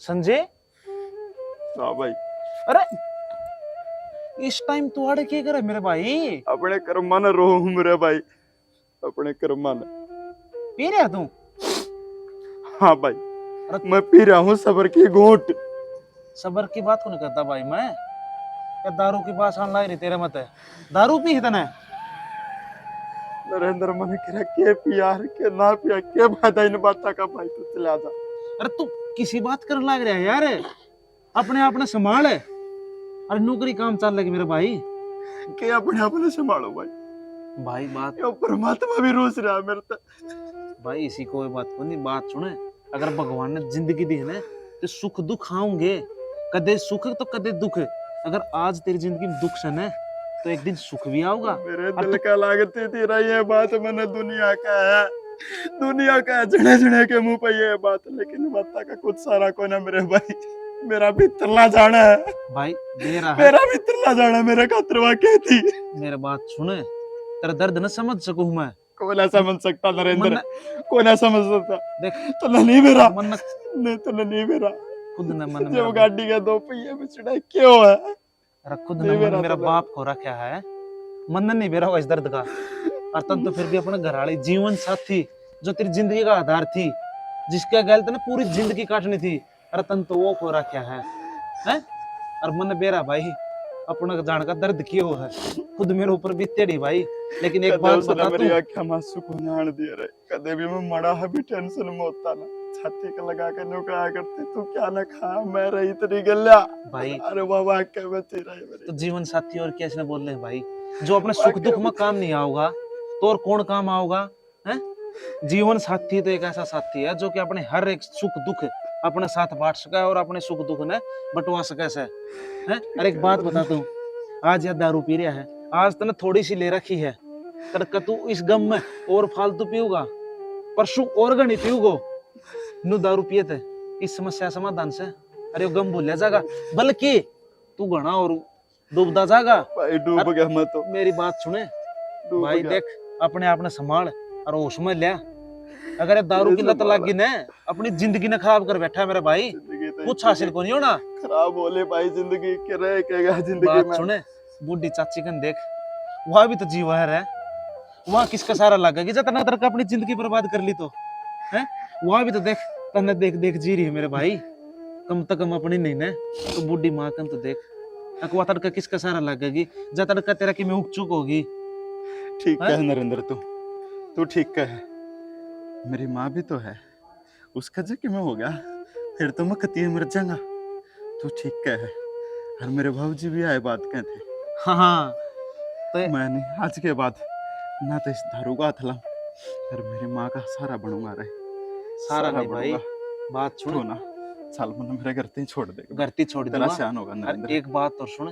संजय। हाँ भाई। अरे इस टाइम तू आड़े क्या करे मेरे भाई? अपने कर्मा न रो मेरे भाई, अपने कर्मा न। पी रहा तू? हाँ भाई, अरे मैं पी रहा हूँ सबर की घूंट। सबर की बात को नहीं करता भाई मैं। क्या दारू की बात आने लग रही तेरे मत है? दारू पी है तने? नरेंद्र मन कह के पिया के ना पिया के बात इन बात का भाई तू चला जा। अरे तू किसी बात करने लग रहा है यार? अपने आप ने संभाल है। अरे नौकरी काम चल लगे मेरे भाई। के अपने आप ने संभालो भाई। भाई बात ये परमात्मा भी रोस रहा है मेरे तो। भाई इसी कोई बात को नहीं, बात सुने। अगर भगवान ने जिंदगी दी है ना तो सुख दुख आऊंगे, कदे सुख तो कदे दुख। अगर आज तेरी जिंदगी में दुख सन है तो एक दिन सुख भी आऊगा। मेरे और दिल का लागती थी रही है बात, मैंने दुनिया का है, दुनिया का जने जने के मुंह पे ये बात, लेकिन बात का कुछ सारा को ना मेरे भाई। मेरा भीतरला जाना है भाई दे रहा है मेरा भीतरला जाना मेरे खातरवा कहती। मेरे बात सुने। तेरा दर्द न समझ सकूं मैं। कौन ऐसा समझ सकता नरेंद्र? मन कौन ऐसा समझ सकता? देख तो नहीं मेरा, मन नहीं तो नहीं मेरा। खुद न मन जब गाड़ी के दो पहिए में चढ़ा क्यों है? अरे खुद नहीं न मन मेरा मेरा तो बाप को रखा है। मन नहीं मेरा होगा इस दर्द का। और तब तो फिर भी अपने घर वाली जीवन साथी जो तेरी जिंदगी का आधार थी, जिसका गलत ना पूरी जिंदगी काटनी थी, अरे तन तो वो खो रखा है? और मन बेरा भाई अपना जान का दर्द क्यों है? खुद मेरे ऊपर बीते डी भाई। लेकिन एक बात बता मेरी तू, आंखें मासूम को नाड़ दिए रे। कदे भी मैं मड़ा है भी टेंशन में होता ना, छाती का लगा के नुकरा करते तू क्या ना खा मैं रही तेरी गल्ला भाई अरे बाबा के बची रही मेरी। तो जीवन साथी और कैसे बोल रहे हैं भाई? जो अपने सुख दुख में काम नहीं आओगा तो और कौन काम आओगा? है जीवन साथी तो एक ऐसा साथी है जो कि अपने हर एक सुख दुख अपने साथ बांट सका है और अपने सुख दुख ने बंटवा सके से है। अरे एक बात बता तू, आज यार दारू पी रहा है, आज तने थोड़ी सी ले रखी है, तड़का तू इस गम में और फालतू पीऊगा, परसों और घनी पीऊगो। नु दारू पिए थे इस समस्या समाधान से अरे वो गम भूल जाएगा, बल्कि तू घना और डूबदा जाएगा। भाई डूब गया मैं तो, मेरी बात सुने डूब भाई, गया। देख अपने आप ने संभाल और होश में ले। अगर ये दारू की लत लगी ना अपनी जिंदगी ने खराब कर बैठा है मेरा भाई। जिंदगी तो कुछ हासिल को नहीं होना। खराब बोले भाई, जिंदगी के रह के जिंदगी बात में। सुने, बूढ़ी चाची कन देख, वहां भी तो जीवा है। वहां किसका सारा लगेगी जब तना तरक अपनी जिंदगी बर्बाद कर ली तो है। वहां भी तो देख, तने देख देख जी रही है मेरे भाई, कम तो कम अपनी नहीं ना तो बूढ़ी माँ कन तो देख। अकवा तड़का किसका सारा लगेगी जब तड़का तेरा कि मैं उग चुक होगी। ठीक है नरेंद्र, तू ठीक है। मेरी माँ भी तो है, उसका जख्म में हो गया फिर तो मैं कतिये मर जाऊंगा। तू ठीक है। और मेरे भाऊजी भी आए बात कहते। हाँ तो मैंने आज के बाद ना तो इस दारू का हाथ लाऊं और मेरी माँ का सहारा बनूंगा रे। सारा नहीं भाई, बनूंगा। बात तू सुन। ना साल मन मेरे घर ते ही छोड़ दे, गलती छोड़ तेरा दूंगा। सियान होगा और नरेंद्र। एक बात और सुन,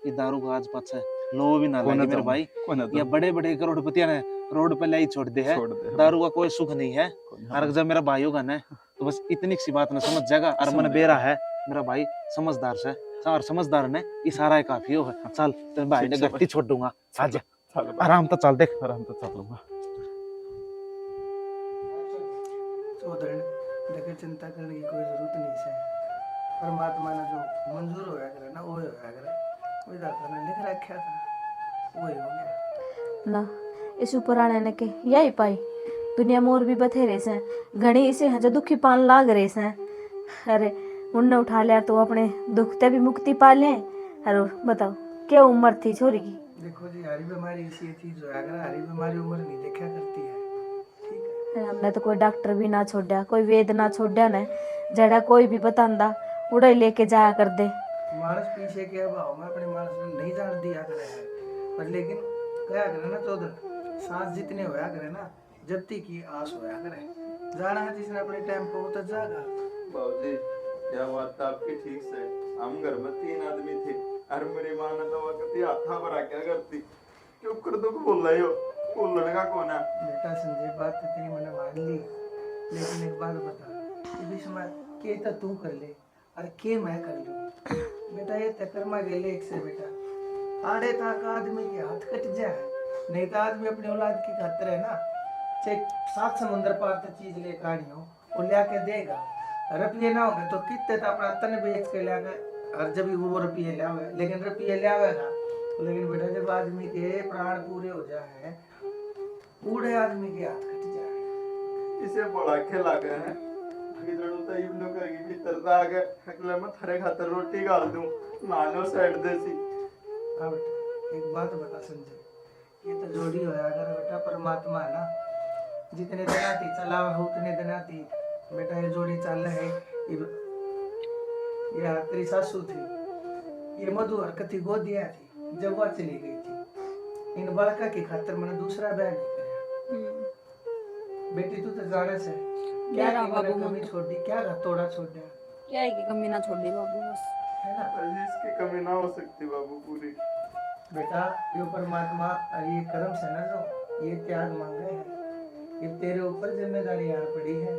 ये दारू का आज पाछे लो भी ना कौन लगे मेरे जाऊं? भाई। कौन ये जाऊं? बड़े बड़े करोड़पतियां ने रोड पे लाई छोड़ दे है। छोड़ दे दारू का कोई सुख नहीं है। कोई और जब मेरा भाई होगा ना तो बस इतनी सी बात ना समझ जाएगा। और मन बेरा है मेरा भाई समझदार से, और समझदार ने इशारा है काफी हो है। चल तेरे भाई ने गट्टी छोड़ दूंगा, आजा चल भाई, आराम तो चल, देख आराम तो चल लूंगा। चौधरी देखे चिंता करने की कोई जरूरत नहीं है। परमात्मा ने जो मंजूर होया करे ना वो होया करे, कोई दाता ने लिख रखा था वही हो गया ना। इस ऊपर आने ने के यही पाई दुनिया में और भी बथेरे से घड़ी इसे हैं जो दुखी पान लाग रहे से। अरे उनने उठा लिया तो अपने दुख ते भी मुक्ति पा ले। अरे बताओ क्या उम्र थी छोरी की? देखो जी, हरी बीमारी इसी चीज होया करे, हरी बीमारी उम्र नहीं देखा करती है। ठीक है, हमने तो कोई डॉक्टर भी ना छोड़ा, कोई वेद ना छोड़ा ने, जड़ा कोई भी बतांदा उड़े लेके जाया कर दे। मानस पीछे के अभाव में अपने मानस में नहीं जान दिया करे है, पर लेकिन कया करे ना चौधरी, सांस जितने होया करे ना जब्ती की आस होया करे। जाना है जिसने अपने टाइम पे उतर जाएगा। बाबूजी क्या बात था आपकी ठीक से। हम घर में 3 आदमी थे और मेरी माँ ने तो वक्त हाथा भरा क्या करती। क्यों कर दुख बोल रही हो? बोलने का कौन है? बेटा संजय बात तो तेरी मैंने मान ली, लेकिन एक बात बता, ये बीच में के तो तू कर ले और के मैं कर लूं। बेटा ये तकरमा गेले एक से बेटा, आड़े तक आदमी के हाथ कट जाए, नहीं तो आदमी अपनी औलाद की खातिर है ना, चाहे 7 समुंदर पार तक चीज ले आनी हो वो ले के देगा। रुपये ना होंगे तो कितने तो अपना तन बेच के लाएगा और जब भी वो रुपये लावे, लेकिन रुपये लावेगा लेकिन बेटा जब आदमी के प्राण पूरे हो जाए बूढ़े आदमी के हाथ कट जाए। इसे बड़ा खेला गया है कि जरूर तो इन लोग की भीतर दा के अगले में थारे खातर रोटी गाल दूं नानो साइड देसी। हाँ बेटा एक बात बता संजय, ये तो जोड़ी होया अगर बेटा परमात्मा है ना, जितने दिन आती चलावा हो उतने दिन आती बेटा ये जोड़ी चल है। ये तेरी सासू थी, ये मधु हरकती गोदिया थी जब वह चली गई थी, इन बालका की खातर मैंने दूसरा ब्याह नहीं कराया। बेटी तू तो जाने से क्या की मैंने कमी छोड़ दी, क्या तोड़ा छोड़ दिया, क्या है कि कमी ना छोड़ दी बाबू बस, है ना। इसकी कमी ना हो सकती बाबू पूरी। बेटा ये परमात्मा और ये कर्म से ना जो ये त्याग मांगे हैं, ये तेरे ऊपर जिम्मेदारी आन पड़ी है,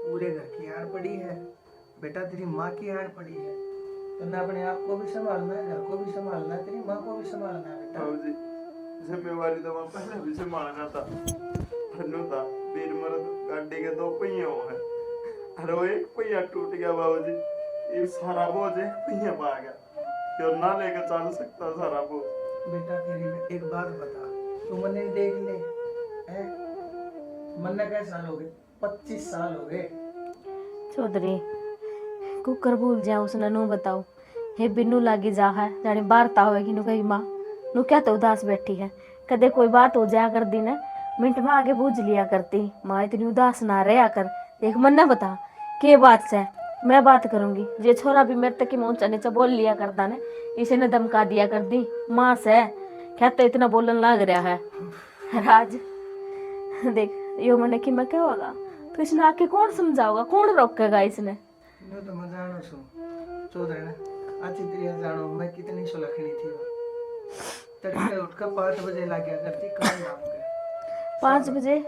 पूरे घर की आन पड़ी है बेटा, तेरी माँ की आन पड़ी है, तो ना अपने आप को भी संभालना है, घर को भी संभालना है, तेरी माँ को भी संभालना है बेटा। बाबूजी जिम्मेवारी तो मैं पहले भी संभालना था, धन्नो था वीर मर्द गाड़ी के दो पहिए हैं, अरे वो एक पहिया टूट गया बाबूजी, ये सारा बोझ एक पहिया में आ गया, ये ना लेके चल सकता सारा बोझ। बेटा तेरी एक बात बता, तू मन्ने देख ले हैं, मन्ने कैसे साल हो गए, 25 साल हो गए। चौधरी कुकर भूल जा उसने नु बताओ हे बिन्नू लागी जा है जाने बारता होगी नु कही माँ नु क्या तो उदास बैठी है, कदे कोई बात हो जाया कर दी ना मिनट में आगे बूझ लिया करती, माँ इतनी उदास ना रहा कर, देख मन ना बता के बात से मैं बात करूंगी, ये छोरा भी मेरे तक की मुंह नीचे बोल लिया करता ने, इसे ने धमका दिया कर दी माँ से, क्या तो इतना बोलन लग रहा है राज। देख यो मैंने कि मैं क्या होगा तो इसने आके कौन समझाओगा, कौन रोकेगा इसने। नो तो मैं जानो सु चौधरी ने अच्छी तरह जानो मैं कितनी सुलखनी थी, तड़के उठकर 5 बजे लग गया करती काम नाम के 5 बजे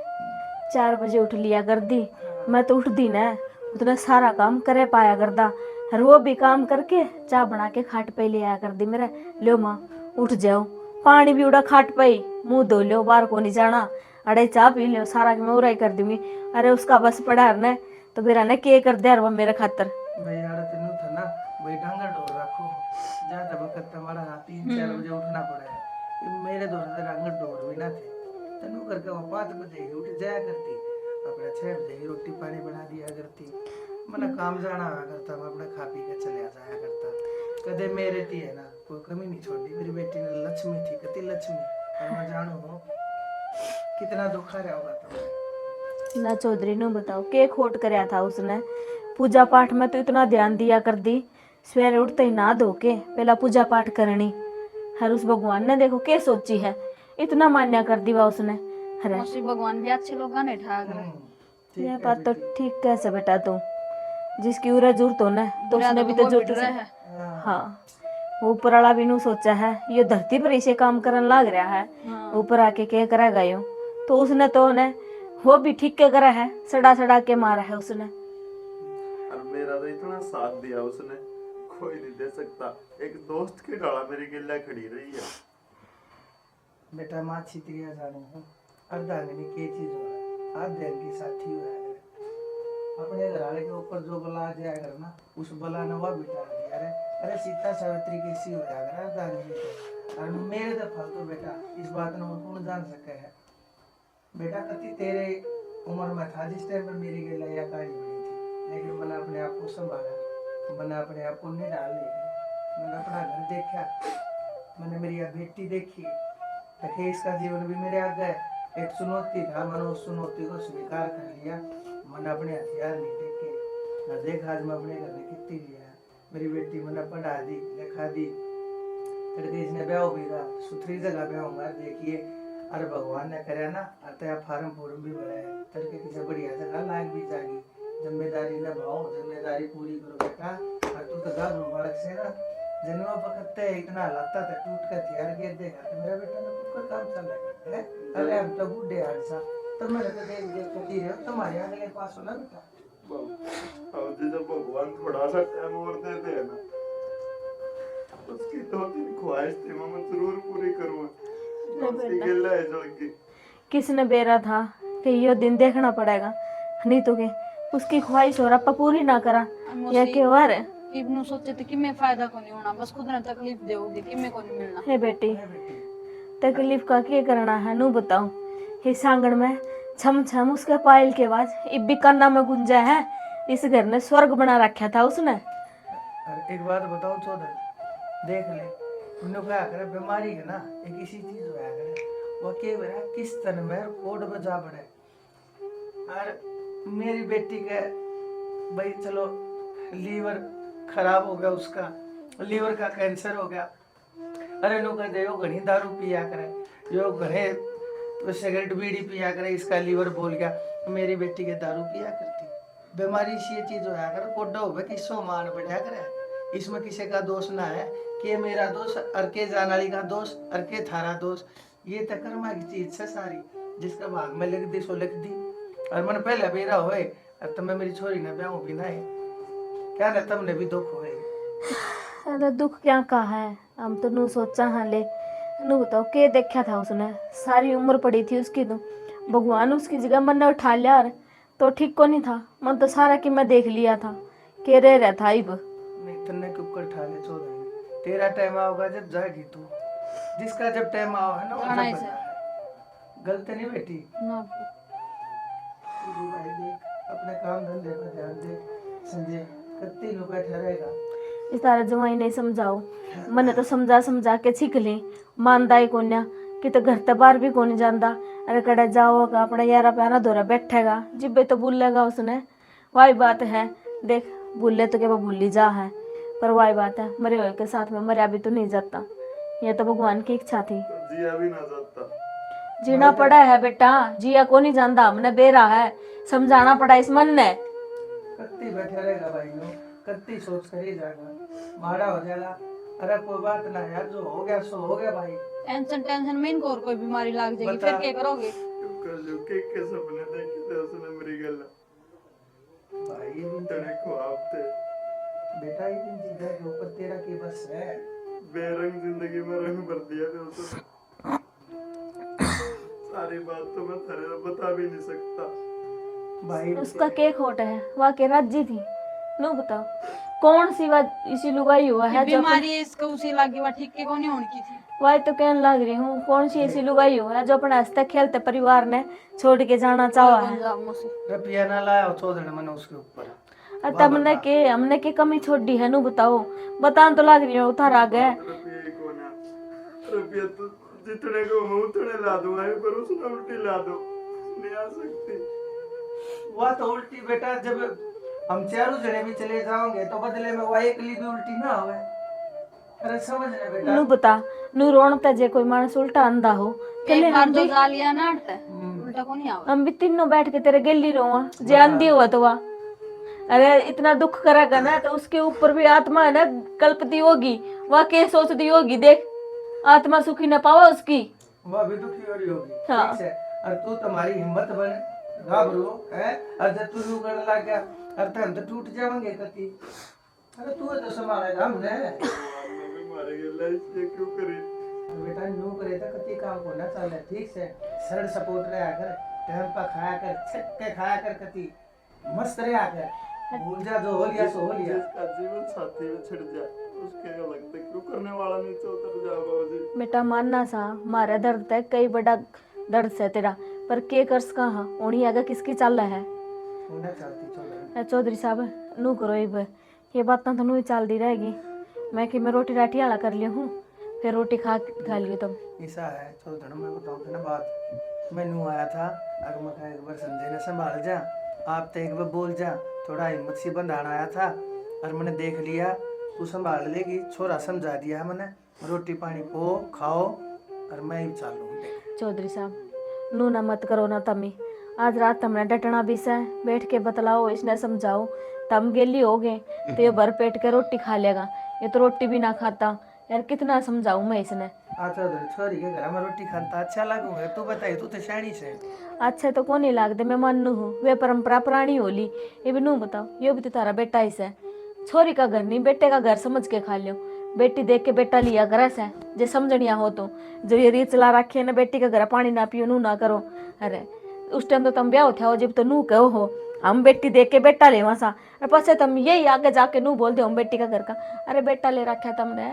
4 बजे उठ लिया कर दी, मैं तो उठ दी ना उतना सारा काम करे पाया करदा, और वो भी काम करके चाय बना के खाट पे ले आया कर दी मेरे, लो माँ उठ जाओ पानी भी उड़ा खाट पे मुंह धो लो बाहर को नहीं जाना, अरे चाय पी लो सारा मैं उराई कर दूंगी, अरे उसका बस पड़ा है ना तो मेरा ना के कर दे वो मेरे खातर। भाई यार तेनू था ना भाई डांगा डोर रखो ज्यादा वक्त हमारा 3-4 बजे उठना पड़ा है, ये मेरे दौर से डांगा डोर भी ना थे, तेनू करके वो 5 बजे ही उठ जाया करती, अपना 6 बजे ही रोटी पानी बना दिया करती, मैंने काम जाना आया करता, मैं अपना खा पी के चले जाया करता, कदे मेरे थी है ना कोई कमी नहीं छोड़ी, मेरी बेटी ने लक्ष्मी थी कति लक्ष्मी, और मैं जानू हूँ कितना दुख आ रहा होगा तुम्हें। ना चौधरी नु बताओ के खोट करया था उसने, पूजा पाठ में तो इतना ध्यान दिया कर दी, सवेरे उठते ही ना धो के पहला पूजा पाठ करनी, हर उस भगवान ने देखो के सोची है इतना मान्या कर दिया उसने। अरे मौसी भगवान भी अच्छे लोग ने ठाक रहे, ये बात तो ठीक कैसे बेटा तू, जिसकी उरे जरूरत हो ना तो उसने भी तो जरूरत है। हाँ वो ऊपर वाला भी नु सोचा है ये धरती पर इसे काम करने लग रहा है, ऊपर आके क्या करेगा यो, तो उसने तो ने वो भी ठीक के करा है, सड़ा सड़ा के मारा है उसने। और मेरा तो इतना साथ दिया उसने कोई नहीं दे सकता, एक दोस्त की डाला मेरी गिल्ला खड़ी रही है। बेटा माँ छित्रिया जानू हूँ अर्धांगिनी के चीज हो रहा है, आध्यान की साथी हो रहा है, अपने घर वाले के ऊपर जो बला आ जाया करना उस बला ने वह बिठा दिया, अरे सीता सावित्री की सी हो जाएगा अर्धांगिनी को, और मेरे तो फालतू बेटा इस बात ने और कौन जान सके है बेटा, कति तेरे उम्र में था जिस टाइम पर मेरी गैया काली बनी थी, लेकिन मैंने अपने आप को संभाला, मैंने अपने आप को नहीं डाल ली, मैंने अपना घर देखा, मैंने मेरी बेटी देखी, देखे इसका जीवन भी मेरे आगे एक चुनौती था, मैंने उस चुनौती को स्वीकार कर लिया, मैंने अपने हथियार नहीं देखे न देख, आज मैं अपने घर में कितनी लिया, मेरी बेटी मैंने पढ़ा दी लिखा दी, फिर इसने ब्याह भी था सुथरी जगह ब्याह होगा देखिए, अरे भगवान ने करे ना अतः फार्म फूर्म भी भरा है, तड़के किसी बढ़िया जगह लायक भी जागी, जिम्मेदारी निभाओ जिम्मेदारी पूरी करो बेटा, और तू तो गाँव मुबारक से ना जन्म पकड़ते इतना लगता था टूट कर तैयार के देगा, तो मेरा बेटा ने कुछ काम चल रहा है, अरे हम तो बूढ़े हादसा तो मेरे को देख देख करती रहो, तुम्हारे अगले पास हो ना बेटा। अब जब भगवान थोड़ा सा टाइम और दे दे ना, उसकी 2-3 ख्वाहिश थी मैं जरूर पूरी करूँगा, किसने बेरा था कि यो दिन देखना पड़ेगा, नहीं तो के उसकी ख्वाहिश और आप पूरी ना करा या के वार इब्नू सोचे थे कि मैं फायदा को नहीं होना, बस खुद ने तकलीफ देओगी कि मैं को नहीं मिलना। है बेटी तकलीफ का क्या करना है नू बताऊं। हे सांगण में छम छम उसके पायल के आवाज इब्बी काना में गुंजा है। इस घर ने स्वर्ग बना रखा था उसने। और एक बात बताऊं चौधरी, देख ले उन्हें क्या करे बीमारी है ना, एक इसी चीज होया करे वो के बरा किस तन में कोड बजा पड़े। और मेरी बेटी के भाई चलो लीवर खराब हो गया, उसका लीवर का कैंसर हो गया। अरे लोग कहते यो घनी दारू पिया करे, यो घने तो सिगरेट बीड़ी पिया करे, इसका लीवर बोल गया। मेरी बेटी के दारू पिया करती, बीमारी सी ये चीज होया करे कोडो हो किसो मान बढ़िया करे। इसमें किसी का दोष ना है कि मेरा दोष और के जानाली का दोष और के थारा दोष। ये तो कर्मा की चीज है सारी, जिसका भाग में लिख दी सो लिख दी। और मन पहले बेरा होए और तुम्हें मेरी छोरी ने ब्याह भी ना है क्या ना तुमने भी दुख होए। अरे दुख क्या कहा है, हम तो नू सोचा हाँ ले नू बताओ के देखा था उसने। सारी उम्र पड़ी थी उसकी तो भगवान उसकी जगह मन ने उठा लिया यार, तो ठीक को नहीं था। मन तो सारा कि मैं देख लिया था के रह रहा था इब। नहीं तन्ने के ऊपर उठा ले चौधरी, तेरा टाइम आओगा जब जाएगी तू, जिसका जब टाइम आओ है ना वो आना जब ही बता है। गलत नहीं बेटी, ना तू भी भाई देख अपने काम धंधे पर ध्यान दे। संजय कत्ती नु बैठा रहेगा। इस तारा जवाई नहीं समझाओ, मैंने तो समझा समझा के छिक ली। मानदा ही कोन्या कि तो घर बाहर भी कोनी जाता। अरे कड़ा जाओगा अपना यारा प्यारा धोरा बैठेगा, जिब्बे तो भूलेगा उसने। वही बात है देख, भूले तो क्या वो भूली जा है, पर वही बात है मरे हुए के साथ में मरिया भी तो नहीं जाता। ये तो भगवान की इच्छा थी। जिया भी ना जाता। जीना पड़ा है बेटा, जिया को नहीं जानता हमने बेरा है, समझाना पड़ा इस मन ने। कत्ती बैठा रहेगा भाई नु, कत्ती सोच कर ही जाएगा, माड़ा हो जाएगा। अरे कोई बात ना यार, जो हो गया सो हो गया भाई। टेंशन में इनको और कोई बीमारी लाग जाएगी बता। फिर क्या करोगे? के सपने देखे थे उसने मेरी गल भाई ये भी तेरे ख्वाब थे। बेटा ये इन चीजों के ऊपर तेरा की बस है। बेरंग जिंदगी में रंग भर दिया थे उसने। सारी बात तो मैं तेरे बता भी नहीं सकता। भाई उसका के खोट है, वह के राजी थी। नो बताओ कौन सी बात इसी लुगाई हुआ है जो बीमारी है इसको उसी लागी वा ठीक के को नहीं होने की थी। वही तो कहने लग रही हूँ, कौन सी ऐसी लुगाई हुआ है जो अपने हंसते खेलते परिवार ने छोड़ के जाना चाहा है। जाओ मुझसे रुपया ना लाया चौधरी मैंने उसके ऊपर। और तमने के हमने के कमी छोड़ दी है। नु बताओ बतान तो लग रही हूँ उतार आ गए। रुपया तो जितने को हूँ उतने ला दूंगा, पर उसने उल्टी ला दो नहीं आ सकती। वह तो उल्टी बेटा, जब हम चारों जने भी चले जाओगे तो बदले में वह एक ली भी उल्टी ना होवे। अरे समझ ले बेटा। नु बता नु रोणता जे कोई मानस उल्टा अंधा हो चले एक बार हम जो भी जालिया ना हटता उल्टा को नहीं आवा। हम भी तीनों बैठ के तेरे गेली रोवा जे अंधी हुआ तो वह। अरे इतना दुख करेगा ना तो उसके ऊपर भी आत्मा है ना कल्पती होगी, वह के सोचती होगी। देख आत्मा सुखी न पावा उसकी। वह भी दुखी हो रही होगी। हाँ। ठीक है, और तू तुम्हारी हिम्मत बन, घबरो है। और जब तू यूं करने लग गया और तो हम तो टूट जाएंगे कति। अरे तू तो संभालेगा हमने। मारे गए इसलिए क्यों करी? बेटा यूं करे तो कति काम को ना चले। ठीक से सरल सपोर्ट रहा कर, टाइम पर खाया कर, छक्के खाया कर, कति मस्त रहा कर। भूल जा जो हो लिया सो हो लिया। जिसका जीवन साथी में छिड़ जाए उसके अलग तक क्यों करने वाला नीचे उतर जाओ बाबूजी। बेटा मानना सा मारा दर्द है कई बड़ा दर्द है तेरा, पर के कर्स कहा उन्हीं आगे किसकी चल है। होना चाहती चौधरी। चौधरी साहब नू करो इब ये बात तो नू ही चलती रहेगी। मैं कि मैं रोटी राटी आला कर लिया हूँ, फिर रोटी खा लियो तुम। ऐसा है चौधरी, मैं बताऊँ ना बात। मैं नू आया था अगर मैं कहा एक बार संजय ने संभाल जा, आप तो एक बार बोल जा, थोड़ा हिम्मत सी बंधाना आया था। और मैंने देख लिया तू संभाल लेगी, छोरा समझा दिया है मैंने। रोटी पानी पो खाओ और मैं ही चालू। चौधरी साहब नू ना मत करो ना तमी। आज रात हमने डटना भी से बैठ के बतलाओ, इसने समझाओ। तम गेली हो गए तो ये भर पेट के रोटी खा लेगा, ये तो रोटी भी ना खाता यार। कितना समझाऊं मैं इसने। चौधरी छोरी के घर में रोटी खाता अच्छा लगूंगा। तू बताई तू तो शानी से। अच्छा तो कौन ही लागते, मैं मानू हूँ वे परंपरा पुरानी होली। ये भी नू बताओ ये भी तो तारा बेटा ही से। छोरी का घर नहीं बेटे का घर समझ के खा लियो। बेटी देख के बेटा लिया करे से जे समझनिया हो तो। जो ये रीत चला रखी है ना बेटी का घर पानी ना पियो नू ना करो। अरे उस टाइम तो तुम ब्याह उठा हो जब तो नू कहो हो हम बेटी देख के बेटा ले वहां और पासे तुम यही आगे जाके नू बोल दे हम बेटी का घर का। अरे बेटा ले रखा है तुमने,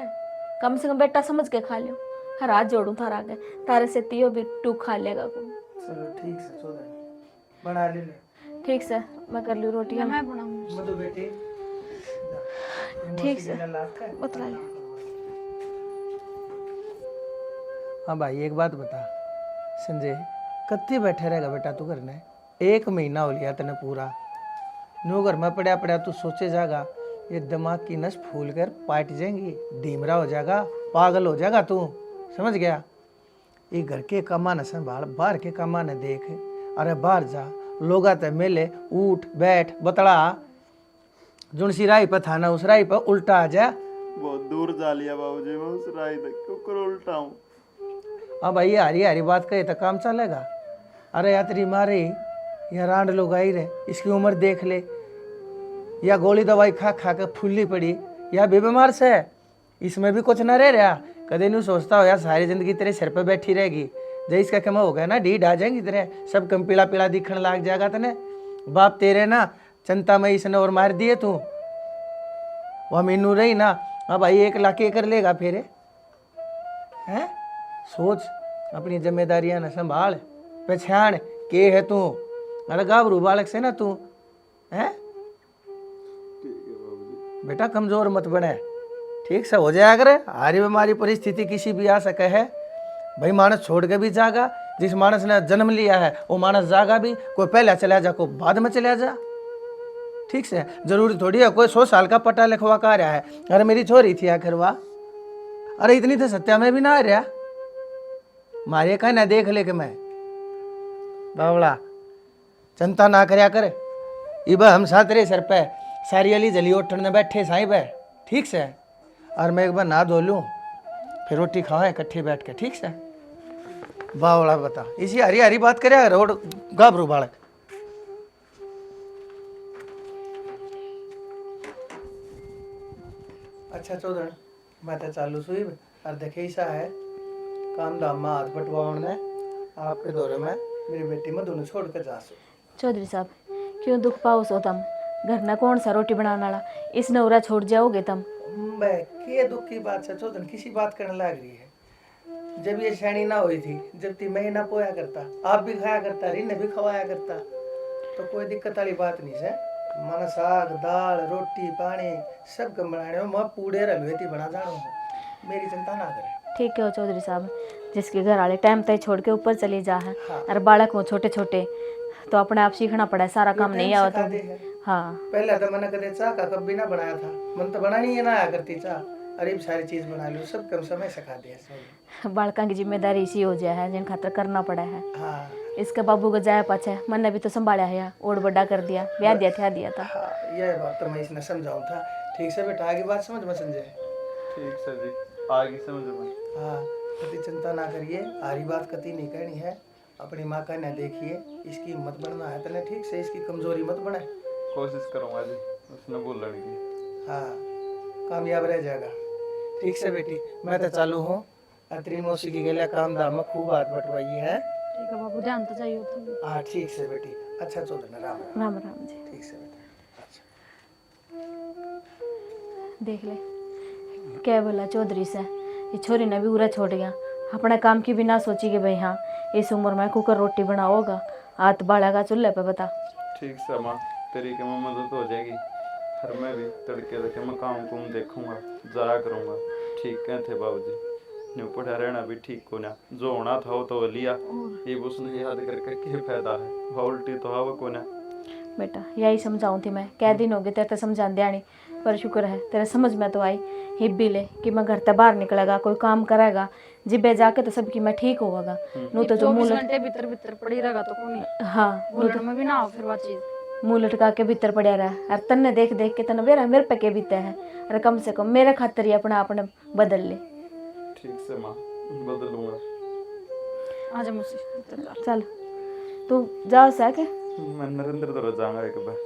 कम से कम बेटा समझ के खा लो। हर हाथ जोड़ू थारा आगे, तारे से तियो भी टू खा लेगा को। चलो ठीक से चौधरी बना ले ले। ठीक से मैं कर लूँ रोटी। या मैं बनाऊंगी। मधु बेटी ठीक से बता बतला ले। हाँ भाई एक बात बता संजय, कत्ती बैठे रहेगा बेटा तू घर में? 1 महीना हो लिया तने पूरा, न्यू घर में पड़ा पड़ा तू सोचे जाएगा, ये दिमाग की नस फूल कर पाट जाएंगी, धीमरा हो जाएगा, पागल हो जाएगा तू, समझ गया? ये घर के कमा न संभाल, बाहर के कमा न देख। अरे बाहर जा, लोग आते मिले, उठ बैठ बतड़ा, जुन सी राही पर था ना उस राही पर उल्टा आ जा। बहुत दूर जा लिया बाबूजी, मैं उस राय तक क्यों कर उल्टा हूँ। हाँ भाई ये हरी हरी बात कहे तो काम चलेगा। अरे यात्री मारे या रांड लोग आई रहे, इसकी उम्र देख ले, या गोली दवाई खा खा कर फुल्ली पड़ी, या बीमार से है, इसमें भी कुछ ना रह रहा। कदे नहीं सोचता हो यार सारी जिंदगी तेरे सिर पे बैठी रहेगी, जब इसका कमा हो गया ना ढीठ आ जाएंगी तेरे, सब कम पीला पीला दिखने लग जाएगा तने। बाप तेरे ना चिंता में इसने और मार दिए तू, वह मीनू रही ना। अब भाई 1 लाख के कर लेगा फिर हैं? सोच, अपनी जिम्मेदारियां न संभाल, पहचान के है तू। अरे गाभरू बालक से ना तू हैं बेटा कमजोर मत बने, ठीक से हो जाया करे। हारी बीमारी परिस्थिति किसी भी आ सके है भाई, मानस छोड़ के भी जागा। जिस मानस ने जन्म लिया है वो मानस जागा भी, कोई पहले चला जा कोई बाद में चला जा, ठीक से। जरूरी थोड़ी है कोई 100 साल का पटा लिखवा का रहा है। अरे मेरी छोरी थी आखिर वाह, अरे इतनी तो सत्या में भी ना आ रहा, मारे का ना देख ले के मैं बावड़ा, चिंता ना करया कर। इब हम साथ रे सर पे सारी अली जली उठन में बैठे साई बे, ठीक से। और मैं एक बार ना धो लूँ फिर रोटी खाएं इकट्ठे बैठ के, ठीक से। बावड़ा बता, इसी हरी हरी बात करे रोड गाभरू बालक। अच्छा चौधरी मैं तो चालू सुई और देखे ऐसा है काम धाम में हाथ बटवाओ ने आपके दौरे में मेरी बेटी में दोनों छोड़ कर जा सो। चौधरी साहब क्यों दुख पाओ सो तुम, घर ना कौन सा रोटी बनाने वाला, इस नौरा छोड़ जाओगे तुम। मैं के दुख की बात है चौधरी, किसी बात करने लग रही है। जब ये शैनी ना हुई थी, जब ती मैं ना पोया करता, आप भी खाया करता, रीने भी खवाया करता, तो कोई दिक्कत वाली बात नहीं है। मन साग दाल रोटी पानी सब कम बनाने हो, मैं पूड़े रलवे थी बना जानो हूँ, मेरी चिंता ना करे। ठीक है चौधरी साहब, जिसके घर वाले टाइम तय छोड़ के ऊपर चले जा है, हाँ। और बालक हो छोटे छोटे तो अपने आप सीखना पड़ा है, सारा काम नहीं आओ तो। हाँ पहले तो मैंने कदे चाह का कभी ना बनाया था, मन तो बनानी है ना आया करती चाह, अरे सारी चीज बना लो, सब कम समय सिखा दिया। बालका की जिम्मेदारी इसी हो जाए है जिन खातर करना पड़ा है। हाँ इसके बाबू को जाया पाछे मन ने भी तो संभाला है, और बड़ा कर दिया, ब्याह दिया था। हाँ यह बात तो मैं इसने समझाऊं था, ठीक से बेटा आगे बात समझ में संजय। ठीक सर जी, आगे समझ में। हाँ कति चिंता ना करिए, आरी बात कति नहीं करनी है, अपनी माँ का न देखिए, इसकी हिम्मत बनना है तने, ठीक से इसकी कमजोरी मत बने। कोशिश करूँगा जी उसने बोलने की। हाँ कामयाब रह जाएगा, ठीक से बेटी। मैं तो चालू हूँ, अतरी मौसी की गला काम धाम में खूब हाथ बटवाई है। ठीक है बाबू, ध्यान तो चाहिए होता है। हाँ ठीक से बेटी, अच्छा चौधरी राम राम। राम राम जी। ठीक से बेटा। अच्छा देख ले क्या बोला चौधरी से, ये छोरी ने भी पूरा छोड़ गया, अपने काम की बिना सोची कि भाई हाँ इस उम्र में कुकर रोटी बनाओगा, हाथ बाढ़ेगा चूल्हे पे, बता। ठीक से माँ, तेरी के में मदद हो जाएगी। हर मैं भी तड़के तड़के मैं काम कुम देखूंगा, जाया करूंगा। ठीक कहते बाबूजी, न्यू पढ़ा रहना भी ठीक को ना, जो होना था वो तो लिया, ये उसने याद करके क्या फायदा है, वह उल्टी तो हवा को ना। बेटा यही समझाऊँ थी मैं, कै दिन हो गए तेरे समझा दियानी, पर शुक्र है तेरे समझ में तो आई हिप भी ले कि मैं घर से बाहर निकलेगा, कोई काम करेगा, जिबे जाके तो सबकी मैं ठीक होगा। नू तो जो 24 घंटे भीतर भीतर पड़ी रहेगा तो कोई हाँ बोलने में भी ना हो फिर वो चीज। मुंह लटका के भीतर पड़ा रहा, और तन्ने देख देख के तने मेरे पे के बीते है, अरे कम से कम मेरे खातर ही अपना अपने बदल ले। ठीक से माँ, बदलूंगा। आजा मुझसे चल तू जाओ सके, मैं नरेंद्र तो जाऊंगा एक बार।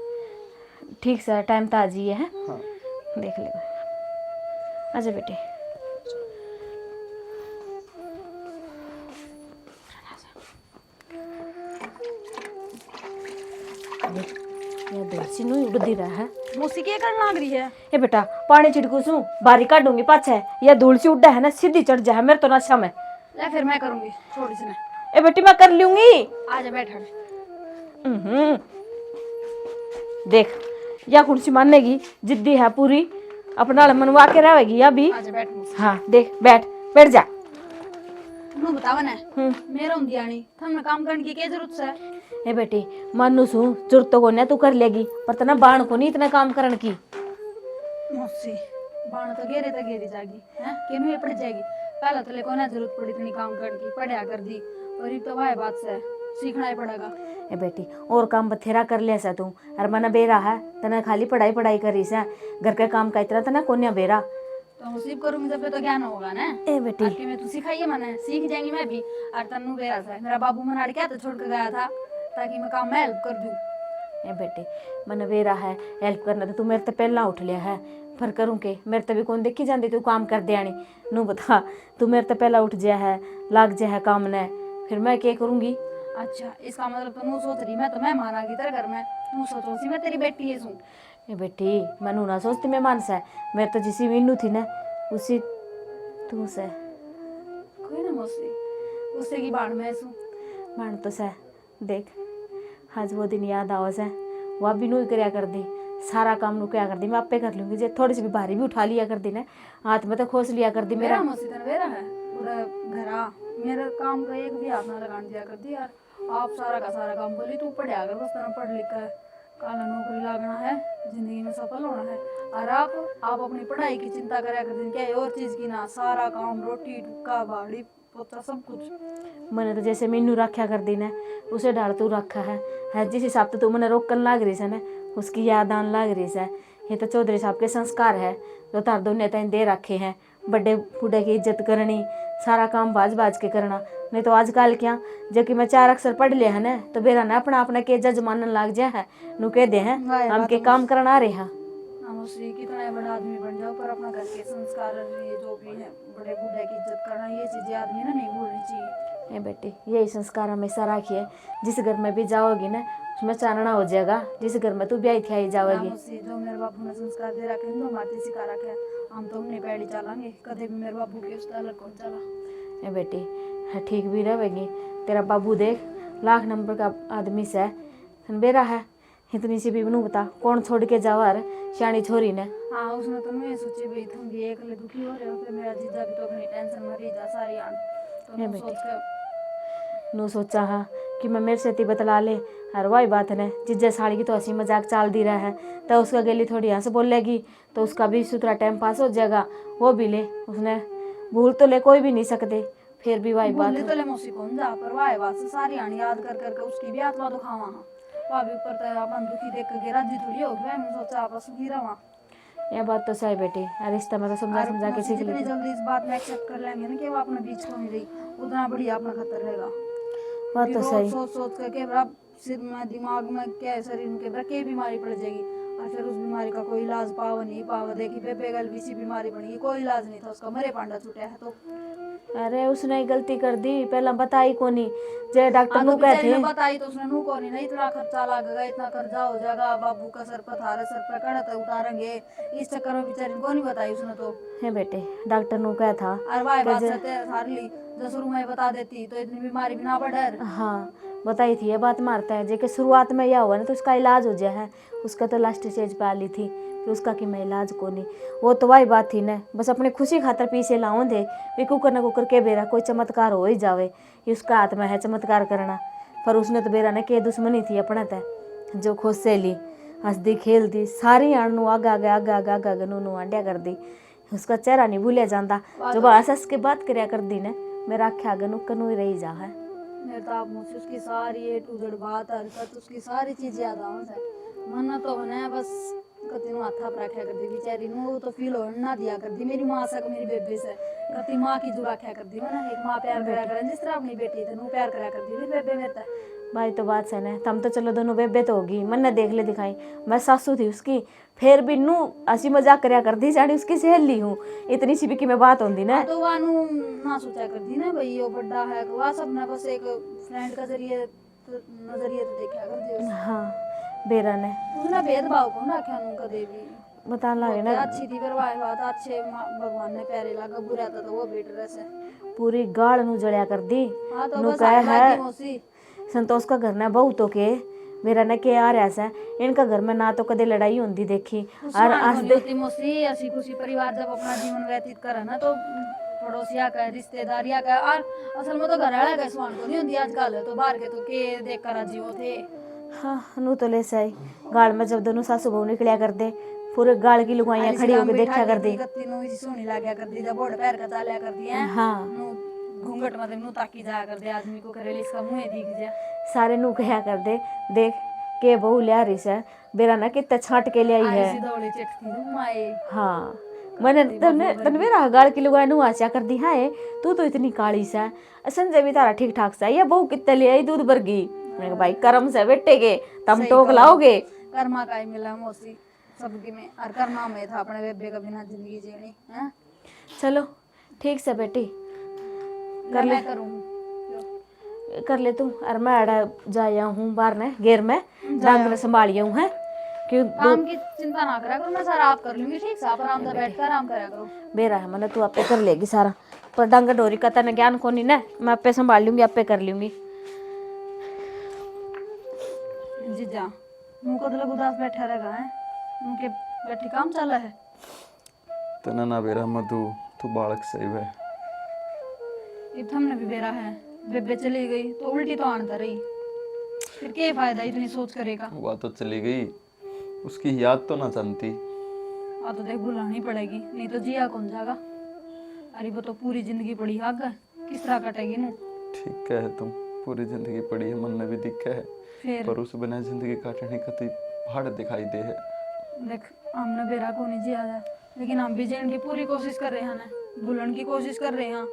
ठीक से टाइम तो आ जाइए है। हाँ। देख ले आजा बेटे। ये दूरसी नु उड़दी रहा है। मौसी क्या करने लग रही है? ए बेटा पानी छिड़कू सू बारी काटूंगी पाछे, या धूल सी उड़ा है ना सीधी चढ़ जा है मेरे तो नशा में। ले फिर मैं करूंगी, छोड़ इसने। ए बेटी मैं कर लूंगी। आजा बैठ हट। देख या कुर्सी मानेगी, जिद्दी है पूरी, अपना मनवा के रहेगी अभी। आजा बैठ मौसी। हाँ देख बैठ बैठ जा। नु बतावा ना, मेरा उन दियानी थमने काम करने की क्या जरूरत है? ए बेटी मानू सू जरूरत तो कोने तू कर लेगी, पर तना बाण को नहीं इतना काम करने की। मौसी बाण तो गेरे जागी हैं, केनु ये पड़ जाएगी। पहले तो लेको ना जरूरत पड़ी इतनी काम करने की, पढ़िया कर दी, और ये तो वाह बात से सीखना ही पड़ेगा। ए बेटी और काम बथेरा कर ले सा तू, अरे मना बेरा है तना खाली पढ़ाई करी सा, घर के काम का इतना तना कोन्या बेरा। तो मुसीब करूंगी जब तो ज्ञान होगा ना। ए बेटी आके मैं तू सिखाइए मैंने, सीख जाएंगी मैं भी। और तन्नू बेरा था मेरा बाबू मनाड़ क्या तो छोड़ कर गया था, ताकि मैं काम में हेल्प कर दूं। ए बेटी मन बेरा है हेल्प करना, तो तू मेरे तो पहला उठ लिया है, पर करूँ के मेरे तो भी कौन देखी जाती तू काम कर दियानी। नू बता तू मेरे तो पहला उठ जा है, लाग जा है काम ने, फिर मैं क्या करूँगी। अच्छा इसका मतलब तो नू सोच रही मैं तो मैं मानागी तेरे घर में, नू सोचो सी मैं तेरी बेटी है सू। ए बेटी मनु ना सोचती मैं मान से, मैं तो जिसी मीनू थी ना उसी तू से। कोई ना मौसी, उससे की बाण में सू। मान तो से देख आज वो दिन याद आओ से, वह भी नू करया कर दी, सारा काम नू क्या कर दी, मैं आपे कर लूंगी। जे थोड़ी सी भी भारी भी उठा लिया कर दी ना, हाथ में तो खोस लिया कर दी मेरा मेरा। मौसी तेरा मेरा है पूरा घरा, मेरे काम का एक भी हाथ ना लगाने दिया कर दी यार। आप सारा का सारा काम बोली तू पढ़िया कर, बस तरह पढ़ लिख कर काला नौकरी लागना है, जिंदगी में सफल होना है। और आप अपनी पढ़ाई की चिंता करा कर दिन, क्या है और चीज की ना, सारा काम रोटी टुक्का बाड़ी पोता सब कुछ। मैंने तो जैसे मीनू रखा कर दी ना उसे डाल तू रखा है जिस हिसाब से तू मैंने रोकन लाग रही है ना उसकी याद आन लाग रही है। ये तो चौधरी साहब के संस्कार है जो तार दो नेता दे रखे हैं, बड़े बूढ़े की इज्जत करनी, सारा काम बाज के करना। नहीं तो आजकल क्या जो कि मैं 4 अक्षर पढ़ लिया है ना तो बेरा ना अपना के जज मानन लाग जाए है, नु कह दे हैं हम के काम करना आ रहे हैं। श्री कितना बड़ा आदमी बन जाओ पर अपना घर के संस्कार ये जो भी है बड़े बूढ़े की इज्जत करना, ये चीजें आदमी ना नहीं भूलनी चाहिए। ए बेटी यही संस्कार हमेशा रखिए, जिस घर में भी जाओगी ना उसमें चानना हो जाएगा, जिस घर में तू ब्याह थी आई जाओगी। जो मेरे बाबू ने संस्कार दे रखे हैं तो हमारे सिखा रखे हैं, हम तो हमने पैड़ी चलाएंगे, कदे भी मेरे बाबू के उस अलग कौन चला। ए बेटी है ठीक भी रहेगी, तेरा बाबू देख लाख नंबर का आदमी से बेरा है, इतनी सी भी बनू बता कौन छोड़ के जावा रे सियानी छोरी ने। हाँ उसने तो मैं सोची भाई तुम भी एक ले दुखी हो रहे हो, फिर मेरा जीजा भी तो अपनी टेंशन में रही जा सारी आन तो मैं सोच के नू सोचा हाँ कि मैं मेरे से ती बतला ले, और वही बात है जिज्जा साड़ी की तो हंसी मजाक चाल दी रहा है, तो उसका गली थोड़ी हंस बोल लेगी तो उसका भी सुथरा टाइम पास हो जाएगा, वो भी ले उसने भूल तो ले कोई भी नहीं सकते, फिर भी वही बात तो ले मौसी कौन जा पर वाह बात से सारी आन याद कर करके उसकी भी आत्मा दुखावा हाँ वहाँ भी ऊपर तो अपन दुखी देख के राजी थोड़ी हो गया, मैंने सोचा आप सुखी रहा। ये बात तो सही बेटी, रिश्ता में तो समझा के सीख जितनी जल्दी इस बात में एक्सेप्ट कर लेंगे ना कि वो अपने बीच को नहीं रही, उतना बढ़िया अपना खतर रहेगा। बात तो सही। सोच करके सिर में दिमाग में क्या शरीर में क्या बीमारी पड़ जाएगी, और फिर उस बीमारी का कोई इलाज पाव नहीं पाव देखी बेबे गल भी सी बीमारी बनी, कोई इलाज नहीं था उसका, मरे पांडा छूटा है। तो अरे उसने गलती कर दी, पहला बताई कोनी जे डॉक्टर नु कहते हैं बताई तो उसने नु कोनी नहीं, इतना खर्चा लगेगा इतना कर्जा हो जाएगा, बाबू का सर पर थारे सर पर कड़त उतारेंगे, इस चक्कर में बेचारी को नहीं बताई उसने तो। है बेटे डॉक्टर नु कहा था और वाह बात से हार ली जो शुरू में बता देती तो इतनी बीमारी भी ना बढ़े। हाँ बताई थी, ये बात मारता है जे शुरुआत में यह हुआ ना तो उसका इलाज हो जाए है, उसका तो लास्ट स्टेज पे आ ली थी, फिर उसका कि मैं इलाज को नहीं, वो तो वही बात थी ना बस अपनी खुशी खातर पीछे लाऊं दे वे कुकर न कुकर के बेरा कोई चमत्कार हो ही जावे, ये उसका हाथ में है चमत्कार करना। पर उसने तो बेरा ने के दुश्मनी थी अपना तय जो खुद से ली हंसदी खेलती सारी आनू आगा नू आंडिया कर दी, उसका चेहरा नहीं भूलिया जाता, जो बस हंस के बात करया कर दी ने मेरा आख्या आगे नु कनू ही रही जा है। मेरे तो आप मुझसे उसकी सारी ए टू जेड बात हरकत उसकी सारी चीज याद आवन से मन तो बने बस कति नु हाथा पर रखा कर दी बेचारी नु तो फील हो ना दिया कर दी मेरी मां से मेरी बेबे से कति मां की जो रखा कर दी मैंने एक मां प्यार करा कर जिस तरह अपनी बेटी थे नु प्यार करा कर दी मेरी बेबे मेरे भाई तो बात सही है, तम तो चलो दोनों बेबे तो होगी, मन ने देख ले दिखाई मैं सासू थी उसकी, फिर भी नू हंसी मजाक करया कर दी जानी उसकी सहेली हूँ, इतनी सी भी की मैं बात होती ना तो वानू ना सोचा कर दी ना भाई यो बड़ा है वह सब ना बस एक फ्रेंड का जरिए नजरिए तो देखा कर दी। हाँ बेरा ने उसने भेदभाव को ना क्या कदे भी बता लागे ना अच्छी थी परवाह बात अच्छे भगवान ने प्यारे लगा बुरा था तो वो बेट रहे से पूरी गाड़ नु जड़िया कर दी हाँ तो नु बस कहे है मौसी संतोष का घर ना बहुत तो के मेरा न के आ रहा से इनका घर में ना तो कदे लड़ाई होती देखी और आज दे होती मौसी ऐसी खुशी परिवार जब अपना जीवन व्यतीत करे ना तो पड़ोसिया का रिश्तेदारिया का और असल में तो घर वाला का समान को नहीं होती आजकल तो बाहर के तो के देख कर जीवो थे हाँ नु तो ले सही गाड़ में जब दोनों सासू बहू निकलिया कर दे पूरे गाड़ की लुगाइयां खड़ी होके देखा कर दी कत्ती नु इसी सोनी लाग्या कर दी जब बोड़ पैर का चालिया कर दी है हाँ नु घूंघट में नु ताकी जाया कर दे आदमी को करेले इसका मुंह दिख जा सारे नु कहा कर दे देख के बहू लिया रही से बेरा ना कितना छाट के ले आई है ऐसी दौड़ी चिटकी तुम आए हाँ मैंने तने मेरा गाड़ की लुगाई नु आशा कर दी है तू तो इतनी काली सा संजय भी तारा ठीक ठाक सा ये बहू कितने ले आई दूध बरगी मैंने कहा भाई कर्म से बेटे के तम टोक लाओगे कर्मा का ही मिला मौसी सबकी में और कर्मा में था अपने बेबे का बिना जिंदगी जीनी हैं चलो ठीक से बेटी कर ले करूँ कर ले तू और मैं अड़ा जाया हूँ बाहर ने घेर में डांगर संभालिया हूँ है क्यों काम की चिंता ना करा करो मैं सारा आप कर लूंगी ठीक से आप आराम से बैठ कर आराम करा करो बेरा है मैंने तू आपे कर लेगी सारा पर डांगर डोरी का तने ज्ञान कोनी ना मैं आपे संभाल लूंगी आपे कर लूंगी जीजा मुँह को तो उदास बैठा रहेगा है उनके बैठी काम चल रहा है तना ना बेरा मधु तू बालक सही है अब हमने भी बेरा है बेबे चली गई तो उल्टी तो आनता रही फिर क्या फायदा इतनी सोच करेगा वह तो चली गई उसकी याद तो ना जानती आ तो देख बुलानी पड़ेगी नहीं तो जिया कौन जाएगा अरे वो तो पूरी जिंदगी पड़ी आग किस तरह कटेगी ना ठीक है तुम पूरी जिंदगी पड़ी है मन में भी दिखा है फिर पर उस बिना जिंदगी काटने का पहाड़ दिखाई दे है देख हमने बेरा को नहीं जिया था लेकिन हम भी जीने की पूरी कोशिश कर रहे हैं ना भूलन की कोशिश कर रहे हैं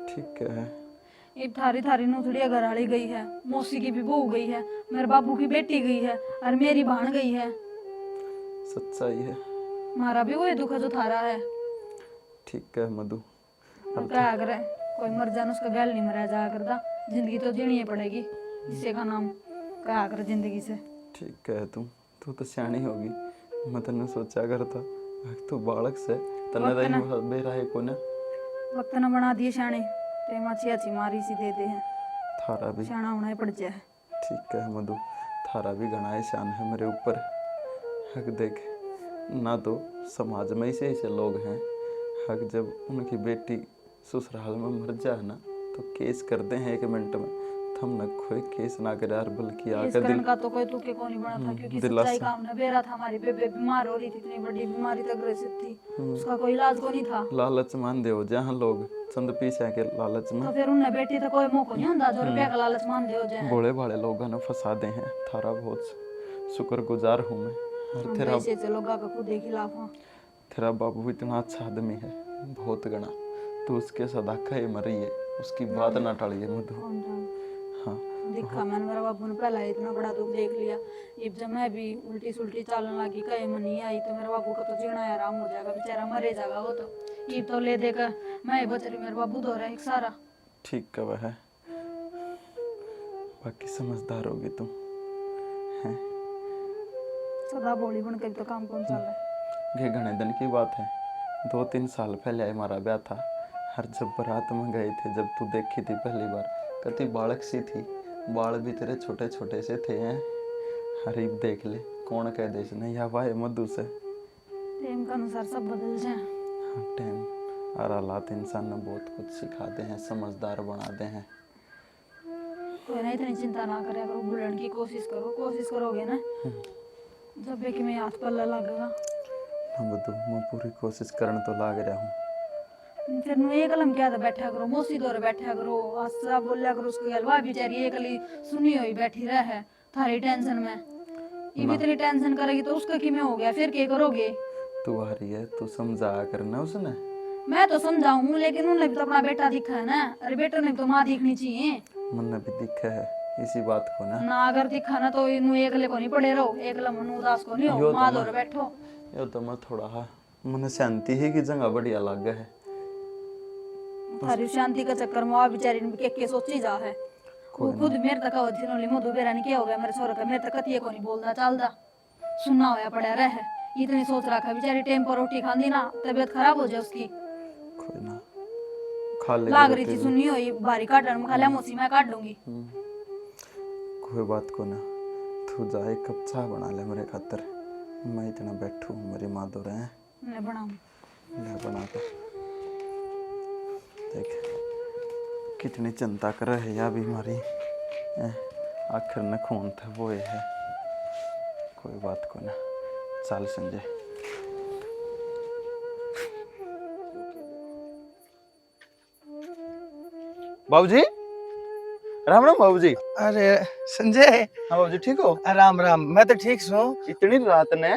ठीक है ये थारी थारी नूथड़िया घर वाली गई है मौसी की भी बहू गई है मेरे बाबू की बेटी गई है और मेरी बहन गई है सच्चाई है हमारा भी वही दुख है जो थारा है ठीक है मधु और क्या अगर कोई मर जाना उसका गैल नहीं मरा जा करता जिंदगी तो जीनी पड़ेगी इसे का नाम क्या कर जिंदगी से ठीक है तू तो सियाणी होगी मैं तने सोचा करता तो बालक से तने वक्त ना- दही बेरा है को ना वक्त न बना दिए शाणे ते माची अच्छी मारी सी दे हैं थारा भी शाना होना ही पड़ जाए ठीक है मधु थारा भी घना एहसान है मेरे ऊपर हक देख ना तो समाज में ऐसे ऐसे लोग हैं हक जब उनकी बेटी ससुराल में मर जाए ना तो केस करते हैं 1 मिनट में थम न खोए केस ना करे यार बल्कि इस आकर कारण का तो कोई तुके को नहीं बना था क्योंकि दिलासा। सच्चाई काम न बेरा था हमारी बेबे बीमार हो रही थी इतनी बड़ी बीमारी तक ग्रसित थी उसका कोई इलाज को नहीं था लालच मान दे जहाँ लोग चंद पीछे के लालच में तो फिर उन्हें बेटी तो कोई मौका नहीं होता जो रुपया का लालच मान दे हो जाए भोले भाले लोगों ने फंसा दे हैं थारा बहुत शुक्रगुजार हूँ मैं और तेरा ऐसे ऐसे लोग का खुद के खिलाफ हाँ तेरा बाबू इतना अच्छा आदमी है बहुत गणा तो उसके सदाका ही मरी है उसकी बात ना टालिए मधु कौन जाने। हाँ दिखा मैंने मेरा बाबू ने पहला इतना बड़ा दुख देख लिया अब जब मैं भी उल्टी सुल्टी चलने लगी कहीं में नहीं आई तो मेरे बाबू का तो जीना आराम हो जाएगा बेचारा मरे जाएगा वो तो ये तो ले देकर मैं बचरी मेरे बाबू दो रहा एक सारा ठीक का वह है बाकी समझदार होगी तुम हैं सदा बोली बन के तो काम कौन चल रहा है ये घने दिन की बात है 2-3 साल पहले हमारा ब्याह था हर जब बारात में गए थे जब तू देखी थी पहली बार कति बालक सी थी बाल भी तेरे छोटे छोटे से थे हैं हरीब देख ले कौन कह दे नहीं हवा है मधु से टाइम का अनुसार सब बदल जाए हाँ टाइम और हालात इंसान ने बहुत कुछ सिखाते हैं समझदार बनाते हैं कोई ना इतनी चिंता ना करे करो बुलंद की कोशिश करोगे ना जब भी कि मैं हाथ पल्ला लगेगा हाँ मधु मैं पूरी कोशिश करने तो लाग रहा हूँ फिर नु एक कलम क्या था बैठा करो मौसी दौरे बैठा करो आस्था बोलिया करो उसको गलवा बेचारी एक कली सुनी हुई बैठी रह है थारी टेंशन में ये भी तेरी टेंशन करेगी तो उसका किमें हो गया फिर क्या करोगे तू आ रही है तू समझा करना उसने मैं तो समझाऊं लेकिन उन्हें भी तो अपना बेटा दिखा है ना अरे बेटे ने तो माँ दिखनी चाहिए मन भी दिखा है इसी बात को ना अगर दिखा ना तो इन्हू एकले को नहीं पड़े रहो एकला मनु उदास को नहीं यो हो तो माँ मैं- दौरे बैठो यो तो मैं थोड़ा हाँ मन शांति ही की जगह बढ़िया लग है थारी शांति का चक्कर में आ बेचारी ने के सोची जा है वो खुद मेरे तक आओ जिन्होंने मधु बेरा ने क्या हो गया मेरे सोरे का मेरे तक कतिये को नहीं बोलता चलदा सुनना होया पड़ा रह इतनी सोच रखा बेचारी टाइम पर रोटी खांदी ना तबीयत खराब हो जाए उसकी कोई ना खा ले लाग रही थी सुननी हुई बारी काटन में खाला मोसी मैं काट लूंगी कोई बात को ना तू जा एक कप चाय बना ले मेरे खातिर मैं इतना बैठू मेरी माँ दो रहे मैं बनाऊं ले बना के देख कितनी चिंता कर रहे या बीमारी आखिर न खून था वो ये है कोई बात को ना चल संजय बाबूजी राम राम बाबूजी। अरे संजय, हाँ बाबूजी ठीक हो? राम राम। मैं तो ठीक हूँ। इतनी रात ने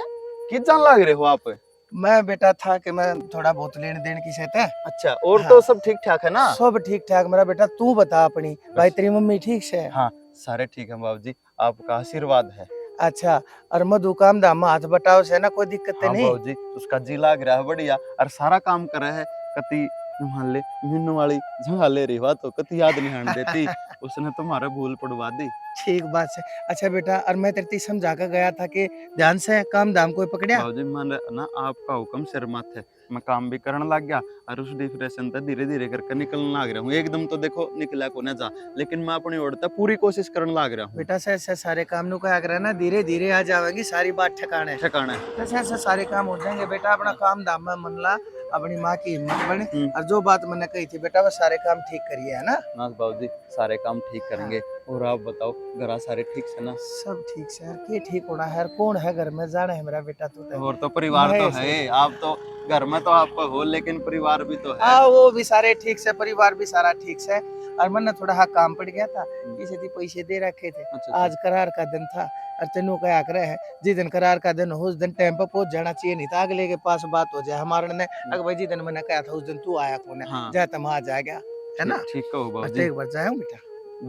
किस जान लग रहे हो आप? मैं बेटा था कि मैं थोड़ा बहुत लेन देन की सहते। अच्छा और हाँ। तो सब ठीक ठाक है ना? सब ठीक ठाक मेरा बेटा। तू बता अपनी, भाई तेरी मम्मी ठीक से? हाँ सारे ठीक है बाबूजी, आपका आशीर्वाद है। अच्छा, और मधु काम धाम हाथ बटाओ से ना कोई दिक्कत हाँ नहीं? बाबूजी उसका जी लाग रहा है बढ़िया और सारा काम कर रहा है। कति मान ले मीनू वाली झंगा ले रही हुआ तो कति याद नहीं आने देती उसने तुम्हारा भूल पड़वा दी। ठीक बात है। अच्छा बेटा, और मैं तेरे समझा कर गया था कि ध्यान से काम धाम कोई पकड़िया। बाबूजी मैंने ना आपका हुक्म सिर माथे मैं काम भी करने लग गया और उस डिप्रेशन तक धीरे धीरे करके निकलने लग रहा हूँ। एकदम तो देखो निकला को ना जा, लेकिन मैं अपनी ओर तक पूरी कोशिश करने लग रहा हूँ। बेटा से सारे काम नु क्या करे ना, धीरे धीरे आ जाएगी सारी बात ठिकाने। ठिकाना तो से सारे काम हो जाएंगे बेटा। अपना काम धाम में मन ला, अपनी माँ की हिम्मत बने, और जो बात मैंने कही थी बेटा वो सारे काम ठीक करिए, है ना? नाथ बाबूजी सारे काम ठीक करेंगे। और आप बताओ घर सारे ठीक से ना? सब ठीक से यार। के ठीक होना है? कौन है घर में? जाना है मेरा बेटा तू और तो परिवार तो है, आप तो घर में तो आप हो लेकिन परिवार भी तो है। हाँ वो भी सारे ठीक से, परिवार भी सारा ठीक से। और मैंने थोड़ा हाँ काम पड़ गया था, किसी थी पैसे दे रखे थे। अच्छा, आज करार का दिन था और तेनू क्या करे है, जिस दिन करार का दिन हो उस दिन टाइम पर पहुंच जाना चाहिए, नहीं था अगले के पास बात हो जाए। हमारे ने अगर भाई जिस दिन मैंने कहा था उस दिन तू आया कौन है, हाँ। जा तुम आ जाएगा, है ना? ठीक कहो बस बाबूजी। एक बार जाऊं बेटा।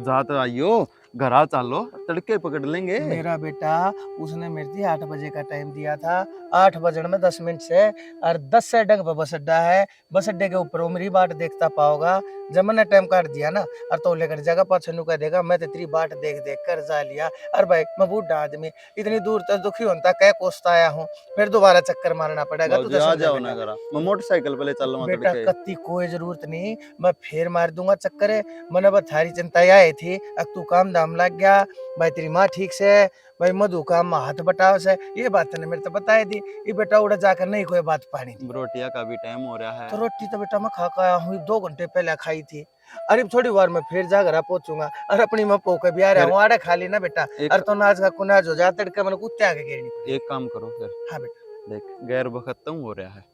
जा तो आइयो, घर आ चलो तड़के पकड़ लेंगे। मेरा बेटा उसने मेरे लिए 8 बजे का टाइम दिया था। 8 बजने में 10 मिनट से, और 10 से डंग पर बस अड्डा है। बस अड्डे के ऊपर वो मेरी बाट देखता पाओगा। जब मैंने टाइम काट दिया ना, और तो लेकर जगह पाछे नु कह देगा मैं तेरी बाट देख देख कर जा लिया। और भाई मैं बूढ़ा आदमी, इतनी दूर तक दुखी होता कह कोसता आया हूँ, फिर दोबारा चक्कर मारना पड़ेगा। बाबूजी आ जाओ ना घर, मैं मोटरसाइकिल पे ले चल लूंगा बेटा तड़के। कत्ती कोई जरूरत नहीं, मैं फिर मार दूंगा चक्कर। मैंने बस थारी चिंता आई थी, अब तू काम धाम लग गया, भाई तेरी माँ ठीक से, भाई मधु काम हाथ बटाव से, ये बात ने मेरे तो बताई थी। ये बेटा उड़ा जाकर नहीं कोई बात पानी थी। रोटिया का भी टाइम हो रहा है। तो रोटी तो बेटा मैं खा के आया हूँ, 2 घंटे पहले खाई थी। अरे थोड़ी बार मैं फिर जा घर पहुंचूंगा, और अपनी मैं पोके भी आ रहा हूँ। आड़े खा ली ना बेटा, और तो नाच का कुनाज हो जा तड़के मैंने कुत्ते आके गिरनी। एक काम करो फिर। हाँ बेटा। देख गैर बखत्म हो रहा है,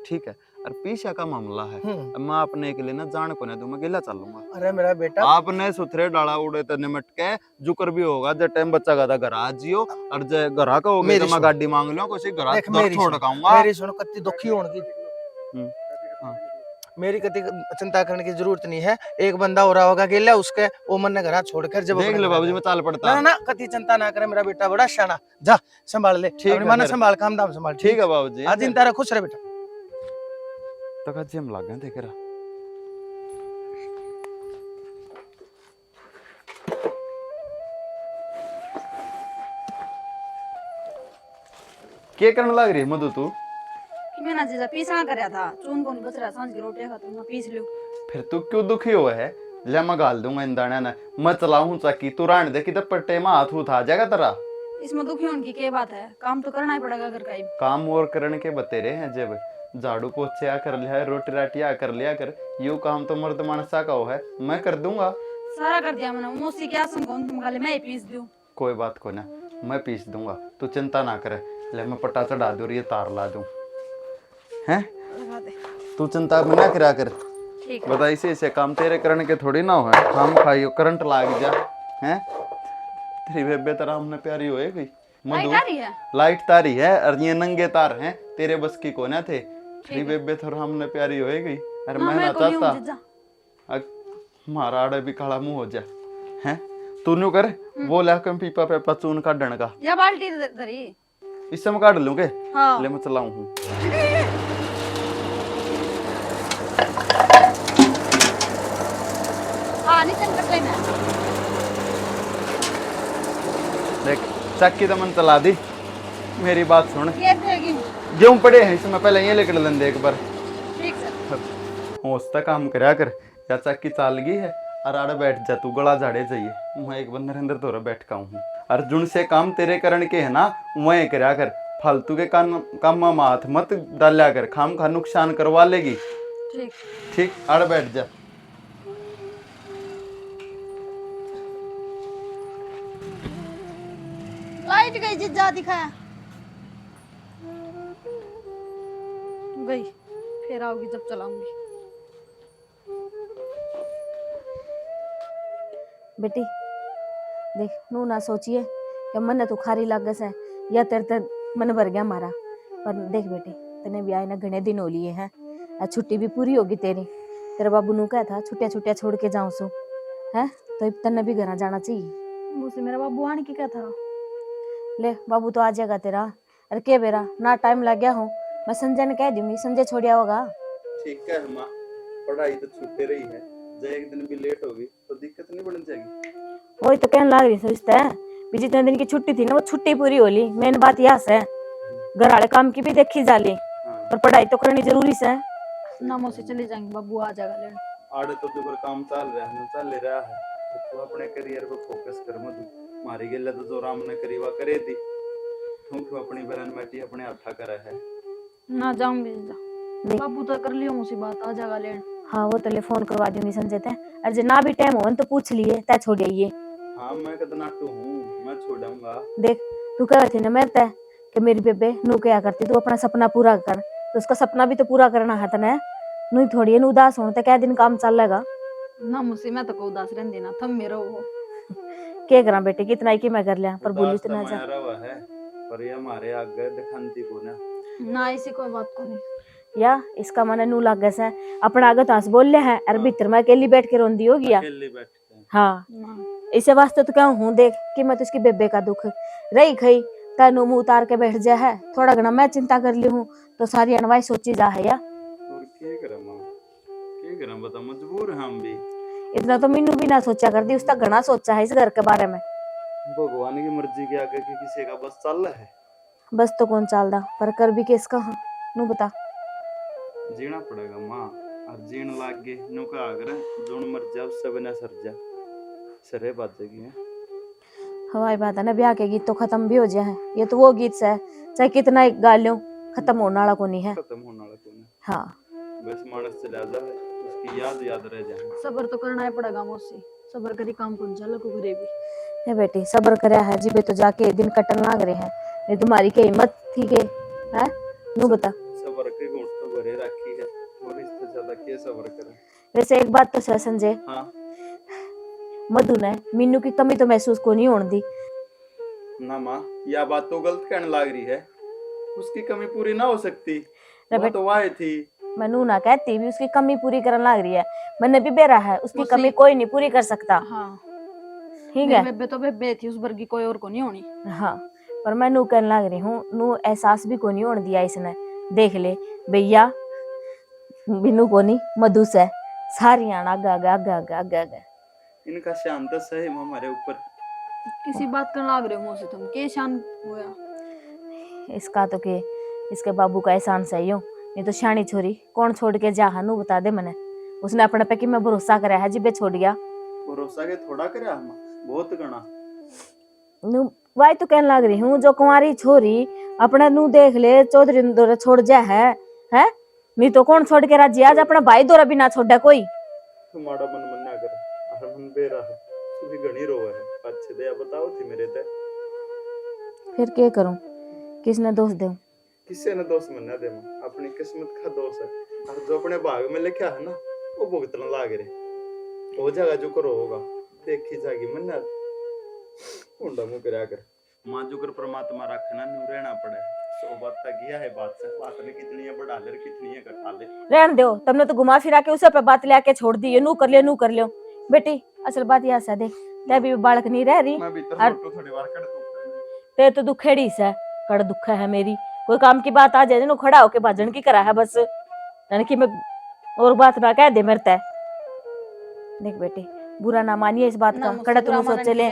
ठीक है, और पीछा का मामला है। मैं अपने के लिए ना जान को ना दूं, मैं गिला चलूंगा। अरे मेरा बेटा आपने सुथरे डाला उड़े तो निमट के जुकर भी होगा। जब टाइम बच्चा का घर आ जियो, और जब घर का हो गया तो मैं गाड़ी मांग लूं, कुछ घर छोड़ काऊंगा। मेरी सुनो, कत्ती दुखी होने की मेरी कति चिंता करने की जरूरत नहीं है। एक बंदा हो रहा होगा अकेला, उसके वो मन ने घर छोड़कर जब देख ले बाबूजी मैं चाल पड़ता। ना ना कति चिंता ना करे, मेरा बेटा बड़ा शाना। जा संभाल ले, अपनी मां ने संभाल, काम धाम संभाल। ठीक है बाबूजी। आज दिन तारा खुश रहे बेटा। तो का जिम लग गया देख रहा। क्या करने लग रही है मधु तू? कि मैं ना जीजा पीसा करया था, चून को नहीं बच रहा, सांझ की रोटियां खाता मैं पीस लियो। फिर तू क्यों दुखी हुआ है? ले मैं गाल दूंगा इन दाने ना, मैं चलाऊं चक्की, तू रान दे कि तब पट्टे में हाथ उठा जाएगा तेरा। इसमें दुखी होने की क्या बात है? काम तो करना ही पड़ेगा घर का ही। काम और करने के बतेरे हैं, जब झाड़ू पोछे आ कर लिया, रोटी राटी आ कर लिया कर, यू काम तो मर्द मानसा का है, मैं कर दूंगा। सारा कर दिया मैंने, मौसी क्या समझाऊं, तुम खाली मैं ही पीस दूं। कोई बात को ना, मैं पीस दूंगा, तू चिंता ना करे। ले मैं पट्टा चढ़ा दूं और ये तार ला दूं, हैं? तू चिंता में ना करा कर। ठीक बता इसे काम तेरे करने के थोड़ी ना हो, हम खाइयो करंट लाग जा, हैं? तेरी बेबे तरह हमने प्यारी होए गई मधु। लाइट तारी है और ये नंगे तार हैं, तेरे बस की को ना थे। तेरी बेबे थोड़ा हमने प्यारी होए गई। अरे मैं ना चाहता हमारा आड़े भी काला मुंह हो जा, हैं? तू न्यू कर वो ला के पीपा पे पचून काटने का, या बाल्टी धरी इससे मैं काट लूंगे। हाँ। ले मैं चलाऊं हूँ। हाँ निचन कर लेना। चक्की तो मन चला दी, मेरी बात सुन। ये देगी गेहूं पड़े हैं इसमें, पहले ये लेकर लेंदे एक बार। ठीक सर। हौसता काम करया कर, या चक्की चाल गई है और आड़े बैठ जा तू, गला झाड़े चाहिए। मैं एक बंदर अंदर तोरा बैठका हूँ। अर्जुन से काम तेरे करण के है ना, वह करया कर। फालतू के काम में हाथ मत डाल्या कर, खाम खा नुकसान करवा लेगी। ठीक। ठीक, आड़े बैठ जा। लाइट गई जिज्जा दिखाया गई, फिर आओगी जब चलाऊंगी। बेटी देख, नू ना सोचिए कि मन तू खारी लागे से या तेरे ते मन भर गया मारा। पर देख बेटी, तने भी आए ना घने दिन हो लिए हैं, आज छुट्टी भी पूरी होगी तेरी। तेरे बाबू नू कहा था छुट्टियां छुट्टियां छोड़ के जाऊं सु है, तो अब तने भी घर जाना चाहिए। मुझसे मेरा बाबू आने की क्या था। ले बाबू तो आ जाएगा तेरा। अरे के बेरा ना टाइम लग गया हूँ, मैं संजय ने कह दूंगी, संजय छोड़िया होगा। ठीक है माँ, पढ़ाई तो छूटे रही है, जब एक दिन भी लेट होगी तो दिक्कत नहीं बढ़ जाएगी। वही तो कहने लग रही सोचता है भी जितने दिन की छुट्टी थी ना वो छुट्टी पूरी होली। मेन बात यह है, घर वाले काम की भी देखी जाली, पर पढ़ाई तो करनी जरूरी है। नामों से चले जाएंगे, बाबू आ जाएगा लेने। आड़े तो जो काम चल रहा है तो तू अपने करियर पे फोकस कर मधु। मारी गेला तो जो राम ने करी वा करे थी, तू अपनी बहन बेटी अपने हाथा करा है ना। जाऊंगी जिज्जा, बाबू तो कर लियो मुझसे बात, आ जाएगा लेने। हाँ वो तो ले फोन करवा दूंगी संजय ते। अरे ना भी टाइम हो तो पूछ लिए तय छोड़िए। हाँ मैं कदनाटू हूँ, मैं छोड़ूंगा। देख तू कह थी ना मेरे तय कि मेरी बेबे नू क्या करती, तू अपना सपना पूरा कर, तो उसका सपना भी तो पूरा करना है तने। नू थोड़ी नू उदास होने क्या दिन काम चल लेगा ना। मुझसे मैं तो को उदास रहने देना, थम मेरा वो क्या करा बेटे, कितना ही कि मैं कर लिया, पर बोली तो ना जा। है पर ये हमारे आगे दिखाती को ना ऐसी कोई बात को नहीं। या इसका मन नू लागे से अपना आगे तो हंस बोल ले है, और भीतर में अकेली बैठ के रोंदी होगी या। अकेले बैठते हैं। हाँ ना। इसे वास्ते तो क्या हूँ, देख कि मैं तो इसकी बेबे का दुख रही खई तेनू मुंह उतार के बैठ जा है, थोड़ा घना मैं चिंता कर ली हूँ तो सारी अनवाई सोची जा है या। और क्या करें मां, क्या करें बता, मजबूर हैं हम भी। इतना तो मीनू भी ना सोचा कर दी, उसका घना सोचा है इस घर के बारे में। भगवान की मर्जी के आगे कि किसी का बस चल रहा है। बस तो कौन चालदा, पर कर भी किसका। हाँ नू बता। जीना पड़ेगा माँ, और जीण लाग गए नु का आगर जोन मर जा उससे बिना सर जा सरे बात जगी है। हवाई बात है ना, ब्याह के गीत तो खत्म भी हो जाए, ये तो वो गीत है चाहे कितना ही गा लो खत्म होने वाला को नहीं है। खत्म होने वाला कौन है। हाँ बस मानस चला जा है, उसकी याद याद रह जाए। सबर तो करना ही पड़ेगा मुझसे, सबर करी काम कौन चल को करे भी। ये बेटी सबर करया है जिबे तो जाके दिन कटन लाग रहे हैं, नहीं तुम्हारी क्या हिम्मत थी के है। नू बता। सबर के घूंट तो भरे रखी है, और इससे ज्यादा क्या सबर करें। वैसे एक बात तो सर संजय, हाँ मधु ने मीनू की कमी तो महसूस को नहीं होने दी ना माँ, यह बात तो गलत कहने लग रही है। उसकी कमी पूरी ना हो सकती, वो तो वाह थी। मैं नू ना कहती भी उसकी कमी पूरी करने लग रही है, मैंने भी बेरा है उसकी उसी- कमी कोई नहीं पूरी कर सकता। हाँ ठीक है। बेबे तो बेबे थी, उस वर्गी कोई और को नहीं होनी। हाँ पर मैं नू कहने लग रही हूँ, नू एहसास भी को नहीं होने दिया इसने। देख ले भैया, बिनू को नहीं मधु से सारी आना आगे आगे आगे आगे आगे आगे। इनका शांत सही हमारे ऊपर। किसी बात करने लग रहे हो मुझसे तुम, के शान होया। इसका तो के इसके बाबू का एहसान सही हो, नहीं तो शानी छोरी कौन छोड़ के जा। नू बता दे मने, उसने अपने पे कि मैं भरोसा कराया है जिबे छोड़ गया। भरोसा के थोड़ा करे हम, बहुत गणा। नू वाई तो कहने लग रही हूँ, जो कुंवारी छोरी अपने नू देख ले चौधरी दौरा छोड़ जा है नहीं तो कौन छोड़ के राजी। आज अपना भाई दौरा भी ना छोड़ा कोई। तुम्हारा मन मन्ना कर, और मन बेरा है, तू भी घणी रोवा है। अच्छे दया बताओ थी मेरे ते, फिर क्या करूं, किसने दोष दूं। किसी ने दोष मना दे मां, अपनी किस्मत का दोष है। और जो अपने भाग में लिखा है ना वो भुगतना लाग रहे हो जाएगा, जो करो होगा देखी जाएगी। मन्ना उंडा मुंह करया कर मां, जो कर परमात्मा रखना न्यू रहना पड़े। सो बात तक यह है, बात से बात ने कितनी है बढ़ा ले कितनी है घटा ले। रहन दो, तुमने तो घुमा फिरा के उसे पे बात लेके छोड़ दी है, नू कर लियो बेटी। असल बात यह है देख, ते भी बालक नहीं रह रही, मैं भीतर फोटो थोड़ी बार कर दूं। ते तो दुखेड़ी से कड़ दुख है मेरी। कोई काम की बात आ जाए ना खड़ा होके भाजन की करा है बस, यानी कि मैं और बात ना कह दे मेरे ते। देख बेटी बुरा ना मानिए इस बात का, कड़ा तुम सोचे ले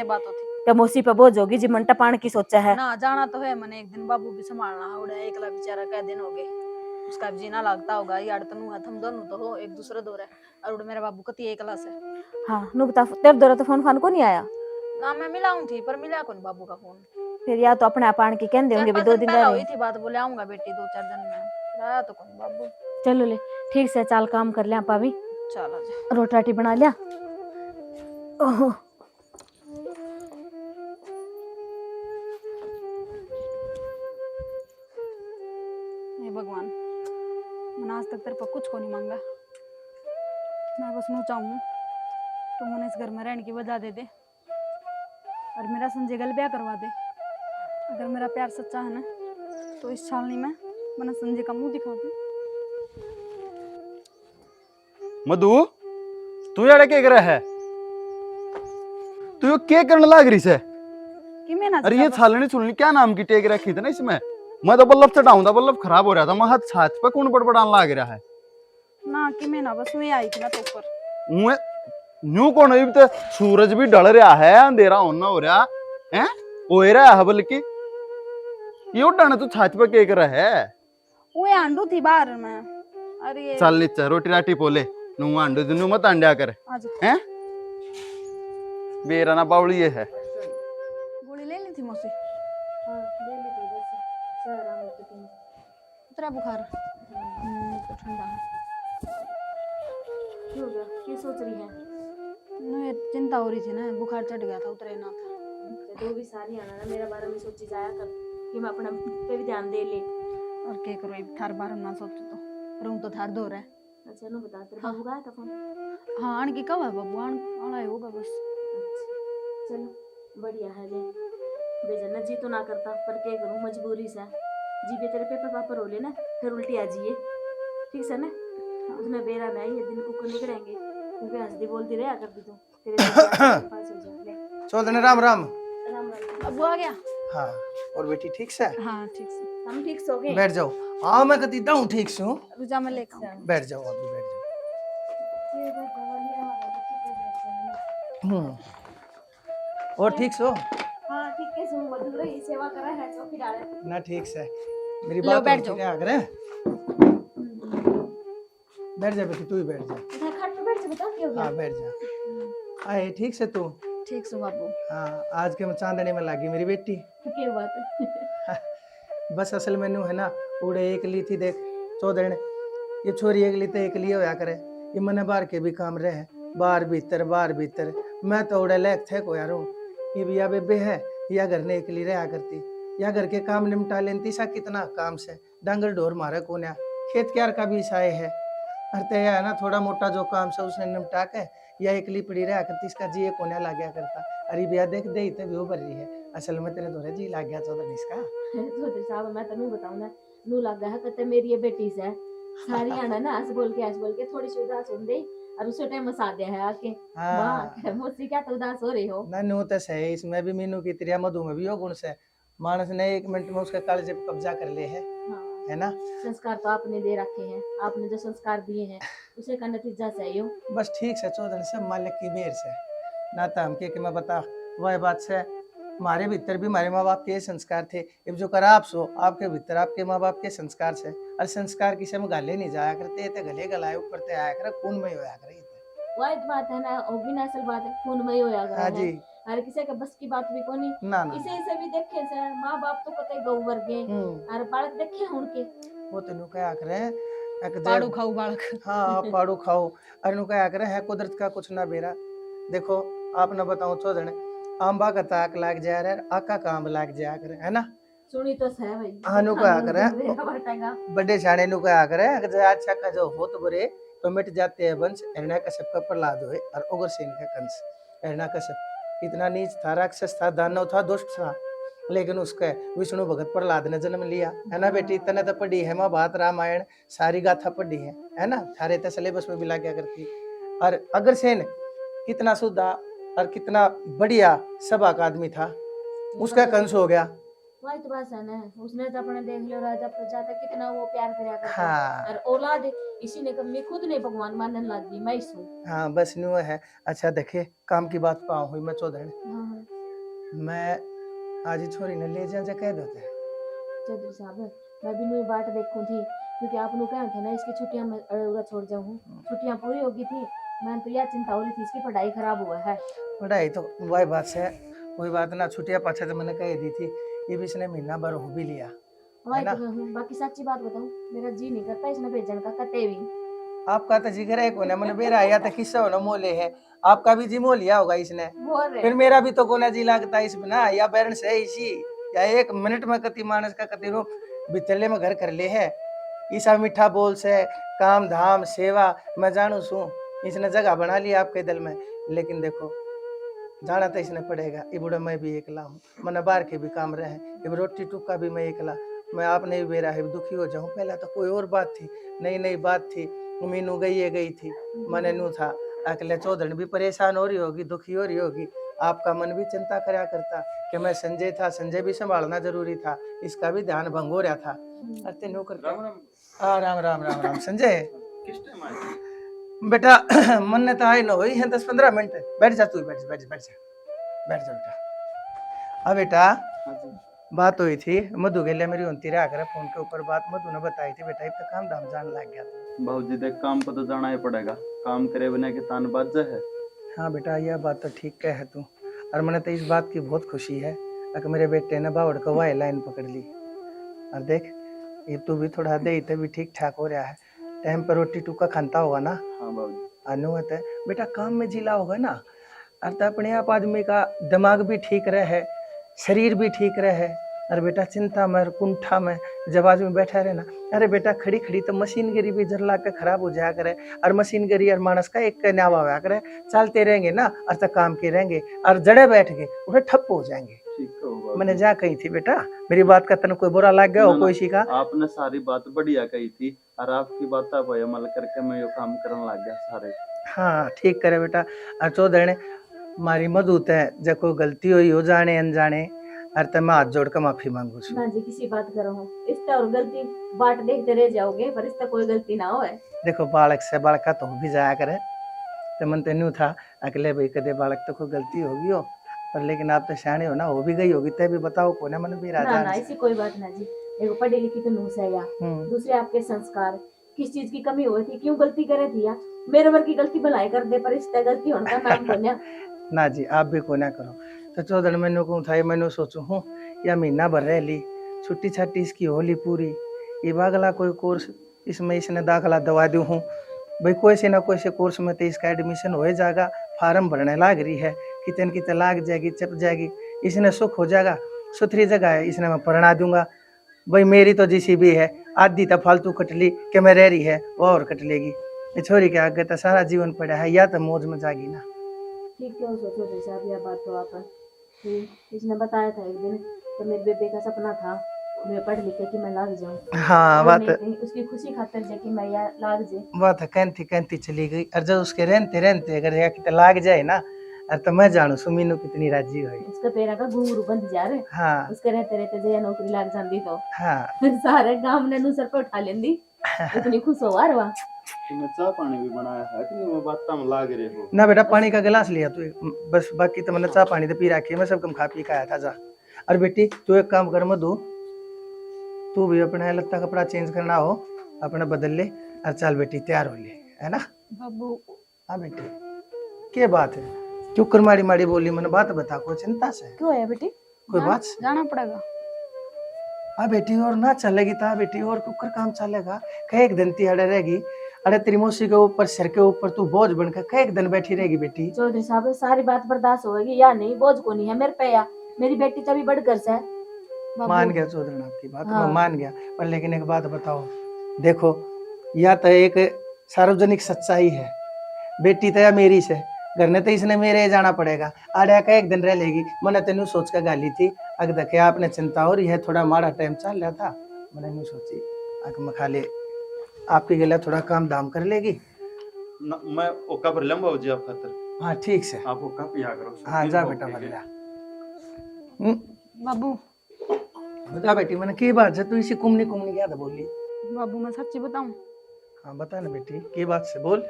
क्या मौसी पे बोझ होगी जी मंटा पान की सोचा है। ना जाना तो है मैंने एक दिन, बाबू भी संभालना है, उड़े एकला बेचारा कै दिन हो गए, उसका भी जीना लगता होगा, यार तनु है हम दोनों तो हो एक दूसरे दो रहे, और उड़े मेरा बाबू कति एकला से। हाँ नु बता तेरे दौरा तो फोन फान को नहीं आया। ना मैं मिलाऊं थी पर मिला कौन बाबू का फोन। फिर या तो अपने आप आन के कहते होंगे भी 2 दिन पहला रहे। हुई थी बात, बोले आऊंगा बेटी 2-4 दिन में, फिर आया तो कौन बाबू। चलो ले ठीक से चाल काम कर लिया पावी, चल आजा। रोटी राटी बना लिया। ओहो हे भगवान, मैंने आज तक तेरे पर कुछ को नहीं मांगा, मैं बस नू चाहूँ तो मुझे इस घर में रहने की वजह दे दे और मेरा संजय गल ब्याह करवा दे। अगर मेरा प्यार सच्चा है ना तो इस छालनी में मैंने संजय का मुंह दिखा दे। मधु तू यार क्या कर रहा है? तू यो क्या करने लग रही से? कि मैं ना अरे ये छालनी छुलनी क्या नाम की टेक रखी थी ना इसमें? मैं तो बल्लभ चढ़ाऊं था, बल्लभ खराब हो रहा था, मैं हाथ छाछ पे कौन बड़बड़ाने लग रहा है? ना कि मैं ना बस मैं आई थी ना तो ऊपर। मैं न्यू कौन है? तो सूरज भी ढल रहा है, अंधेरा होना हो रहा है, हो रहा है बल्कि ये उड़ाना तू छाछ पे क्या कर रहा है? वो आंडू थी बाहर में। अरे चल नीचे रोटी राटी पोले नु आंडू दिनु मत अंडा कर आज हैं बेरा ना बावली ये है। गोली ले ली थी मौसी। हां ले ले तो बस सर आराम तो तुम उतरा बुखार तो ठंडा है। क्या हो गया, क्या सोच रही है? मुझे चिंता हो रही थी ना, बुखार चढ़ गया था, उतरे ना था। तो भी सारी आना ना मेरा बारे में सोची जाया कर कि मैं अपना पे भी ध्यान दे ले। और क्या करो, एक थार बारे में ना सोचो तो रूम तो थार दो रहा है। अच्छा नो बता तेरे बाबू का आया था फोन? हाँ आन की कब है बाबू, आन आना ही होगा बस। अच्छा चलो बढ़िया है ले बेजना जी तो ना करता पर क्या करूं मजबूरी से जी भी तेरे पेपर पापर हो ले ना फिर उल्टी आ जाइए ठीक है ना। उसने बेरा में ये दिन को निकलेंगे क्योंकि हंसदी बोलती रहा करती तू तेरे पास हो जा ले। चौधरी राम राम। राम राम। बाबू आ गया? हाँ और बेटी ठीक से? हाँ ठीक से। हम ठीक सो गए। बैठ जाओ। हाँ मैं कहती हूँ ठीक से हूँ। रुजा में लेकर आऊं। बैठ जाओ अभी बैठ जाओ। और ठीक सो? हाँ ठीक है सुन मधुर ही सेवा करा है चौकी डाले ना ठीक से मेरी लो, बात बैठ होती जाओ। रहा करे। बैठ जा बेटी तू ही बैठ जा। इधर खाट पे बैठ जा बता क्या हो गया। हाँ बैठ जा। आए ठीक से तू? ठीक से बाबू। हाँ आज के मैं चांदनी में लागी मेरी बेटी। क्या बात है। बस असल मेनू है ना उड़े एक ली थी देख चौधरी ने ये छोरी एक ली तो एक लिए होया करे ये मने बाहर के भी काम रहे बाहर भीतर मैं तो उड़े लैक थे को यारो ये बिया बेबे है या घर ने एक ली रहा करती या घर के काम निपटा लेती सा कितना काम से डांगर ढोर मारे कोन्या खेत क्यार का भी साय है अरे है ना थोड़ा मोटा जो काम से उसने निपटा के या एक ली पड़ी रहा करती इसका जी कोन्या ला गया करता अरे बिया देख दे इतने भी भर रही है असल में तेरे दोरे जी लाग गया चौधरी इसका। छोटे साहब मैं तनु बताऊं ना नू लगा है कते मेरी ये बेटी से सारी आना ना आज बोल के थोड़ी सी उदास हो गई और उस टाइम मसा दिया है आके वाह मोसी क्या तो उदास हो रही हो ना नो तो सही इसमें भी मीनू की त्रिया मधु में भी हो गुण से मानस ने 1 मिनट में उसके कालजे पे कब्जा कर ले है है ना। संस्कार तो आपने दे रखे हैं आपने जो संस्कार दिए हैं उसे का नतीजा चाहिए हो। बस ठीक से चौधरी सब मालिक की मेहर से ना तो हमके कि मैं बता वह बात से हमारे भीतर भी हमारे माँ बाप के संस्कार थे अब जो करा आप सो आपके भीतर आपके माँ बाप के संस्कार से और संस्कार किसी में गले नहीं जाया करते थे गले गलाए ऊपर ते आया करे खून में होया करे वही बात है ना वो भी ना असल बात है खून में ही होया हाँ गया जी है हर किसी के बस की बात भी कोनी ना ना इसे इसे भी देखे से माँ बाप तो कते गौ वर्गे और बालक देखे उनके वो तो नु क्या करे पाड़ू खाऊ बालक। हाँ पाड़ू खाओ अरे नु क्या करे है कुदरत का कुछ ना बेरा देखो आप ना बताओ चौधरी आंबा का ताक लाग जाया रे आका काम लाग जाया करे है ना सुनी तो सह भाई हाँ नु क्या करे बटेगा बड़े शाणे नु क्या करे अगर अच्छा का जो हो तो बुरे तो मिट जाते हैं वंश हिरण्य कश्यप का प्रहलाद हुए और उग्रसेन का कंस हिरण्य कश्यप इतना नीच था राक्षस था दानव था दुष्ट था लेकिन उसका विष्णु भगत प्रहलाद ने जन्म लिया है ना बेटी इतने तो पढ़ी है महाभारत रामायण सारी गाथा पढ़ी है ना थारे तो सिलेबस में भी ला गया करती और अग्रसेन कितना शुद्धा और कितना बढ़िया सभा का आदमी था उसका कंस हो गया। वही तो बात है ना उसने तो अपने देख लियो राजा प्रजा का कितना वो प्यार करया करता हाँ और औलाद इसी ने मैं खुद ने भगवान मानने लग गई मैं इसू हाँ बस न्यू है। अच्छा देखे काम की बात पाऊँ हुई मैं चौधरी हाँ मैं आज ही छोरी ने ले जा कह देते हैं। चौधरी साहब मैं भी नई बाट देखूं थी, क्योंकि आप लोग कहे थे ना इसकी छुट्टियां मैं अड़ूरा छोड़ जाऊं, छुट्टियां पूरी होगी थी। मैं तो यह चिंता हो रही थी इसकी पढ़ाई खराब हुआ है। पढ़ाई तो वही बात है, वही बात ना, छुट्टियां पाछे तो मैंने कह दी थी, ये भी इसने महीना भर हो भी लिया। वही ना? तो मैं हूँ। बाकी सच्ची बात बताऊं, मेरा जी नहीं करता इसने भेजने का कते भी। आपका तो जिगर है कोने मैंने बेरा आया तो किस्सा होना मोले है, आपका भी जी मोल लिया होगा इसने। बोल रहे फिर मेरा भी तो कोना जी लगता है इसमें ना, या बैरन से इसी या 1 मिनट में कति मानस का कति रो बिचले में घर कर ले है। ईसा मीठा बोल से काम धाम सेवा मैं जानू सू, इसने जगह बना ली आपके दिल में। लेकिन देखो जाना तो इसने पड़ेगा, इबड़ा मैं भी एकला हूँ, मन बाहर के भी काम रहे, इब रोटी टुक्का भी मैं एकला, मैं आपने भी बेरा है दुखी हो जाऊं। पहला तो कोई और बात थी, नई नई बात थी, मीनू गई थी, मन नू था अकेले चौधरी भी परेशान हो रही होगी, दुखी हो रही होगी, आपका मन भी चिंता करया करता कि मैं संजय था, संजय भी संभालना जरूरी था, इसका भी ध्यान भंग हो रहा था। अरे नौकर राम राम राम राम राम संजय किस टाइम आए? बेटा मन ने तो आए न हुई है 10-15 मिनट, बैठ जा तू, बैठ बैठ बैठ जा बैठ जा बेटा। अब बेटा बात हुई थी मधु के लिए मेरी होती रहा करे फोन के ऊपर बात, मधु ने बताई थी बेटा इतना काम धाम जान लग गया था। बाबूजी देख काम पर तो जाना ही पड़ेगा, काम करे बिना के तान बाज है। हाँ बेटा यह बात तो ठीक कह है तू, और मैंने तो इस बात की बहुत खुशी है कि मेरे बेटे ने बावड़ को वाई लाइन पकड़ ली। और देख ये तू भी थोड़ा दे तो भी ठीक ठाक हो रहा है, टाइम पर रोटी टुक्का खानता होगा ना। हाँ बाबूजी। अनुमत है बेटा, काम में जिला होगा ना, और अपने आप आदमी का दिमाग भी ठीक रहे, शरीर भी ठीक रहे। अरे बेटा चिंता में कुंठा में जब आदमी बैठा रहे ना, अरे बेटा खड़ी खड़ी तो मशीनगिरी भी जरला के खराब हो जाया करे, और मशीनगिरी और मानस का एक न्यावा होया करे, चलते रहेंगे ना और तक काम के रहेंगे, और जड़े बैठ गए उन्हें ठप्प हो जाएंगे। ठीक है बाबूजी। मैंने जा कही थी बेटा, मेरी बात का तन कोई बुरा लग गया हो कोई सी का? आपने सारी बात बढ़िया कही थी, और आपकी बात अब अमल करके मैं यो काम करने लग गया सारे। हाँ ठीक करे बेटा। और चौधरी ने मारी मधुत है, जब कोई गलती हुई हो जाने अनजाने, और तब मैं हाथ जोड़ कर माफी मांगू छू। ना जी किसी बात करो हो, इसका और गलती बाट देखते रह जाओगे, पर इसका कोई गलती ना हो। देखो बालक से बालका तो भी जाया करे, तो मन तेनू था अकेले भाई कदे बालक तो कोई गलती होगी हो, पर लेकिन आप तो सियाने हो ना, हो भी गई होगी तब भी बताओ को ना, मन भी ना राजा ना ऐसी कोई बात ना जी, देखो पढ़ी लिखी तो नूस है या दूसरे आपके संस्कार, किस चीज की कमी हुई थी, क्यों गलती करे थी या मेरे वर्ग की गलती भलाई कर दे, पर इसका गलती होने का नाम बन्या ना जी आप भी को ना करो। तो चौधरी मैंने को था मैंने सोचू हूँ या महीना भर रह ली, छुट्टी छाट्टी इसकी होली पूरी, ये अगला कोई कोर्स इसमें इसने दाखला दवा दूँ हूँ भाई, कोई से ना कोई से कोर्स में तो इसका एडमिशन हो जाएगा, फार्म भरने लाग रही है, कितने कितने लाग जाएगी चप जाएगी, इसने सुख हो जाएगा, सुथरी जगह है, इसने मैं पढ़ा दूंगा भाई। मेरी तो जिसी भी है आधी तो फालतू कट ली कि मैं रह रही है वो और कट लेगी, ये छोरी के आगे तो सारा जीवन पड़ा है, या तो मौज में जागी ना। ठीक क्यों सोचो जैसे आप यह बात तो आप इसने बताया था एक दिन, तो मेरे बेबे का सपना था मैं पढ़ लिख के मैं लाग जाऊं। हाँ वो बात नहीं थी, उसकी खुशी खातिर जे कि मैं यह लाग जे। बात कहती कहती चली गई, और जब उसके रहते रहते अगर या कितना लाग जाए ना, और तो मैं जानू सुमीनू कितनी राजी हुई। उसका पेरा का गुरु बंद जा रहे, हाँ उसके रहते रहते जे नौकरी लाग जाती तो हाँ सारे गांव ने नु सर पे उठा लेंदी, इतनी खुश हो रहा। मैं चाय पानी भी बनाया है कि मैं बात में लाग रहे हो। ना बेटा पानी का गिलास लिया तू बस, बाकी तो मैंने चाह पानी तो पी रखी है, मैं सब कम खा पी के आया था जा। और बेटी तू एक काम कर मधु, तू भी अपना लत्ता कपड़ा चेंज करना हो अपना बदल ले, और चल बेटी तैयार हो ले, है ना बाबू। हाँ बेटी क्या बात है, क्यों कर माड़ी माड़ी बोली, मैंने बात बता, कोई चिंता से क्यों है बेटी? कोई बात? जाना पड़ेगा। हाँ बेटी और ना चलेगी था बेटी, और कुकर काम चलेगा, कह एक दिन तिहाड़े रहेगी, अरे तेरी मौसी के ऊपर सिर के ऊपर तू बोझ बनकर कह एक दिन बैठी रहेगी बेटी। चौधरी साहब सारी बात बर्दाश्त होगी या नहीं, बोझ को नहीं है मेरे पे, या मेरी बेटी तभी बढ़कर से मान गया चौधरी आपकी बात, हाँ। मैं मान गया, पर लेकिन एक बात बताओ, देखो या तो एक सार्वजनिक सच्चाई है, बेटी तो या मेरी से घर ने तो इसने मेरे जाना पड़ेगा, आड़िया का एक दिन रह लेगी, मैंने तेन सोच कर गाली थी अग देखे आपने चिंता हो रही है, थोड़ा माड़ा टाइम चल रहा था, मैंने नहीं सोची अग मैं खाली आपके गला थोड़ा काम दाम कर लेगी। मैं ओका भर लूं बाबूजी आप खातर। हाँ ठीक से, आप ओका पिया करो। हाँ जा बेटा भर लिया। बाबू बता बेटी मैंने की बात है, तू इसी कुमनी कुमनी क्या था बोली? बाबू मैं सच्ची बताऊं, हाँ बता ना बेटी की बात से बोल।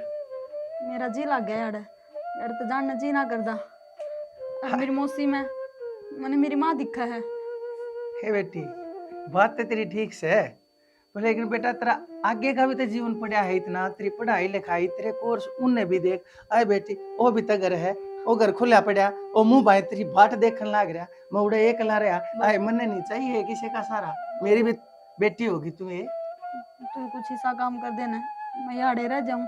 मेरा जी लग गया यार, यार तो जानना जी ना करदा। अब मेरी मौसी में मैंने मेरी माँ दिखा है। हे बेटी, बात तो तेरी ठीक से है, पर लेकिन बेटा तेरा आगे का भी तो जीवन पड़ा है इतना, तेरी पढ़ाई लिखाई तेरे कोर्स उनने भी देख। आए बेटी वो भी तो घर है, वो घर खुला पड़ा, वो मुंह भाई तेरी बाट देखने लग रहा, मैं उड़े एक ला रहा। आए मन नहीं चाहिए किसी का सारा, मेरी भी बेटी होगी तुम्हें। तू कुछ ऐसा काम कर देना, मैं याड़े रह जाऊं।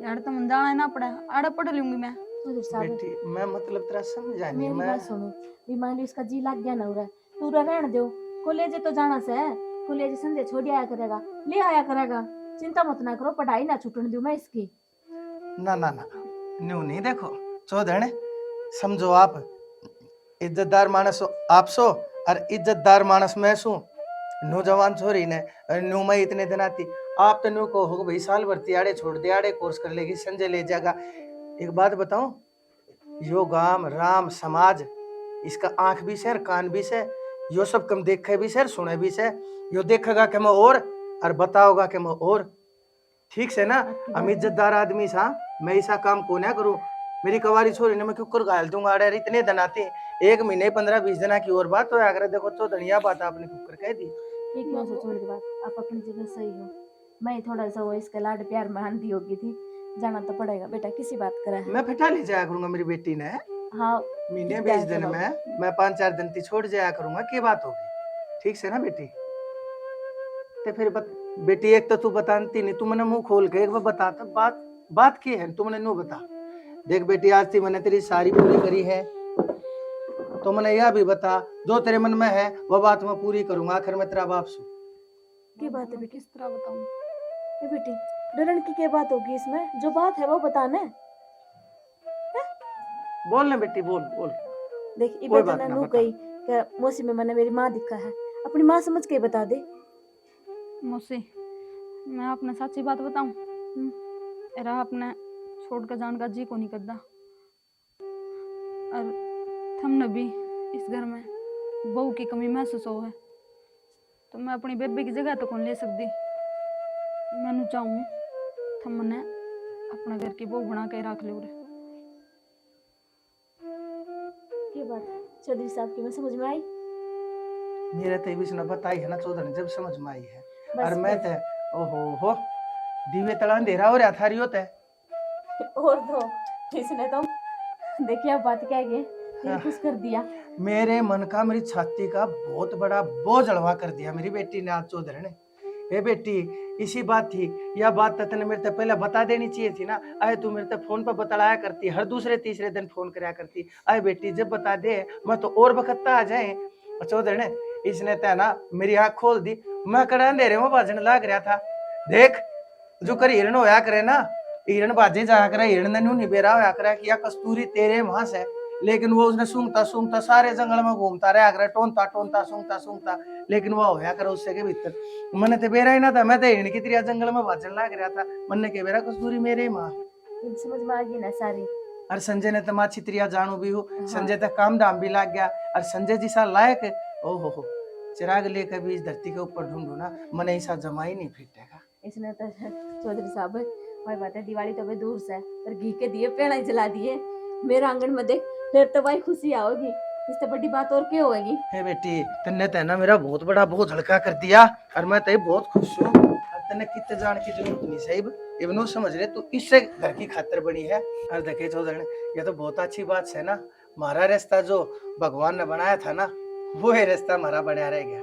यार तो मन जाना ही ना पड़ा, आड़े पढ़ लूंगी मैं। चौधरी साहब बेटी मैं मतलब तेरा समझा नहीं। मेरी मैं बात सुनो, भी मान लो इसका जी लग गया ना उरा, तू उरा रहने दो। कॉलेज तो जाना से है, कॉलेज संजय छोड़ आया करेगा, ले आया करेगा। चिंता मत ना करो, पढ़ाई ना छूटने दूं मैं इसकी। ना ना ना न्यू नहीं। देखो चौधरी समझो, आप इज्जतदार मानस हो आप सो, और इज्जतदार मानस मैं सू। नौजवान छोरी ने न्यू में इतने दिन आती, आप तो न्यू को हो भाई साल भर तिहाड़े छोड़ दिहाड़े कोर्स कर लेगी, संजय ले जाएगा। एक बात बताऊं, यो गांव राम समाज इसका आंख भी से कान भी से, यो सब कम देखे भी से सुने भी से। यो देखेगा कि मैं और बताओगा कि मैं और। ठीक से ना, हम इज्जतदार आदमी सा, मैं ऐसा काम को ना करूं। मेरी कवारी छोरी ने मैं क्यों कर गाल दूंगा। अरे इतने दिन आते, 1 महीने 15-20 दिन की और बात हो अगर देखो तो धनिया बात आपने कुकर कह दी। ये क्यों से छोड़ के बात, आप अपनी जगह सही हो। मैं थोड़ा सा वो इसके लाड प्यार में आंधी होगी थी, जाना तो पड़ेगा बेटा, किसी बात करा है। मैं फिटा ले जाया करूंगा मेरी बेटी ने, हाँ महीने 20 दिन में मैं 5-4 दिन ती छोड़ जाया करूंगा, की बात होगी। ठीक से ना बेटी। तो फिर बेटी एक तो तू बताती नहीं, तू मैंने मुंह खोल के एक बार बता, तो बात की है तू मैंने नो बता। देख बेटी आज थी मैंने तेरी सारी पूरी करी है, तो मैंने यह भी बता जो तेरे मन में है वो बात मैं पूरी करूंगा। आखिर में तेरा बाप सू। की बात है बेटी, किस तरह बताऊं? ये बेटी डरन की क्या बात होगी इसमें, जो बात है वो बताना। बोल ना बेटी, बोल बोल। देख कोई इबे बात तना ना, नू बता। गई कि मौसी में मैंने मेरी माँ दिखा है, अपनी माँ समझ के बता दे। मौसी, मैं अपने सच्ची बात बताऊं, एरा अपने छोड़ कर जाने का जी को नहीं करता। और थमने भी इस घर में बहू की कमी महसूस हो है, तो मैं अपनी बेबी की जगह तो कौन ले सकती। मैं चाहूँ थम मने अपना घर की बहू बना के रख ले। ये बात चौधरी साहब की मैं समझ में आई। मेरे तो भी सुना बताई है ना चौधरी, जब समझ में आई है। बस और मैं तो ओहो दीवे तला अंधेरा हो रहा था रियो ते। और तो इसने तो देखिए आप बात क्या है, दिल खुश कर दिया। मेरे मन का मेरी छाती का बहुत बड़ा बोझ हलवा कर दिया मेरी बेटी ने आज चौधरी ने। ए बेटी इसी बात थी, यह बात तो तने मेरे से पहले बता देनी चाहिए थी ना। आए तू मेरे से फोन पर बतलाया करती, हर दूसरे तीसरे दिन फोन कराया करती। आए बेटी जब बता दे मैं तो और बखत्ता आ जाए। चौधरी ने इसने तो ना मेरी आंख खोल दी, मैं कड़ा अंधेरे में बाजन लाग रहा था। देख जो कर हिरण होया करे ना, हिरण बाजे जाया करे, हिरण ने नहीं बेरा होया करे कि या कस्तूरी तेरे वहां से, लेकिन वो उसने सूंघता सूंघता सारे जंगल में घूमता रहा करे, टोनता टोनता सूंघता सूंघता, लेकिन वो होया करे उससे के भीतर। मैंने तो बेरा ही ना था, मैं तो हिरण की तरह जंगल में बाजन लाग रहा था। मन के बेरा कस्तूरी मेरे माँ समझ में आ गई ना सारी। और संजय ने तो माँ छित्रिया जानू भी हो। संजय तक काम धाम भी लाग गया, और संजय जी सा लायक ओहो चिराग लेकर भी इस धरती के ऊपर ढूंढू ना, मन ऐसा जमा ही नहीं फिटेगा। इसने तो चौधरी साहब वही बात है, दिवाली तो भाई दूर से पर घी के दिए पेड़ ही जला दिए मेरे आंगन में, देख फिर तो भाई खुशी आओगी, इससे बड़ी बात और क्या होगी। हे बेटी तन्ने तो ना मेरा बहुत बड़ा बोझ हल्का कर दिया, और मैं तो बहुत खुश हूँ। और तन्ने कितने जान की जरूरत नहीं साहिब, इवनो समझ रहे तू इससे घर की खातिर बनी है। और देखे चौधरी ये तो बहुत अच्छी बात है ना, हमारा रास्ता जो भगवान ने बनाया था ना, वो है रास्ता हमारा बढ़िया रह गया।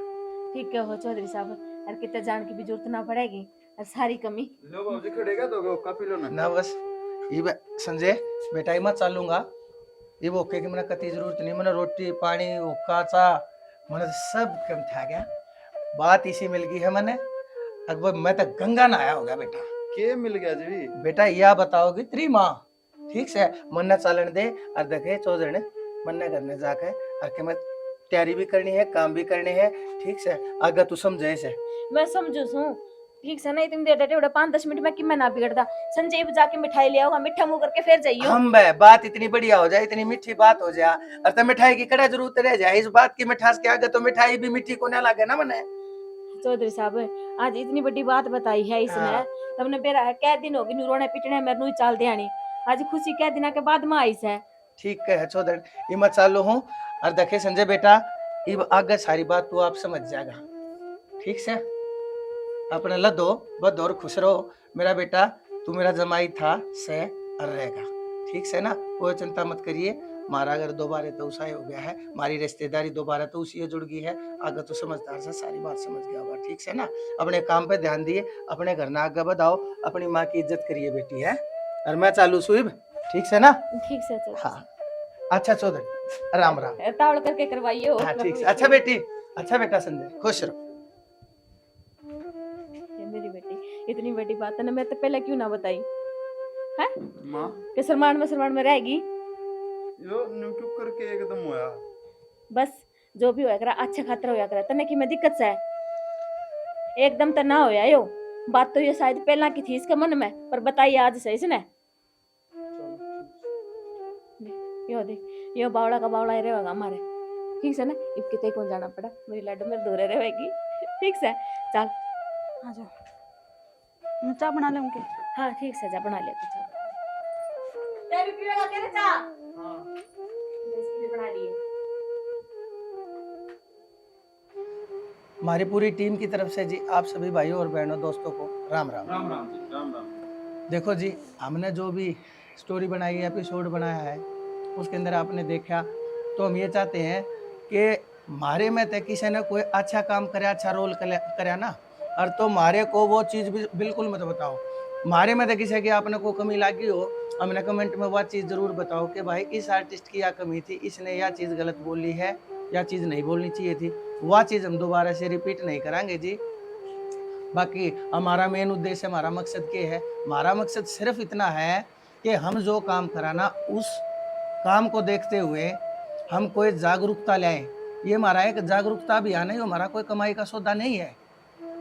ठीक है हो चौधरी साहब, और कितने जान की भी जरूरत ना पड़ेगी, और सारी कमी लो बाबूजी खड़ेगा तो काफी लो ना। ना बस ये संजय बेटा ही मत चालूंगा, ये वो की मैंने कती जरूरत नहीं, मैंने रोटी पानी हुक्का चा मैंने सब कम था गया। बात इसी मिल गई है मैंने, अकबर मैं तो गंगा नहाया होगा बेटा। के मिल गया जी? बेटा यह बताओगी तेरी माँ ठीक से मन्ना चालन दे, और देखे चौधरी ने मन्ना करने जाके और के मैं तैयारी भी करनी है काम भी करने हैं। ठीक से अगर तू समझे से मैं समझू हूँ। ठीक से ना इतनी देर डटे 5-10 मिनट में कि मैं ना बिगड़ता। संजय भी जाके मिठाई ले आओ, मीठा मुंह करके फिर जाइयो। हम बात इतनी बढ़िया हो जाए, इतनी मीठी बात हो जाए, और तो मिठाई की कड़ा जरूरत रह जाए। इस बात की मिठास के आगे तो मिठाई भी मीठी को ना लगे ना मने। चौधरी साहब आज इतनी बड़ी बात बताई है इसने, तुमने बेरा है कै दिन होगी रोने पिटने मेरे नु चाल दियानी, आज खुशी कै दिना के बाद में आई से। ठीक है चौधरी, ये मैं चालू हूँ। और देखे संजय बेटा, अब आगे सारी बात तू आप समझ जाएगा, ठीक से? अपने लदो बदो और खुश रहो मेरा बेटा। तू मेरा जमाई था से और रहेगा, ठीक से ना? कोई चिंता मत करिए। मारा अगर दोबारा तो उसाई हो गया है, हमारी रिश्तेदारी दोबारा तो उसी जुड़ गई है। आगे तो समझदार से सारी बात समझ गया होगा, ठीक से ना? अपने काम पे ध्यान दिए, अपने घर ना आगे बढ़ाओ, अपनी माँ की इज्जत करिए बेटी, है? और मैं चालू सुइब, ठीक से ना? ठीक से चाचा। हाँ अच्छा चौधरी, राम राम। तावड़ करके करवाइए हो। हाँ ठीक से। अच्छा बेटी, अच्छा बेटा संजय, खुश रहो। ये मेरी बेटी इतनी बड़ी बात है ना, मैं तो पहले क्यों ना बताई है माँ कि शरमान में रहेगी। यो न्यूट्यूब करके एकदम होया। बस जो भी होया करा अच्छा खातर होया करा, तने की में दिक्कत से है एकदम तो ना होया यो। बात तो ये शायद पहला की थी इसके मन में, पर बताइए आज से इसने। यो देख, यो बावड़ा का बावड़ा ही रहेगा हमारे, ठीक से ना? इब कितने कौन जाना पड़ा, मेरी लड्डू मेरे दूर रहेगी, ठीक से? चल आ जाओ, मैं चाय बना ले उनके। हाँ ठीक से, जा बना ले तू चाय। तेरी पीएगा तेरे चाय? हाँ इसके लिए बना लिए। हमारी पूरी टीम की तरफ से जी आप सभी भाइयों और बहनों दोस्तों को राम राम। राम राम जी, राम राम। देखो जी, हमने जो भी स्टोरी बनाई है, एपिसोड बनाया है, उसके अंदर आपने देखा, तो हम ये चाहते हैं कि मारे में तो किसी ने कोई अच्छा काम करे, अच्छा रोल करे ना, और तो मारे को वो चीज़ भी बिल्कुल मत बताओ। मारे में तो किसी की आपने को कमी लगी हो, हमने कमेंट में वह चीज़ ज़रूर बताओ कि भाई इस आर्टिस्ट की यह कमी थी, इसने यह चीज़ गलत बोली है, यह चीज़ नहीं बोलनी चाहिए थी। वह चीज़ हम दोबारा से रिपीट नहीं करांगे जी। बाकी हमारा मेन उद्देश्य, हमारा मकसद क्या है? हमारा मकसद सिर्फ इतना है कि हम जो काम कराना, उस काम को देखते हुए हम कोई जागरूकता लाएं। ये हमारा एक जागरूकता अभियान है, हमारा कोई कमाई का सौदा नहीं है।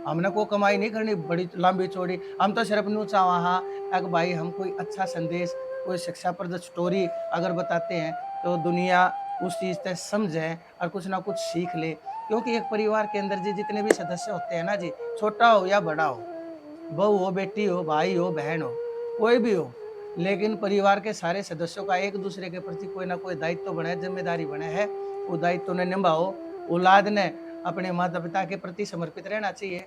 हमने कोई कमाई नहीं करनी बड़ी लंबी चौड़ी, हम तो सिर्फ न्यू चाहा अगर भाई हम कोई अच्छा संदेश, कोई शिक्षाप्रद स्टोरी अगर बताते हैं तो दुनिया उस चीज़ से समझे और कुछ ना कुछ सीख ले। क्योंकि एक परिवार के अंदर जी जितने भी सदस्य होते हैं ना जी, छोटा हो या बड़ा हो, बहू हो, बेटी हो, भाई हो, बहन हो, कोई भी हो, लेकिन परिवार के सारे सदस्यों का एक दूसरे के प्रति कोई ना कोई दायित्व बने, जिम्मेदारी बने है, वो दायित्व ने निभाओ। औलाद ने अपने माता पिता के प्रति समर्पित रहना चाहिए,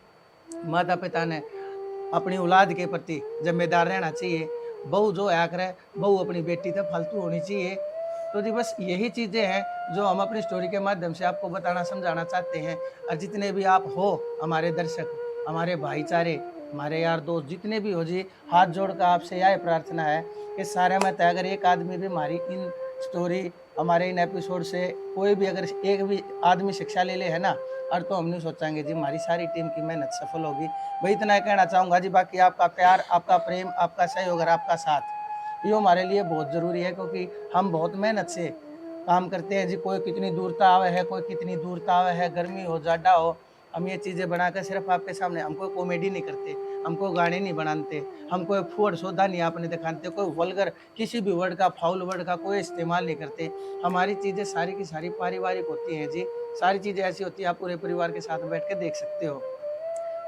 माता पिता ने अपनी औलाद के प्रति जिम्मेदार रहना चाहिए। बहू जो आया करे, बहू अपनी बेटी तक फालतू होनी चाहिए। तो जी बस यही चीज़ें हैं जो हम अपनी स्टोरी के माध्यम से आपको बताना समझाना चाहते हैं। और जितने भी आप हो हमारे दर्शक, हमारे भाईचारे, हमारे यार दोस्त जितने भी हो जी, हाथ जोड़कर आपसे यह प्रार्थना है कि सारे में तय अगर एक आदमी भी हमारी इन स्टोरी, हमारे इन एपिसोड से कोई भी अगर एक भी आदमी शिक्षा ले है ना, और तो हम नहीं सोचेंगे जी हमारी सारी टीम की मेहनत सफल होगी। भाई इतना कहना चाहूँगा जी। बाकी आपका प्यार, आपका प्रेम, आपका सहयोग और आपका साथ, ये हमारे लिए बहुत ज़रूरी है, क्योंकि हम बहुत मेहनत से काम करते हैं जी। कोई कितनी दूरता आवे है, कोई कितनी दूरता आवे है, गर्मी हो, जाडा हो, हम ये चीज़ें बनाकर सिर्फ आपके सामने, हम कोई कॉमेडी नहीं करते, हम कोई गाने नहीं बनाते, हम कोई फूड सौदा नहीं आपने दिखाते, कोई वल्गर किसी भी वर्ड का, फाउल वर्ड का कोई इस्तेमाल नहीं करते। हमारी चीज़ें सारी की सारी पारिवारिक होती हैं जी। सारी चीज़ें ऐसी होती हैं, आप पूरे परिवार के साथ बैठ के देख सकते हो।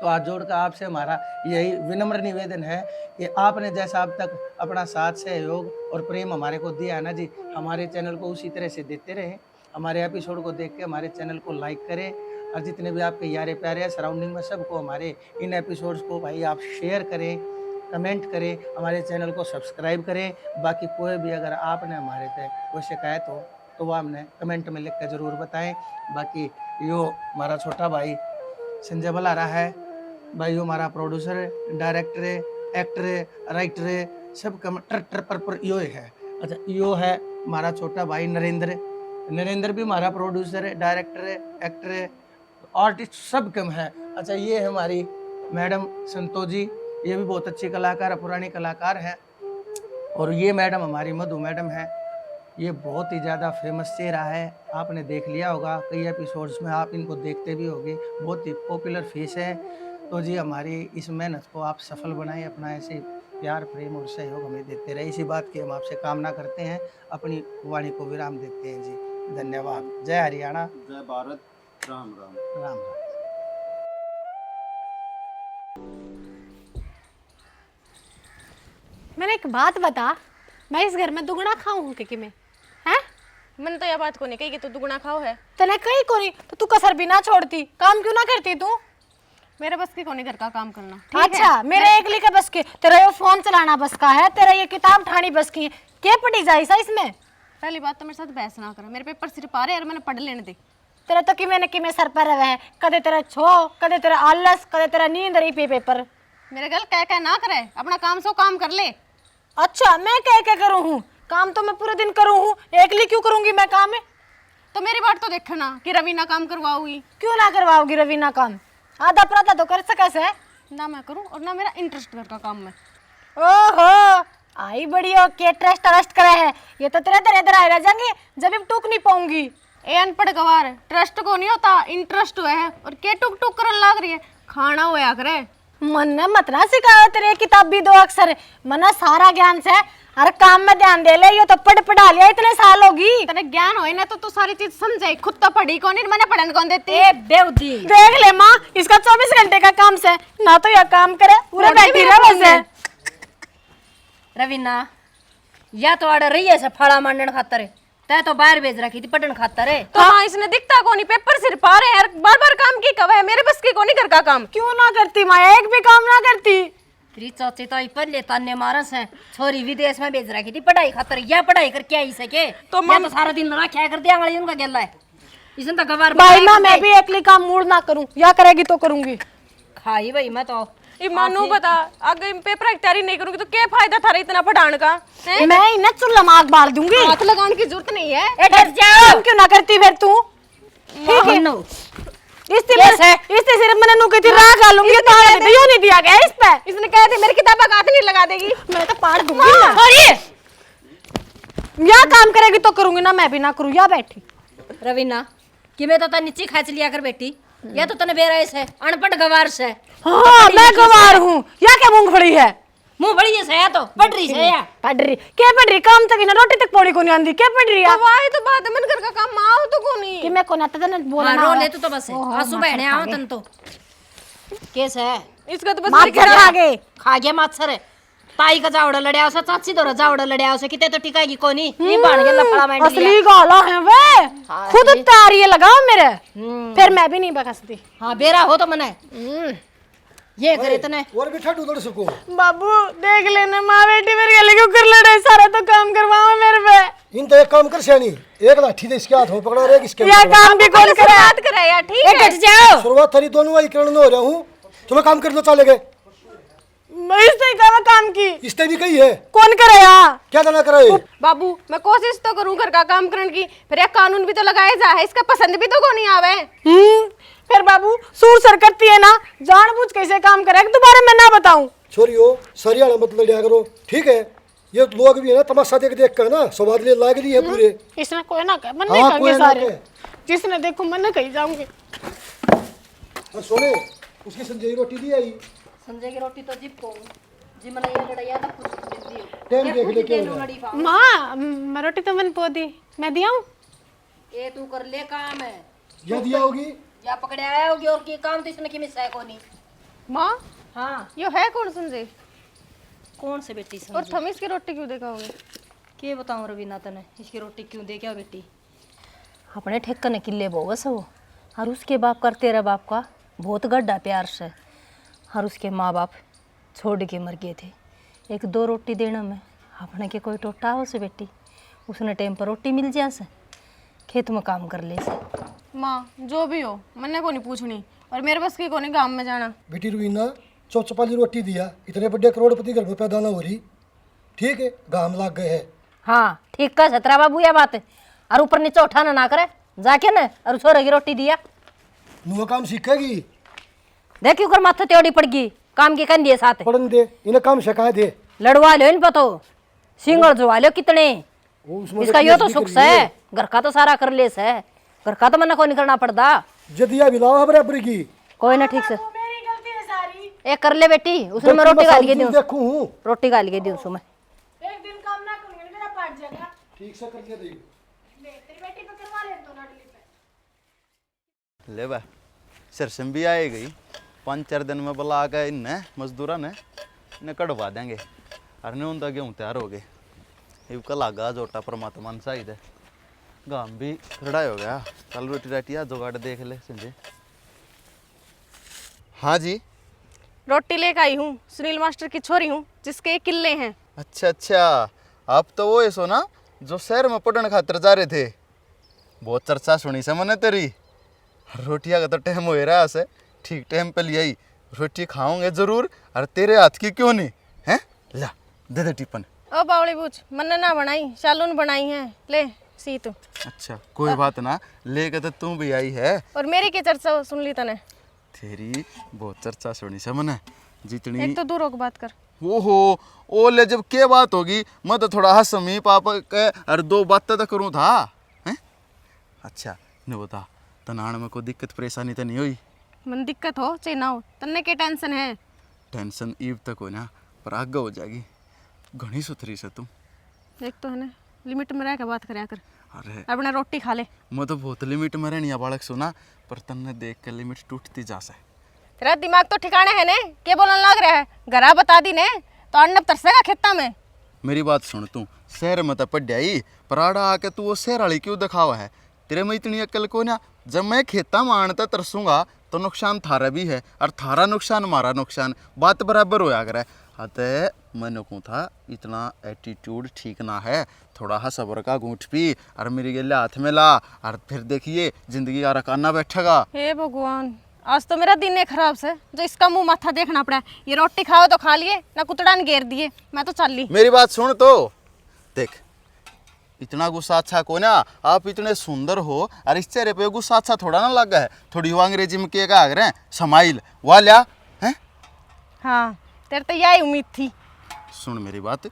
तो हाथ जोड़कर आपसे हमारा यही विनम्र निवेदन है कि आपने जैसा अब तक अपना साथ, सहयोग और प्रेम हमारे को दिया है ना जी, हमारे चैनल को उसी तरह से देते रहें। हमारे एपिसोड को देख के हमारे चैनल को लाइक करें, और जितने भी आपके यारे प्यारे हैं सराउंडिंग में, सबको हमारे इन एपिसोड्स को भाई आप शेयर करें, कमेंट करें, हमारे चैनल को सब्सक्राइब करें। बाकी कोई भी अगर आपने हमारे पे कोई शिकायत हो तो वह हमने कमेंट में लिख कर ज़रूर बताएं। बाकी यो हमारा छोटा भाई संजय बलारा है भाई, वो हमारा प्रोड्यूसर है, डायरेक्टर है, एक्टर है, राइटर है, सब ट्रैक्टर पर यो है। अच्छा, यो है हमारा छोटा भाई नरेंद्र। नरेंद्र भी हमारा प्रोड्यूसर है, डायरेक्टर है, एक्टर है, आर्टिस्ट, सब कम है। अच्छा, ये है हमारी मैडम संतोष जी, ये भी बहुत अच्छी कलाकार है, पुरानी कलाकार है। और ये मैडम हमारी मधु मैडम है, ये बहुत ही ज़्यादा फेमस चेहरा है, आपने देख लिया होगा कई एपिसोड्स में, आप इनको देखते भी होंगे, बहुत ही पॉपुलर फेस है। तो जी हमारी इस मेहनत को आप सफल बनाएं, अपना ऐसे प्यार, प्रेम और सहयोग हमें देते रहे, इसी बात की हम आपसे कामना करते हैं। अपनी वाणी को विराम देते हैं जी। धन्यवाद। जय हरियाणा, जय भारत, राम राम। राम राम। मैंने एक बात बता, मैं इस घर में दुगना खाऊं कि मैं? मैंने तो यह बात को नहीं कही कि तू दुगना खाओ है। तने कहीं को नहीं तो तू कसर भी ना छोड़ती, काम क्यों ना करती तू? मेरे बस की कोनी घर का काम करना, ठीक अच्छा है? मेरे एकली का बस के, तेरा ये फोन चलाना बस का है, तेरा ये किताब ठानी बस की है, क्या पढ़ी जाए सा इसमें? पहली बात तो मेरे साथ बहस ना कर, मेरे पेपर सिर्फ आ रहे यार, मैंने पढ़ लेने दे। तेरा तो कि मैंने सर पर रहा है, कदे तेरा छो, कदे तेरा आलस, कदे तेरा नींद रही पे पेपर। मेरे गल कह ना करे, अपना काम सो काम कर ले। अच्छा मैं क्या करूँ हूँ? काम तो मैं पूरे दिन करूँ हूँ, एकली क्यों करूँगी मैं काम है? तो मेरी बात तो देखो ना कि रवीना काम करवाओगी। क्यों ना करवाओगी रवीना काम? आधा पराधा तो कर सका से। ना मैं करूँ और ना मेरा इंटरेस्ट घर का काम में। ओहो आई बड़ी हो के ट्रस्ट ट्रस्ट करे है, ये तो तेरे तेरे इधर आए रह जाएंगे जब भी टूक नहीं पाऊंगी। ए अनपढ़ गवार, ट्रस्ट को नहीं होता, इंटरेस्ट हुआ है और के टुक टुक करने लग रही है, खाना होया करे। मन ने मत ना सिखाओ, तेरे किताब भी 2 अक्षर, मना सारा ज्ञान से हर काम में ध्यान दे ले, ये तो पढ़ा लिया इतने साल होगी। तेरे ज्ञान होए ना तो तू सारी चीज समझे, खुद तो पढ़ी कौन, मैंने पढ़न कौन देती। ए बेवदी देख ले माँ, इसका 24 घंटे का काम से ना तो यह काम करे पूरा बैठी रह बस है। रवीना या तो आड़ रही है से फड़ा मांडन खातर, तय तो बाहर भेज रखी थी पटन खातर है। तो हाँ इसने दिखता कौन, पेपर सिर पा रहे यार, बार बार काम की कवा है, मेरे बस की कौन घर का काम। क्यों ना करती माया, एक भी काम ना करती। तेरी चाची तो पर ले ताने मारस है, छोरी विदेश में भेज रखी थी पढ़ाई खातर, या पढ़ाई करके आई सके तो मैं तो सारा दिन रखा कर दिया अंगली उनका गेला है। इसने तो गवार भाई माँ मैं भी एकली काम मूड ना करूं, या करेगी तो करूंगी। खाई भाई मैं तो मानू बता, अगर पेपर की तैयारी नहीं करूंगी तो क्या फायदा था इतना पढ़ाने का? मैं इन्हें चुल्ला आग बाल दूंगी, हाथ लगाने की जरूरत नहीं है। ए डर जाओ, क्यों ना करती फिर तू? ठीक है इससे सिर्फ मैंने नु कहती राह गालूंगी तो दियो नहीं दिया गया इस पे। इसने कहा थी मेरी किताब का हाथ नहीं लगा देगी, मैं तो पाड़ दूंगी ना। अरे या काम करेगी तो करूंगी ना, मैं भी ना करूं, या बैठी। रवीना कि मैं तो नीचे खाच लिया कर बेटी, या तो तने बेराइस है, अनपढ़ गवार से। हाँ मैं गवार हूँ, या क्या मूंगफली है? मुंह बड़ी है या तो पढ़ रही से या पढ़ रही क्या पढ़ रही? काम तक ना रोटी तक पौड़ी को नहीं आंदी, क्या पढ़ रही है? वाह तो बात है, मन घर का काम आओ तो को नहीं कि मैं को ना तने बोला हाँ, ना रो ले तू तो बस है आंसू बहने आओ तन तो केस है इसका तो बस माछर खा गया माछर है। ताई का जावड़ा लड़या उसे, चाची दो जावड़ा लड़या उसे, किते तो टिकाएगी कोनी, ये बाण के लफड़ा मांड लिया। असली गाला है वे, खुद तारी लगाओ मेरे, फिर मैं भी नहीं बकसती। हाँ बेरा हो तो मने ये करे तने और भी ठट उधर सको। बाबू देख लेना, माँ बेटी मेरे गले क्यों कर लड़े, सारा तो काम करवाओ मेरे पे। इन तो एक काम कर सियानी, एक लाठी दे इसके हाथ में पकड़ा रहे, इसके या काम भी कौन करे? बात करे यार, ठीक है कट जाओ। शुरुआत थारी दोनों वाली किरण में हो रहा हूँ, तुम्हें काम कर लो चले गए। इससे कहा काम की इसने भी कही है, कौन करे यार? क्या देना करे? बाबू मैं कोशिश तो करूं घर का काम करने की, फिर एक कानून भी तो लगाया जा है, इसका पसंद भी तो को नहीं आवे। फिर बाबू सूर सर करती है ना, जानबूझ कैसे काम करे दोबारा मैं ना बताऊं। छोरियो सरियाना मत लड़िया करो, ठीक है? ये लोग भी है ना तमाशा देख देख कर ना स्वाद ले लाग रही है पूरे। इसने कोई ना कहे, मन हाँ, नहीं कोई कहेंगे ना सारे, कहे। जिसने देखो मन कही जाऊंगी। सोने उसकी संजय रोटी दी आई, संजय की रोटी तो जीप को जी मने ये लड़ाई था कुछ दिन दी टाइम देख ले क्या हो रहा है। लड़ी पा माँ मैं रोटी तो मन पो दी, मैं दिया हूँ। ये तू कर ले काम है, ये दिया होगी या पकड़े आया होगी और की काम तो इसने की मिस है कोनी। माँ हाँ यो है कौन संजय, कौन से बेटी और समझी? तुम इसकी रोटी क्यों दिखाओगे? के बताऊं रवीना तने इसकी रोटी क्यों दे क्या बेटी? अपने ठेकने किले बोगस हो, और उसके बाप कर तेरा बाप का बहुत गड्ढा प्यार से, और उसके माँ बाप छोड़ के मर गए थे। 1-2 रोटी देने में अपने के कोई टोटा हो से बेटी, उसने टाइम पर रोटी मिल जा से, खेत में काम कर ले से। माँ जो भी हो मैंने को नहीं पूछनी, और मेरे बस की को नहीं गाँव में जाना। बेटी रुबीना चौचपाली रोटी दिया, इतने बड़े करोड़पति घर में पैदा ना हो रही, ठीक है? घाम लाग गए है। हाँ ठीक का छतरा बाबू या बात है, और ऊपर नीचे उठाना ना करे जाके न, और छोरे की रोटी दिया नुआ काम सीखेगी, देख क्यों कर माथे त्योड़ी पड़ गई, काम की कंधी साथ पढ़न दे, इन्हें काम सिखा दे। लड़वा लो इन पतो, सिंगल जुआ लो कितने, उसमें इसका यो तो सुख है, घर का तो सारा कर ले से, घर का तो मना को नहीं करना पड़ता। जदिया बिलावा बराबर की कोई ना ठीक से मेरी गलती है सारी, एक कर ले बेटी, उसने मैं रोटी गाल के दूं, देखूं रोटी गाल के दूं मैं। एक दिन काम ना करूंगी मेरा पाट जाएगा। ठीक से करके दे। तेरी बेटी पे करवा ले तो लाडली पे। ले बा सरसम भी आए गई, 5-4 दिन में बुला के इन्हें मजदूरा ने इन्हें कटवा देंगे, और नहीं उनका गेहूँ तैयार हो गए। कल आगा जोटा परमात्मा ने चाहिए गाम भी खड़ा हो गया। चल रोटी राटिया जुगाड़ देख ले संजय। हाँ जी। रोटी लेकर आई हूँ, सुनील मास्टर की छोरी हूँ जिसके ये किले हैं। अच्छा अच्छा, आप तो वो ऐसो ना जो शहर में पढ़ने खातर जा रहे थे। बहुत चर्चा सुनी से मैंने तेरी। रोटिया का तो टाइम हो रहा है, ठीक टाइम पे ले आई। रोटी खाओगे जरूर, और तेरे हाथ की क्यों नहीं है। ला दे दे टिफिन। ओ बावड़ी बूझ, मैंने ना बनाई, शालून बनाई है, ले सी तू। अच्छा कोई बात ना, लेके तो तू भी आई है। और मेरी की चर्चा सुन ली तने? तेरी बहुत चर्चा सुनी से मैंने जितनी। एक तो दूर होकर बात कर। ओहो ओले जब के बात होगी, मैं तो थोड़ा हंसमी पापा के और दो बातें तो करूँ था हैं। अच्छा नहीं बता, तनाण में कोई दिक्कत परेशानी तो नहीं हुई? मन दिक्कत हो चाहे ना हो, तन्ने के टेंशन है? टेंशन ईब तक हो ना, पर आगे हो जाएगी। घनी सुथरी से तुम। एक तो है ना, लिमिट में रह के बात करया कर। अरे अपना रोटी खा ले। मैं तो बहुत लिमिट में रहनी बालक सुना, पर तन्ने देख के लिमिट टूटती जा से। तेरा दिमाग तो ठिकाने है ने, के बोलन लग रहा है? घरा बता दी ने तो अन्नब तरसेगा खेता में। मेरी बात सुन, तू शहर में तो पढ़ आई, पर आड़ा आके तू वो शहर वाली क्यों दिखावा है? तेरे में इतनी अक्ल को ना, जब मैं खेता मानता तरसूंगा तो नुकसान थारा भी है, और थारा नुकसान हमारा नुकसान, बात बराबर होया करे। अतः मैंने कहूँ था इतना एटीट्यूड ठीक ना है, थोड़ा हा सब्र का घूंट पी और मेरी गले हाथ में ला, और फिर देखिए जिंदगी का रकाना बैठेगा। हे भगवान, आज तो मेरा दिन है खराब से, जो इसका मुंह माथा देखना पड़ा है। ये रोटी खाओ तो खा लिए ना, कुतड़ा ने घेर दिए, मैं तो चल ली। मेरी बात सुन तो देख, इतना गुस्सा अच्छा को ना, आप इतने सुंदर हो और इस चेहरे पे गुस्सा अच्छा थोड़ा ना लगा है। थोड़ी वो अंग्रेजी में क्या कह रहे हैं, समाइल वाल्या हैं। हाँ तेरे तो यही उम्मीद थी। सुन मेरी बात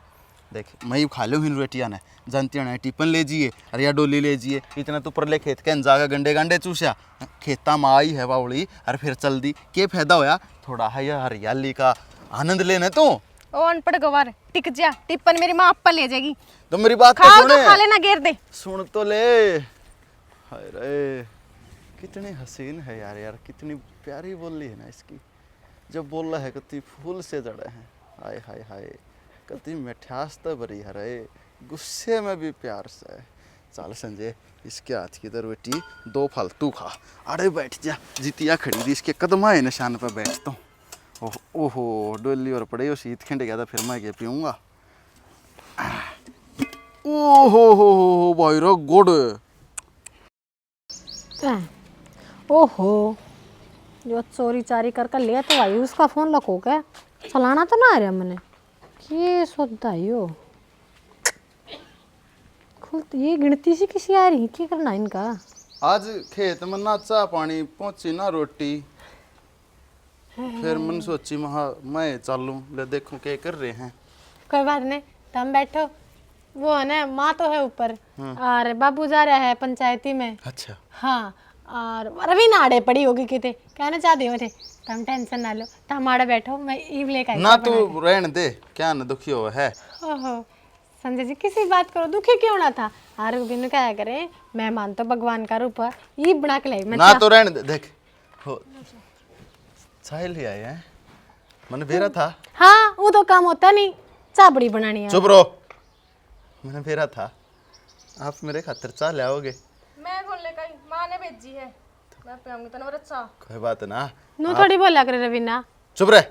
देख, मैं ही खा लो हिन रोटिया ने, जानती है ना, टिफिन ले जिए और या डोली ले जिए। इतना तो पर ले खेत के जागा गंडे गंडे चूसिया, खेता में आई है बावड़ी और फिर चल दी, के फायदा होया? थोड़ा है या हरियाली का आनंद लेने तू। ओ अनपढ़ गवार, टिक जा, टिप्पन मेरी माँ अप्पा ले जाएगी। तो मेरी बात तो खाओ सुन, तो खा लेना, घेर दे। सुन तो ले। हाय रे कितनी हसीन है यार, यार कितनी प्यारी बोली है ना इसकी। जब बोल रहा है कति फूल से जड़े हैं, हाय हाय हाय, कति मिठास तो भरी है रे, गुस्से में भी प्यार से। चल संजय, इसके हाथ की तो रोटी दो फालतू खा। अरे बैठ जा, जितिया खड़ी थी इसके कदमा है निशान पर बैठता हूँ। ओहो डोली और पड़े, शीत खिंड गया था, फिर मैं क्या पीऊँगा। ओहो भाई रो गुड। ओहो, जो चोरी चारी कर लिया तो भाई उसका फोन लको क्या, चलाना तो ना आ रहा मैंने, ये सोचता यो खुद ये गिनती सी किसी आ रही, क्या करना इनका? आज खेत में ना चा पानी पहुंची ना रोटी, फिर मन सोची मैं चलूं ले देखूं क्या कर रहे हैं। कोई बात नहीं, तुम बैठो। वो है ना, माँ तो है ऊपर और बाबू जा रहा है पंचायती में। अच्छा हाँ, और रवि नाड़े पड़ी होगी किते, कहना चाहते हो थे। तुम टेंशन ना लो, तुम आड़े बैठो, मैं ईव लेकर ना तू रहने दे, क्या ना दुखी हो है। ओहो संजय जी, किसी बात करो, दुखी क्यों ना था। और बिन क्या करे, मेहमान तो भगवान का रूप है, ये बना के लाई। ना तो रहने दे, देख हो चाय ले आए हैं, मैंने बेरा था। हाँ वो तो काम होता नहीं, चाबड़ी बनानी है। चुप रहो, मैंने बेरा था, आप मेरे खातिर चाय ले आओगे? मैं कौन लेकर आई, माँ ने भेजी है, मैं पियाऊंगी तने और अच्छा। कोई बात ना, नू थोड़ी बोला करे रवीना। चुप रहे।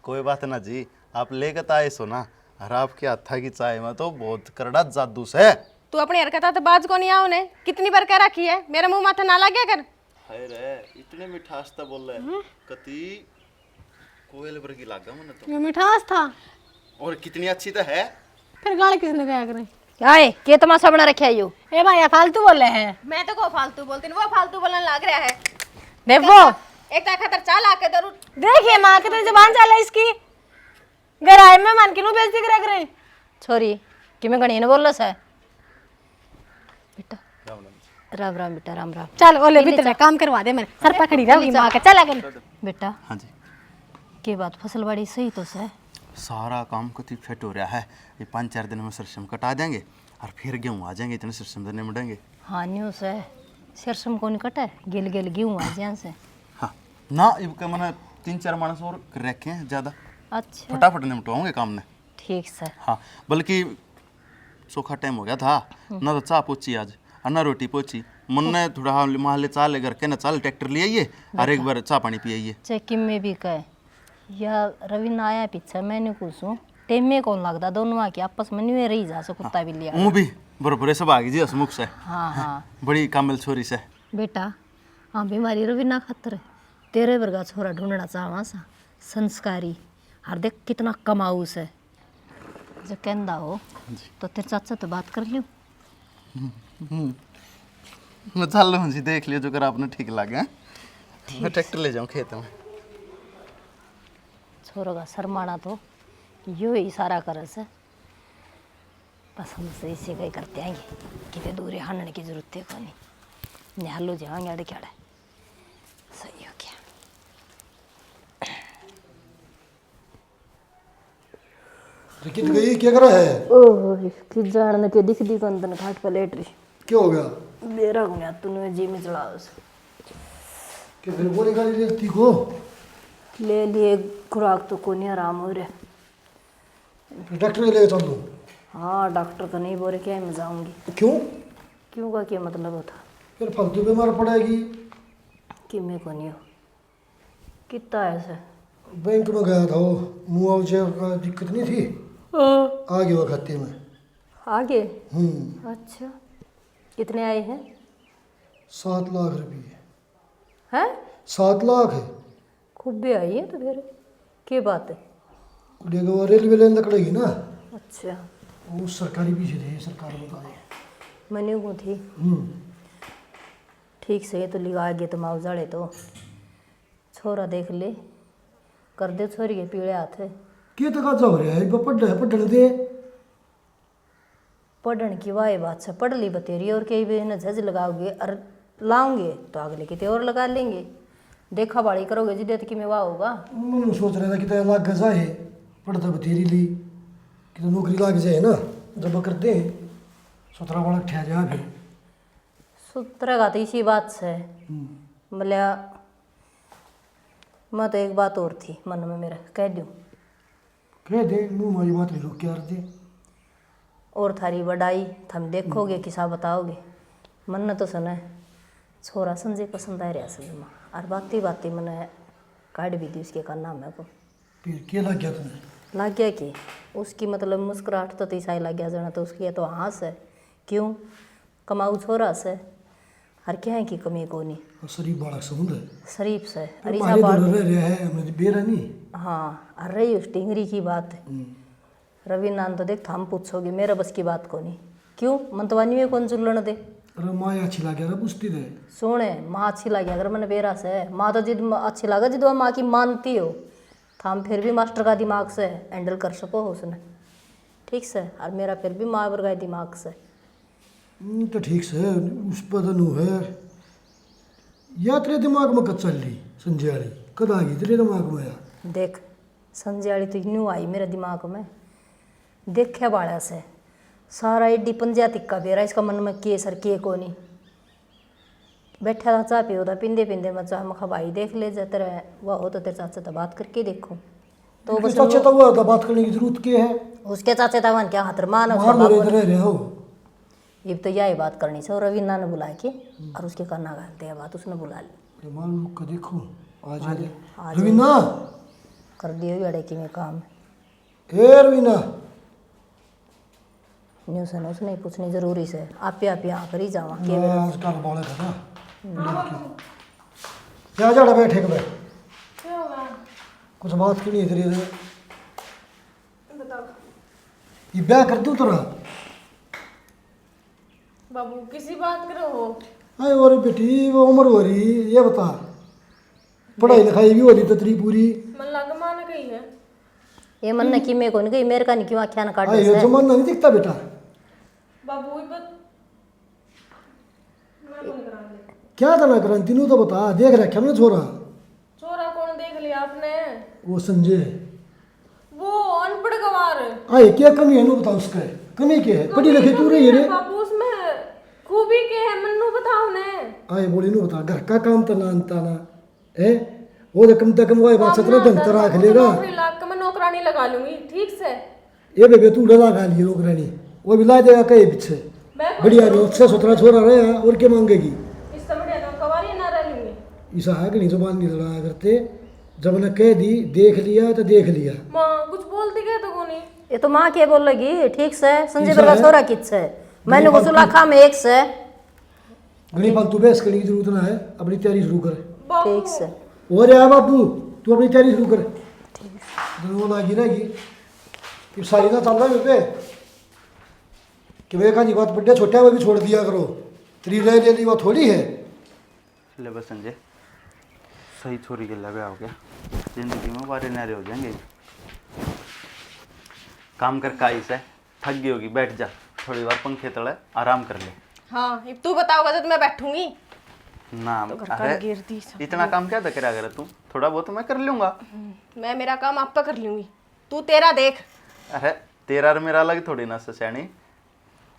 कोई बात ना जी, आप लेकर आए सो ना, और आपके हाथा की चाय में तो बहुत करड़ा जादू है। तू अपनी हरकत तो बाज को नहीं आओ ने, कितनी बार कह रखी है, मेरे मुंह माथा ना लग गया कर। हाय रे इतने मिठास था बोल रहे, कति कोयल वर्गी लागा मन तो। ये मिठास था, और कितनी अच्छी तो है। फिर गाल किसने कहा करे? क्या है, के तमाशा बना रखा है यो? ए भाई फालतू बोले हैं। मैं तो को फालतू बोलती हूँ, वो फालतू बोलने लग रहा है। देखो एक खातर चाल आके जरूर देखिए माँ कितनी जबान चाल इसकी, घर आए में मान के नु बेइज्जती करे करे। छोरी कि मैं गणी ने बोल रहा है बेटा, राम राम बेटा, राम राम। चल ओले भीतर काम करवा दे, मैंने सर पर खड़ी रही माँ के चला कर। बेटा हाँ जी, के बात फसल बाड़ी सही तो से? सारा काम कति फिट हो रहा है, ये 5-4 दिन में सरसम कटा देंगे और फिर गेहूँ आ जाएंगे, इतने सरसम देने मिटेंगे। हाँ न्यूज़ है, सरसम को नहीं कटा, गिल गिल गेहूँ आ जाए से। हाँ ना, इनका मैंने 3-4 मानस और कर रखे हैं ज़्यादा, अच्छा फटाफट निपटवाऊंगे काम ने। ठीक सर। हाँ बल्कि सूखा टाइम हो गया था ना, तो चाह पूछी आज, अन्ना रोटी पोची मुन्ने थोड़ा महले चाले घर के ना चाल ट्रैक्टर ले आइए और एक बार चाय पानी पियाइए। चेकिम में भी कहे या रवीना आया पीछे मैंने पूछूं टेम में कौन लगता दोनों आके आपस में नहीं रही जा सो कुत्ता भी लिया वो भी बरोबर सब आ गई जी हसमुख से। हाँ हाँ बड़ी कामिल छोरी से। बेटा हाँ बीमारी रवीना खातर तेरे वर्गा छोरा ढूंढना चाहवा सा संस्कारी हर देख कितना कमाऊ से जो कहंदा हो तो तेरे चाचा तो बात कर लियो। मैं चल रहा हूँ जी देख लियो जो कर आपने ठीक लगे। मैं ट्रैक्टर ले जाऊँ खेत में। छोरो का शर्माना तो यो ही इशारा करे से बस हम से इसे कहीं करते आएंगे कितने दूरी हानने की जरूरत है को नहीं निहालो जाएंगे अड़े क्या सही हो गया। रिकित गई क्या करा है? ओह कि जानने के दिख दी कंदन घाट पर लेट रही। क्या हो गया? मेरा गुना तूने जी में चढ़ा उस कि फिर गोली गाली लेती को ले लिए खुराक तो को नहीं आराम हो रहा। फिर डॉक्टर के ले चल दूँ? हाँ डॉक्टर का नहीं बोले क्या मैं जाऊंगी। क्यों? क्यों का क्या मतलब होता फिर फालतू बीमार पड़ेगी। कि मैं को नहीं हो कितना ऐसा बैंक में गया था वो मुआवजे का दिक्कत नहीं थी आ गया वो खाते में। आगे अच्छा कितने आए हैं? 7 लाख रुपये। हैं 7 लाख है। खूब भी आई है तो फिर क्या बात है? देखो वो रेलवे लाइन लकड़ेगी ना। अच्छा वो सरकारी पीछे थे सरकार बताए। मनु को थी ठीक से तो लिखा आगे तो माउजाड़े तो छोरा देख ले कर दे छोरी के पीड़े हाथ है क्या तक हो रहा है पढ़ने दे पढ़ने की वाह बात से पढ़ ली बतेरी और कई भी ना झज लगाओगे और लाओगे तो अगले कितने और लगा लेंगे देखा बाड़ी करोगे जिदे तो कि मैं वाह होगा। मैं सोच रहा था कि लाग जाए पढ़ता बतेरी ली कि तो नौकरी लाग जाए ना जब करते हैं 17 वाला ठह जाए फिर सूत्रेगा तो इसी बात से मतलब मैं तो एक बात और थी मन में मेरा कह दूँ कह दे मुँह मारी बात नहीं रोक के आरती और थारी बड़ाई थम देखोगे किसा बताओगे मन ने तो सुना छोरा संजय पसंद आ रहा सजमा और बाती मैंने काट भी दी उसके का नाम है को फिर क्या लग गया तुम्हें? लग गया कि उसकी मतलब मुस्कुराहट तो तीसा ही लग गया जाना तो उसकी तो हाँस है क्यों कमाऊ छोरा से हर क्या है कि कमी को नहीं शरीफ बालक समुद्र शरीफ से हमारे रह रहा है हमने बेरा नहीं। हाँ और रही उस टिंगरी की बात है रविनान तो देख हम पूछोगे मेरा बस की बात को नहीं क्यों मंतवानी में कौन चुल्लन दे अरे माँ अच्छी लगे ना पूछती दे सोने माँ अच्छी लगी अगर मैंने बेरा से माँ तो जिद अच्छी लगा जिद माँ की मानती हो हम फिर भी मास्टर का दिमाग से हैंडल कर सको हो उसने ठीक से और मेरा फिर भी माँ वर्गा दिमाग से तो ठीक से उस पर तो है या तेरे दिमाग में कद चल रही संजय वाली कद आ गई तेरे दिमाग में यार देख संजय वाली तो यूँ आई मेरे दिमाग में देखे बाड़ा से सारा एडी पंजा तिक्का बेरा इसका मन में के सर के को नहीं बैठा था चाह पियो था पिंदे पिंदे में चाह मखा भाई देख ले जा तेरा वह हो तो तेरे चाचा तो बात करके देखो तो बस चाचा तो हुआ था बात करने की जरूरत क्या है? उसके चाचे तवन क्या हाथ मान रहे हो ये तो यही बात करनी चाहिए और रवीना ने बुला के और उसके करना करते हैं बात उसने बुला ली मान लोग का देखो आज आज रवीना कर दिए अड़े की में काम ए रवीना न्यूज़ है उसने पूछनी जरूरी से आप यहाँ कर ही जावा कल बोले था ना क्या जा बैठे के कुछ बात की नहीं तेरी ये ब्याह कर दूँ तेरा बाबू किसी बात करो हो अरे और बेटी वो उम्र हो रही ये बता पढ़ाई लिखाई भी हो रही तो तेरी पूरी मन लग मान गई है ये मन ने की मैं कौन गई मेरे का नहीं क्यों आख्या न काट ये जमाना नहीं दिखता बेटा बाबू क्या करना करा तीनों तो बता देख रखा हमने छोरा छोरा कौन देख लिया आपने वो संजय वो अनपढ़ गवार आए क्या कमी है नु बता उसका कमी क्या है पढ़ी लिखी तू रही रे बाबू उसमें खूबी के है मन्नू बताओ ने आए बोली नु बता घर का काम तो ना अंता ना है वो तो कम वो बात 17 घंटे रख लेगा लाख का मैं नौकरानी लगा लूंगी ठीक से ये बेबे तू लगा गा लिए नौकरानी वो भी ला देगा कहीं पीछे बढ़िया रो अच्छा सुथरा छोरा रहे हैं और क्या मांगेगी। इससे बढ़िया तो कवारी ना रह लूंगी। ऐसा है कि नहीं जुबान नहीं लड़ाया करते, जब ने कह दी देख लिया तो देख लिया। माँ कुछ बोलती क्या तो कोनी। ये तो माँ क्या बोल लगी ठीक से संजय ऐसा बरगा है? छोरा किच से मैंने को सुलाखा में एक से घनी फालतू बहस करने की जरूरत ना है, अपनी तैयारी शुरू कर। ठीक से हो रहा है बाबू, तू अपनी तैयारी शुरू कर। दोनों लागी रहेगी कि सारी ना चल रहा है पे कि वे कहानी बात बड्डे छोटे वो भी छोड़ दिया करो, तेरी रह लेनी बात थोड़ी है। ले बस संजय, सही छोरी के लगा हो गया, जिंदगी में बारे नारे हो जाएंगे। काम कर काई से थक गई होगी, बैठ जा थोड़ी बार पंखे तले आराम कर ले। हाँ अब तू बताओगा तो मैं बैठूंगी। ना तो घर का अरे गिर दी सब। इतना काम क्या करा कर तू, थोड़ा बहुत मैं कर लूंगा। मैं मेरा काम आप पे कर लूंगी, तू तेरा देख। अरे तेरा और मेरा अलग थोड़ी ना सैनी,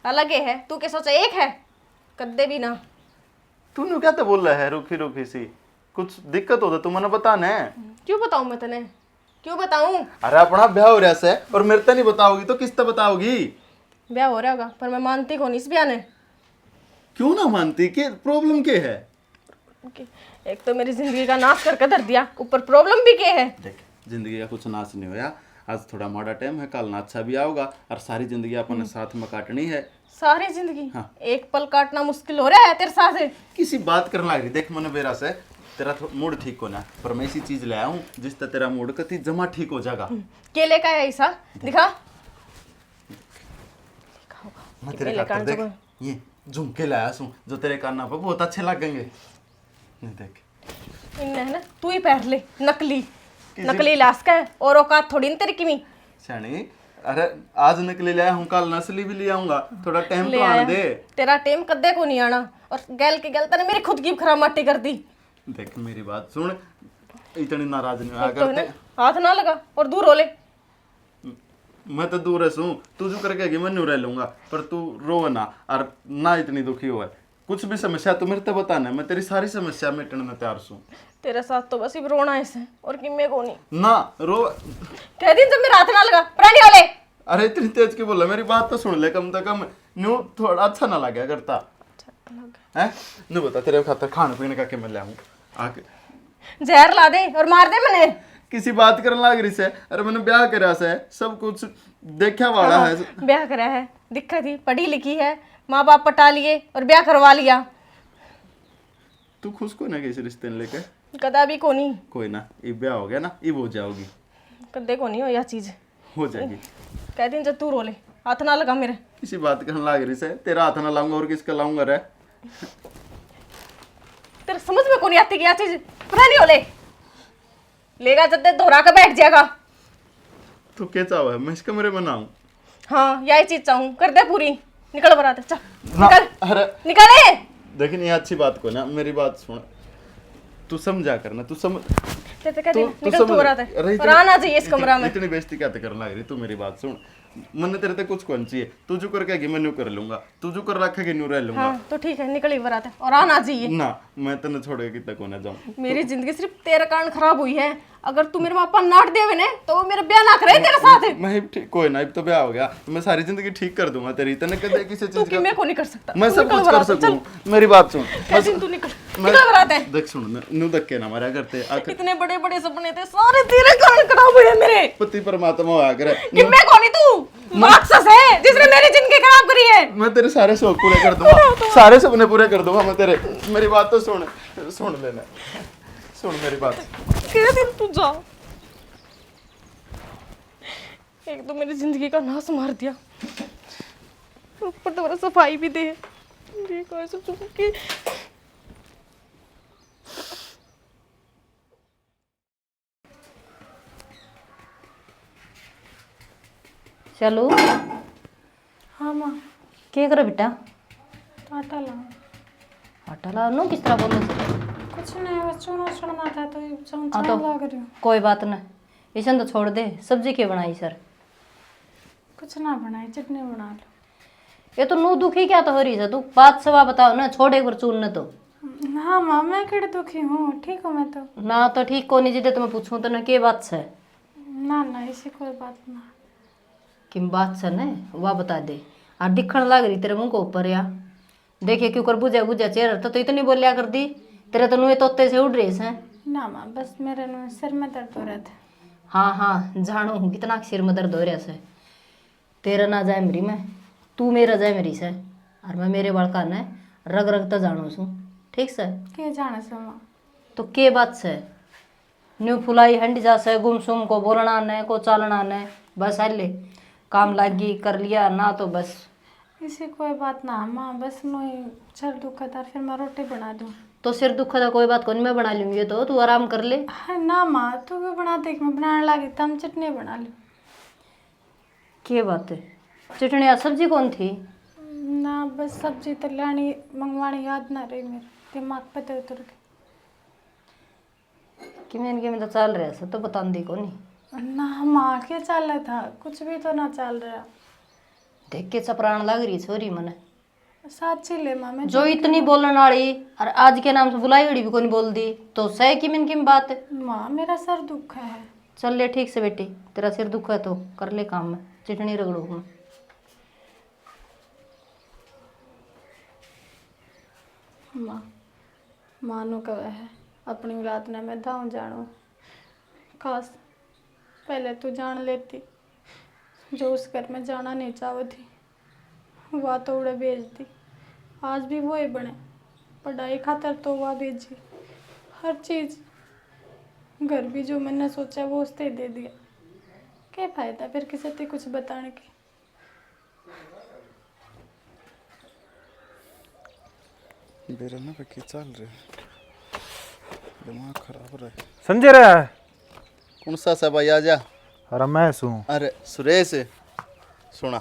अलग ही है, तू क्या सोचा एक है कद्दे भी ना। तूने क्या तो बोल रहा है रूखी रूखी सी, कुछ दिक्कत हो तो तू मैंने बताना है। क्यों बताऊं मैं तने, क्यों बताऊं। अरे अपना ब्याह हो रहा है और मेरे तो नहीं बताओगी तो किस तरह बताओगी। ब्याह हो रहा होगा पर मैं मानती कौन इस ब्याह ने। क्यों ना मानती, कि प्रॉब्लम क्या है। एक तो मेरी जिंदगी का नाश करके धर दिया, ऊपर प्रॉब्लम भी क्या है। देख जिंदगी का कुछ नाश नहीं होया, आज थोड़ा माड़ा टाइम है, कल ना अच्छा भी आओगा और सारी जिंदगी अपन ने साथ में काटनी है। सारी जिंदगी हाँ। एक पल काटना मुश्किल हो रहा है तेरे साथ। किसी बात करने लग रही, देख मैंने बेरा से तेरा मूड ठीक होना, पर मैं ऐसी चीज ले आया हूँ जिससे तेरा मूड कति जमा ठीक हो जाएगा। केले का है ऐसा, दिखा। मैं तेरे खातर देख ये झुमके लाया हूँ जो तेरे कान पर बहुत अच्छे लगेंगे। ये देख इनने है ना तू ही पहन ले, नकली नकली लाश का है और औकात थोड़ी न तेरी किमी। शानी अरे आज निकले लाया हूँ, कल नस्ली भी ले आऊंगा, थोड़ा टाइम ले तो आने आया दे। तेरा टाइम कद्दे को नहीं आना, और गैल के गैल तने मेरी खुद की खराब मट्टी कर दी। देख मेरी बात सुन, इतनी नाराज नहीं होया एक तो है करते। ना हाथ ना लगा और दूर हो ले। मैं तो दूर हूँ, तू जो करके कि मैं नहीं रह लूंगा, पर तू रो ना और ना इतनी दुखी हो। कुछ भी समस्या तो मेरे तो बताना, मैं तेरी सारी समस्या मिटने में तैयार हूँ। तेरे साथ तो बस ही रोना ऐसे और किम्मे को नहीं। ना रो, कह दिन जब मेरा हाथ ना लगा प्राणी वाले। अरे इतनी तेज क्यों बोला, मेरी बात तो सुन ले कम से कम, न्यू थोड़ा अच्छा ना लगे करता है। नहीं बता तेरे खातर खाने पीने का क्या मैं ले आऊँ आके, जहर ला दे और मार दे मैंने। किसी बात करने लग रही से। अरे मैंने ब्याह करा से, सब कुछ देखा वाला है। ब्याह करा है, दिक्कत थी, पढ़ी लिखी है, माँ बाप पटा लिए और ब्याह करवा लिया। तू खुश को ना किसी रिश्ते ने लेके, कदा भी को नहीं। कोई ना, ये ब्याह हो गया ना, ये हो जाओगी, कदे को नहीं हो यह चीज। हो जाएगी। कह दिन जब तू रो ले, हाथ ना लगा मेरे। किसी बात करने लग रही से, तेरा हाथ ना लाऊंगा और किसका लाऊंगा रे। तेरे समझ में को नहीं आती क्या चीज, पुरानी हो ले लेगा जब दोहरा के बैठ जाएगा। तो क्या चाहो है मैं इस कमरे में ना आऊं? हाँ यही चीज चाहूँ, कर दे पूरी। निकल बरात, चल ना, निकल अरे निकले। लेकिन ये अच्छी बात को ना, मेरी बात सुन, तू समझा करना, तू समझ, तेरे कह तू दिन निकल तू बरात है अरे और आना चाहिए इस कमरा में। इतनी बेइज्जती क्या करने लग रही तू, मेरी बात सुन, मैंने तेरे ते कुछ कौन चाहिए, तू जो करके मैं न्यू कर लूंगा, तू जो कर रखेगी न्यू रह लूंगा। हाँ तो ठीक है, निकली बरात है और आना चाहिए। ना मैं तेने छोड़ के कितना को ना जाऊं। मेरी जिंदगी सिर्फ तेरे कारण खराब हुई है। अगर तू मेरे पापा नाट देवे ने तो वो मेरा ब्याह ना करे तेरे साथ। मैं ठीक, कोई ना, अब तो ब्याह हो गया, मैं सारी जिंदगी ठीक कर दूंगा तेरी, तने कदे किसी तू चीज कि का मैं को नहीं कर सकता। मैं तू सब निकल कुछ कर बरात है, सकूं। मेरी बात सुन, कैसे तू निकल निकल बरात है। देख सुन, न्यू धक्के ना मारा करते, आखिर इतने बड़े बड़े सपने थे सारे तेरे कारण खराब हुए मेरे। पति परमात्मा होया करे। कि मैं कौन ही तू राक्षस है जिसने मेरी जिंदगी खराब करी है। मैं तेरे सारे शौक पूरे कर दूंगा, सारे सपने पूरे कर दूंगा मैं तेरे। मेरी बात तो सुन, सुन लेना, सुन मेरी बात। किस दिन तू जा, एक तो मेरी जिंदगी का नाश मार दिया, ऊपर तो मेरा सफाई भी दे। देखो ऐसे चुप के चलो। हाँ माँ, क्या करे बेटा? आटा ला। आटा ला नो, किस तरह बोलो? कुछ नहीं, बस चूना चढ़ना था तो हाँ तो ला कर कोई बात ना, इसे तो छोड़ दे। सब्जी क्या बनाई सर? कुछ ना बनाई, चटनी बना लो। ये तो नू दुखी क्या तो हो रही है, तू बात सवा बताओ ना, छोड़े एक चून न तो। हाँ माँ, मैं केड़े दुखी हूँ, ठीक हूँ मैं तो। ना तो ठीक को नहीं, जिदे तुम्हें पूछूं तो ना के बात से। ना ना, ऐसी कोई बात ना। किम बात से न वह बता दे। और दिखण लग रही तेरे मुंह को ऊपर या देखे क्यों कर बुझा बुझा चेहरा तो इतनी बोलिया कर दी तेरे तो नुए तोते से उड़ रहे हैं। ना माँ बस मेरे सिर में दर्द हो रहा था। हाँ हाँ जानो हूँ कितना सिर में दर्द हो रहा से। तेरा ना जाए मेरी में तू मेरा जाए मेरी से और मैं मेरे बड़का ने रग रग तो जानो छू ठीक से। के जाने से माँ तो के बात से न्यू फुलाई हंडी जा से गुमसुम को बोलना ने को चालना ने बस हल्ले काम लागी कर लिया ना तो बस। इसी कोई बात ना माँ बस नोई सर दुखा था फिर मैं रोटी बना दूँ। तो सिर दुखा था कोई बात कौन मैं बना लूंगी तो तू आराम कर ले। हाँ ना माँ तू भी बना दे मैं बनाने लगी तब चटनी बना लूँ। के बात है चटनी या सब्जी कौन थी। ना बस सब्जी तो लानी मंगवानी याद ना रही मेरे दिमाग पे तो उतर गई। कि मैं तो चल रहा है तो बता दी को नहीं। ना माँ क्या चल रहा था कुछ भी तो ना चल रहा। देख के चपरान लग रही छोरी मने साची ले माँ मैं जो इतनी बोलने वाली और आज के नाम से बुलाई बड़ी भी कोई बोल दी तो सह की मिन की बात है। माँ मेरा सर दुखा है। चल ले ठीक से बेटी तेरा सिर दुखा है तो कर ले काम में चटनी रगड़ू हूँ। माँ मानो कब है अपनी औलाद ने मैं दाऊँ जानू काश पहले तू जान लेती जो उस घर में जाना नहीं चाहती थी वह तो उड़े भेज दी। आज भी वो ही बने पढ़ाई खातर तो वह भेजी हर चीज़ घर भी जो मैंने सोचा वो उसने दे दिया। क्या फ़ायदा फिर किसी से कुछ बताने की। मेरा ना पक्की चल रहे दिमाग खराब रहे। संजय रहा है। कौन सा सा भाई आजा। अरे मैं सुन। अरे सुरेश सुना।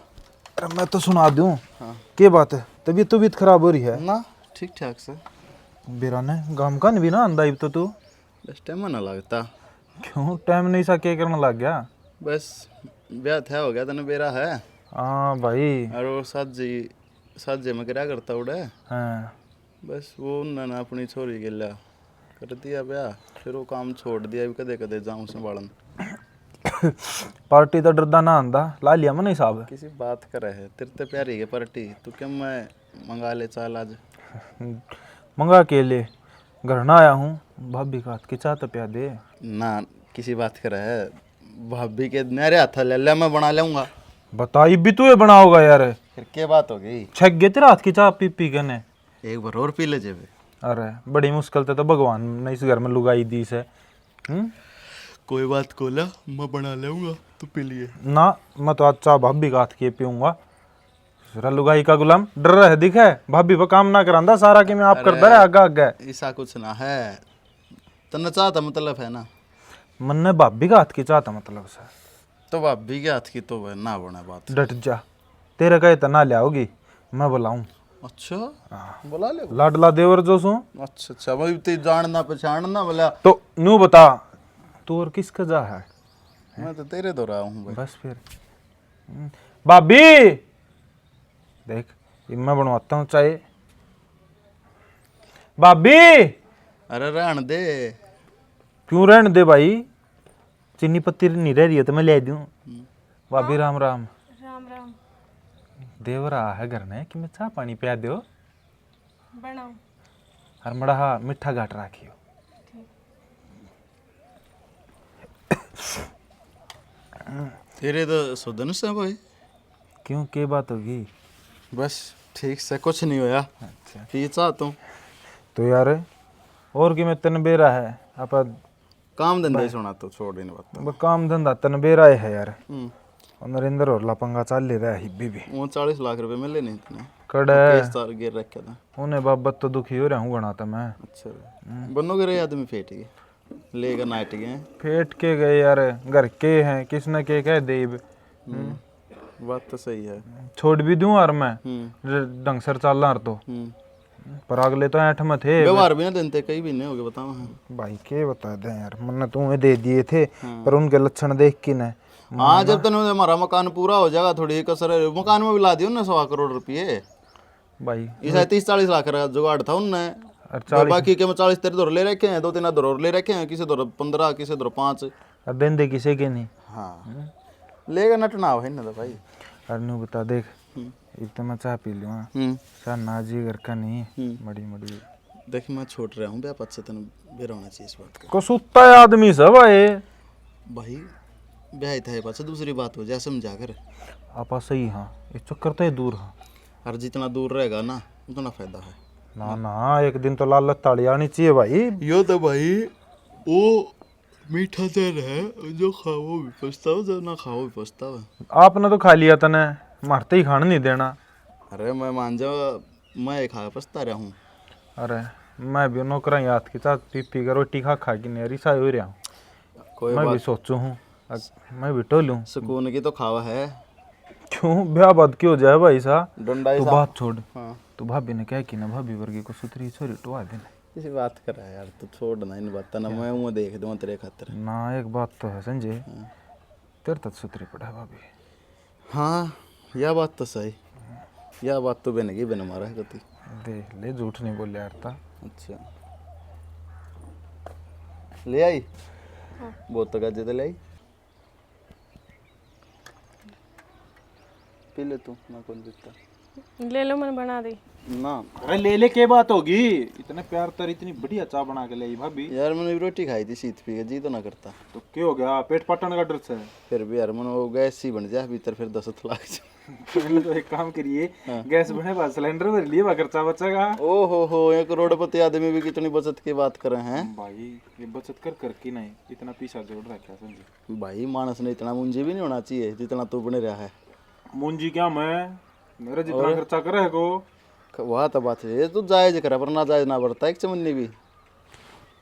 अरे मैं तो सुना दूं। हाँ क्या बात है तबीयत खराब हो रही है ना ठीक ठाक से। बेरा ने गांव का भी ना अंदा तो तू बस टाइम ना लगता। क्यों टाइम नहीं सा क्या करने लग गया। बस ब्याह था हो गया तने बेरा है। हाँ भाई। और वो साजे में क्या करता उड़े। हाँ बस वो उन्होंने अपनी छोरी के लिया कर दिया ब्याह फिर वो काम छोड़ दिया कदे कदे जाऊँ संभालन। पार्टी तो डरदा ना आंदा ला लिया मन हिसाब। किसी बात करे है तेरे ते प्यारी है पार्टी तू क्यों मैं मंगा ले चाल आज। मंगा के लिए घर ना आया हूँ भाभी का हाथ की चाह तो प्या दे ना किसी बात करे है भाभी के मेरे हाथ ले ले मैं बना लूंगा। बताई भी तू ये बनाओगा यार। फिर क्या बात हो गई छक गए तेरा हाथ की चाह पी पी के ने। एक बार और पी ले जेबे। अरे बड़ी मुश्किल तो भगवान ने इस घर में लुगाई दी से। कोई बात कोला मैं बना लूंगा तू पी लिए ना मैं तो आज चाह भाभी का हाथ के पीऊंगा। लुगाई का गुलाम डर रहे दिखे भाभी पर काम ना करांदा सारा कि मैं आप करता रहे आगा आगे। ऐसा कुछ ना है तन्ने चाहता मतलब है ना। मन ने भाभी का हाथ की चाहता मतलब से तो भाभी के हाथ की तो ना बना बात। डट जा तेरे कहे तो ना ले आओगी मैं बुलाऊं। अच्छा बुला ले लाडला देवर जो सू। अच्छा अच्छा भाई ते जानना पहचानना बोला तो नू बता तू और किसका जा है। मैं तो तेरे दो रहा हूँ भाई। बस फिर भाभी देख ये मैं बनवाता हूँ चाय। भाभी अरे रहन दे क्यों रहने दे भाई चीनी पत्ती नहीं रह रही है तो मैं ले दूं। भाभी राम राम। राम राम देवरा है घर में कि मैं चाह पानी पिया दो बनाओ और मड़ा हाँ मिठा घाट राखियो। तेरे तो सुधन से भाई क्यों के बात होगी। बस ठीक से कुछ नहीं होया। अच्छा पी चाहता हूँ तो यार और कि मैं तन बेरा है आप काम धंधा ही सुना तो छोड़ ही नहीं बात। काम धंधा तन बेरा है यार और नरेंद्र और लापंगा चल ले रहा है हिब्बी भी। वो 40 लाख रुपए मिले नहीं इतने कड़े केस तार गिर रखे था उन्हें बाबत तो दुखी हो रहा हूँ गणा था मैं। अच्छा बनोगे रे आदमी फेट गए लेकर नाइट गए फेट के गए यार घर के हैं किसने के कह देब। बात तो सही है छोड़ भी दूं और मैं ढंग सर चल रहा तो पर अगले तो ऐठ में थे व्यवहार भी ना देते कई भी नहीं हो गए बताओ। भाई के बता दे यार मैंने तुम्हें दे दिए थे पर उनके लक्षण देख के न। हाँ जब तक हमारा मकान पूरा हो जाएगा थोड़ी कसर मकान में भी ला दियो ना 1.25 करोड़ रुपये। भाई ये 30-40 लाख का जुगाड़ था उनने तो बाकी के 40 तेरे दौर ले रखे हैं 2-3 दौर और ले रखे हैं किसी दौर 15 किसी दौर 5 दिन दे किसे के नहीं। हाँ लेगा नटना है ना भाई। अरे नू बता देख एक तो मैं चाय पी लूँ सर नाजी घर का नहीं बड़ी बड़ी देख मैं छोड़ रहा हूँ ब्याह पद से तेन बेर होना चाहिए इस बात का। को सुत्ता है आदमी सब आए भाई ब्याह था पास दूसरी बात हो जाए समझा कर। आपा सही हाँ ये चक्कर तो दूर हाँ और जितना दूर रहेगा ना उतना फायदा है। ना ना एक दिन तो लाल ताली आनी चाहिए भाई। यो तो भाई वो मीठा तेल है जो खाओ भी पछताओ जो ना खाओ भी पछताओ। आपने तो खा लिया तने मारते ही खाने नहीं देना। अरे मैं मान जाओ मैं खा पछता रहा हूँ। अरे मैं भी नौकरा याद की चाह पी पी कर रोटी खा खा के नहीं सा हो रहा हूँ। मैं भी सोचू हूँ मैं भी टोलूँ सुकून की तो खावा है। क्यों ब्याह बाद क्यों हो जाए भाई साहब डंडा तू बात छोड़। हाँ तू भाभी ने क्या की ना भाभी वर्गी को सुतरी छोरी टुआ देना। किसी बात कर रहा है यार तू छोड़ ना इन बात ना मैं वो देख दूँ तेरे खातिर। ना एक बात तो है संजय तेरे तक सुतरी पड़ा है भाभी। हाँ यह बात तो सही यह बात तो बनेगी बन मारा है कति देख ले झूठ नहीं बोले यार ता। अच्छा ले आई बहुत तो गाजे ले आई पी ले तू मैं कौन पीता ले लो मैंने बना दी ना। अरे ले ले के बात होगी इतने प्यार तर इतनी बढ़िया चाय बना के लाई भाभी। यार मैंने भी रोटी खाई थी शीत पी के जी तो ना करता तो क्या हो गया पेट पाटन का डर से। फिर भी यार मन वो गैस ही बन जाए भीतर फिर 10 लाख पहले तो एक काम करिए गैस बने बाद सिलेंडर भर लिए खर्चा बचेगा। ओ हो 1 करोड़पति आदमी भी कितनी बचत की बात कर रहे हैं भाई ये बचत कर करके नहीं इतना पैसा जोड़ रखा संजय। भाई मानस ने इतना मुंजी भी नहीं होना चाहिए जितना तू बने रहा है। मुंजी क्या मैं मेरा जितना खर्चा करे को वह तो बात है तू जायज करा पर ना जायज ना बढ़ता एक चमन्नी भी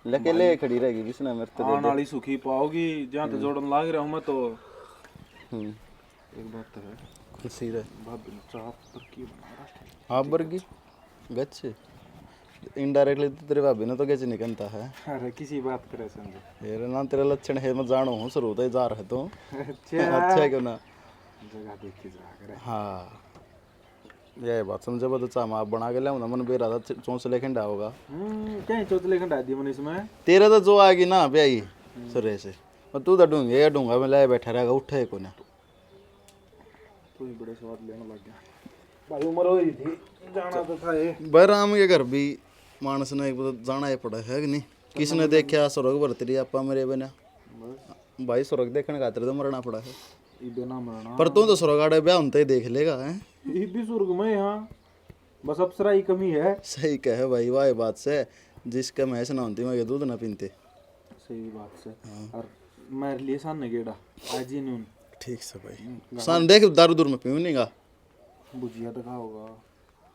लेके ले खड़ी रहेगी किसने मेरे तो आने वाली सुखी पाओगी जहाँ तो जोड़न लाग रहा हूँ मैं तो। एक बात तो है खुशी रहे भाभी ने चाह पर की बना रहा आप बर्गी गच इनडायरेक्टली तो तेरे भाभी ने तो गच निकलता है। अरे किसी बात करे संजय तेरे ना तेरा लक्षण है मैं जानो हूँ शुरू तो जा रहे तो अच्छा क्यों ना जगह देखी जा करे। हाँ यही बात समझे तो चाह आप बना के लाऊं ना मन बेरा था चौंसले खंडा होगा क्या चौथले खंडा दी मन इसमें तेरे तो जो आएगी ना ब्याही सुरे से और तू तो ढूंढे ढूंगा मैं लाए बैठा रहेगा उठे को ना तू ही बड़े स्वाद लेने लग गया भाई उम्र हो रही थी जाना तो था ये बहराम के घर भी मानस ने जाना ही पड़ा है कि नहीं किसने देखा स्वर्ग भरती रही आपा मेरे बिना भाई स्वर्ग देखने खातिर तो मरना पड़ा है बिना मरना पर तू तो स्वर्ग आड़े ब्याह होते ही देख लेगा हैं ये भी स्वर्ग में यहाँ बस अप्सरा ही कमी है। सही कहे भाई वाह बात से जिसका मैस ना होती मैं दूध ना पीते सही बात से और मेरे लिए सामने गेड़ा आज ही नून ठीक से भाई सान देख दारू दूर में पीऊँ नहीं गा भुजिया तो खाओगा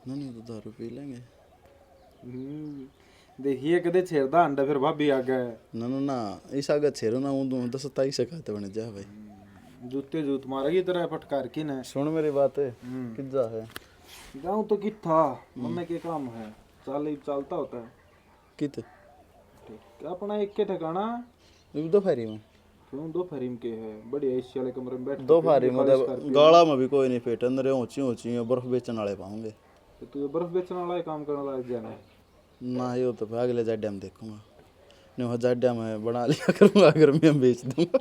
नहीं तो दारू पी लेंगे। देखिए कदे छेड़दा अंडा फिर भाभी आ गए ना ना ना इस आगे छेरो ना वो 10-27 से खाते बने जा भाई जूते जूत मारेगी तरह फटकार की न सुन मेरी बात है किज्जा है गाँव तो कित था मम्मी के काम है चलता होता है कित ठीक अपना एक के ठिकाना दो फेरी में क्यों 2 फरीम के है बढ़िया एसी वाले कमरे में बैठ 2 फेरी में गाला में भी कोई नहीं फेट अंदर ऊंची ऊंची बर्फ बेचने वाले पाऊंगे तो तू बर्फ बेचने वाला काम करने वाला जाना ना ये तो अगले जाड्या में देखूंगा नहीं हो जाड्या में बना लिया करूंगा अगर मैं बेच दूंगा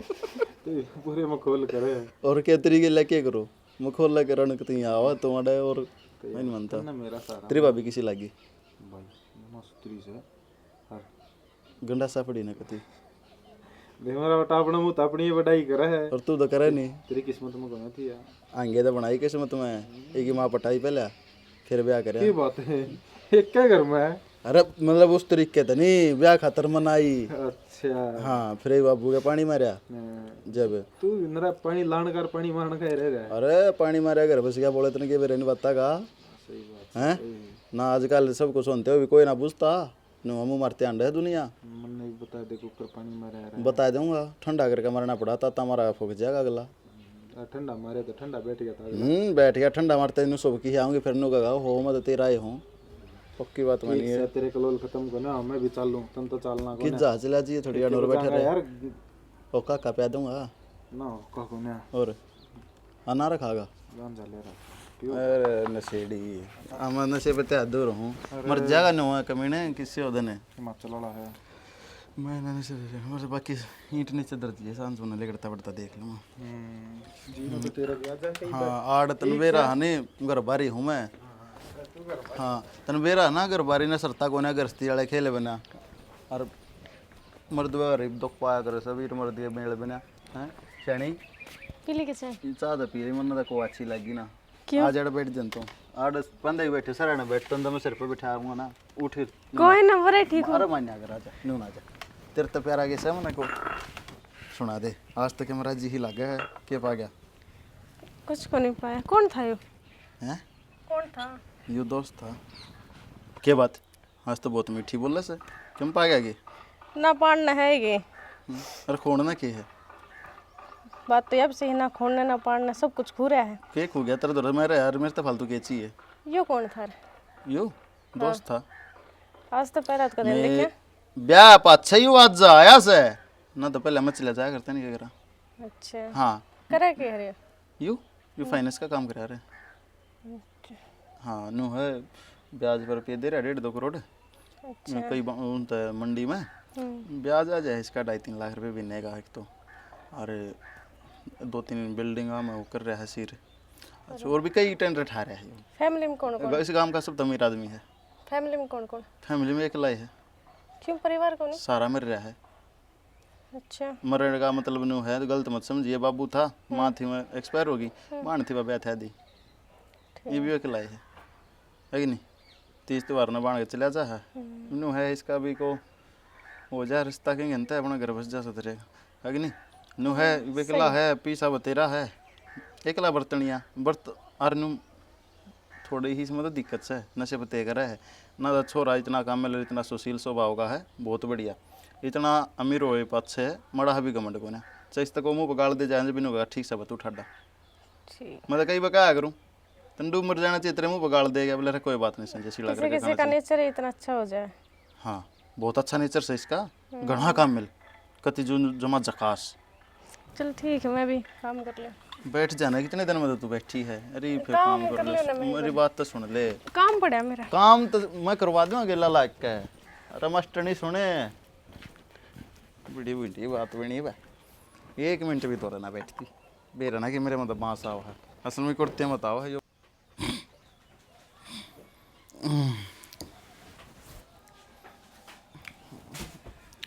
तो पूरे मखोल करे और क्या तरीके लेके करो मखोल लेके रणक ती आवा तुम्हारे और मैं नहीं मानता ना मेरा सारा तेरी भाभी किसी लागी भाई मस्त्री से हर गंडा सा पड़ी ना कती देख मेरा बेटा अपना मुंह अपनी बढ़ाई करे है और तू तो करे नहीं तेरी किस्मत में कमी थी यार आगे तो बनाई किस्मत में एक माँ पटाई पहले फिर ब्याह करे ये बात है एक क्या घर में है अरे मतलब उस तरीके तो नहीं ब्याह खातर मनाई अच्छा हाँ फिर बाबू के पानी मारा जब तू नरा पानी लान कर पानी मारना का रह रहा है अरे पानी मारा घर बस क्या बोले तने के बेरे नहीं बता का सही बात हैं ना आजकल सब कुछ सुनते हो भी कोई ना पूछता नो हम मारते अंडे है दुनिया मन नहीं बता दे कुकर पानी मारे आ बता दूंगा ठंडा करके मरना पड़ा ताता मारा फूक जाएगा अगला रहा ठंडा मारे तो ठंडा बैठ गया था बैठ गया ठंडा मारते इन सब की आऊंगी फिर नु कहा हो मैं तो तेरा ही हूँ पक्की बात मानी है तेरे कलोल खत्म करना मैं भी चालूं तुम तो चालना कि जा चला जी थोड़ी और बैठे रहे यार ओ काका प्या दूंगा ना काको ने और अनार खागा जान जा ले रहा अरे नशेड़ी मैं नशे पे त्या दूर हूँ मर जाएगा न हुआ कमीने किससे होदने हिमाचल वाला है मैंने से मतलब बाकी ईंट नीचे दर्द है सांस होने लेकर बढ़ता देख लो। जीना तो तेरा ब्याज है कहीं हाँ आड़ तनवेरा हने घर बारी हूँ मैं। हाँ तनवेरा ना घर बारी ने सरता को ना गरस्ती वाले खेले बना और मर्द गरीब दुख पाया करे सभी मर्द के मेल बना हैं शैनी पीली के चाय चाह पी मन को अच्छी लगी ना आज अड़ बैठ जन तो आड़ बंदे ही बैठे सर बैठ तो मैं सिर पे बिठा दूंगा ना उठ कोई नंबर है ठीक अरे मान आकर आजा नून आजा तेरे तो प्यारा कैसा है मन को सुना दे आज तक हमारा जी ही लगा है के पा गया कुछ को नहीं पाया कौन था यो हैं कौन था यो दोस्त था के बात आज तो बहुत मीठी बोल से क्यों पा गया ना पाड़ना है ये अरे खोड़ना के है बात तो अब सही ना खोलने ना पाड़ना सब कुछ खूरा है केक हो गया तेरे दौर मेरे यार मेरे तो फालतू केची है यो कौन था यो दोस्त था आज तो पहला का दिन देखे ब्याह पाछा ही आज आया से ना तो पहले मत चला जाया करते नहीं क्या करा अच्छा हाँ करे के रे यू फाइनेंस का काम करा रहे हाँ नु है ब्याज पर रुपये दे रहा 1.5-2 करोड़ कई मंडी में ब्याज आ जाए इसका 2.5-3 लाख रुपये बिकने का एक तो अरे 2-3 बिल्डिंग में वो कर रहा है सिर अच्छा और भी कई टेंडर ठा रहा है फैमिली में कौन कौन इस काम का सब अमीर आदमी है फैमिली में कौन कौन फैमिली में अकेला ही है क्यों परिवार कौन है सारा मर रहा है अच्छा मरने का मतलब न्यू है तो गलत मत समझिए बाबू था माँ थी मैं एक्सपायर होगी बाण थी ब्याह था दी ये भी अकेला ही है कि नहीं 30 त्योहार ने बाण के चला जा है न्यू है इसका भी को हो जा रिश्ता कहीं घंटा है अपना घर बस जा सकते रहेगा है कि नहीं नु है अकेला है पीसा बतेरा है एकला बर्तनिया बर्त और नु थोड़ी ही इसमें तो दिक्कत से नशे पते कर है ना तो छोरा इतना काम में इतना सुशील स्वभाव का है बहुत बढ़िया इतना अमीर हो पाछे है मड़ा भी घमंड को ना चाहिए तक मुँह पगाड़ दे जाए भी होगा ठीक से बतू ठाडा मैं तो कई बकाया करूँ तंडू मर जाना चाहिए तेरे मुँह पगाड़ देगा बोले कोई बात नहीं संजय सिला किसी किसी का नेचर इतना अच्छा हो जाए हाँ बहुत अच्छा नेचर से इसका घना काम मिल कति जमा जकास चल ठीक है मैं भी काम कर ले बैठ जाना कितने दिन में तो तू बैठी है अरे फिर काम कर ले मेरी बात तो सुन ले काम पड़ा मेरा काम तो मैं करवा दूँ अकेला लायक का है अरे मास्टर नहीं सुने बड़ी बड़ी बात भी नहीं भाई 1 मिनट भी तो रहना बैठती बेरा ना कि मेरे मतलब बांस आओ है असल में कुर्ते मत आओ है जो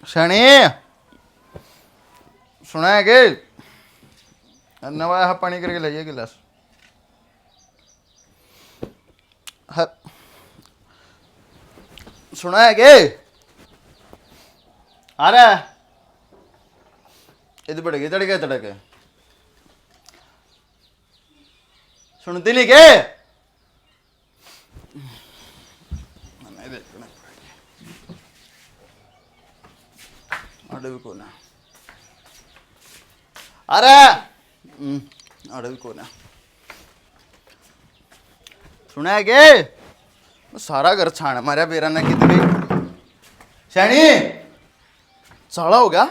शनि सुना है कि नवा पानी करके लाइए गिलास सुना है कि आ रहा है इधर बढ़ गए तड़के सुनती नहीं के अड़वी को ना अरे अड़वी को ना सुना है के सारा घर छाण मारा बेरा ने कितने शैनी साला हो गया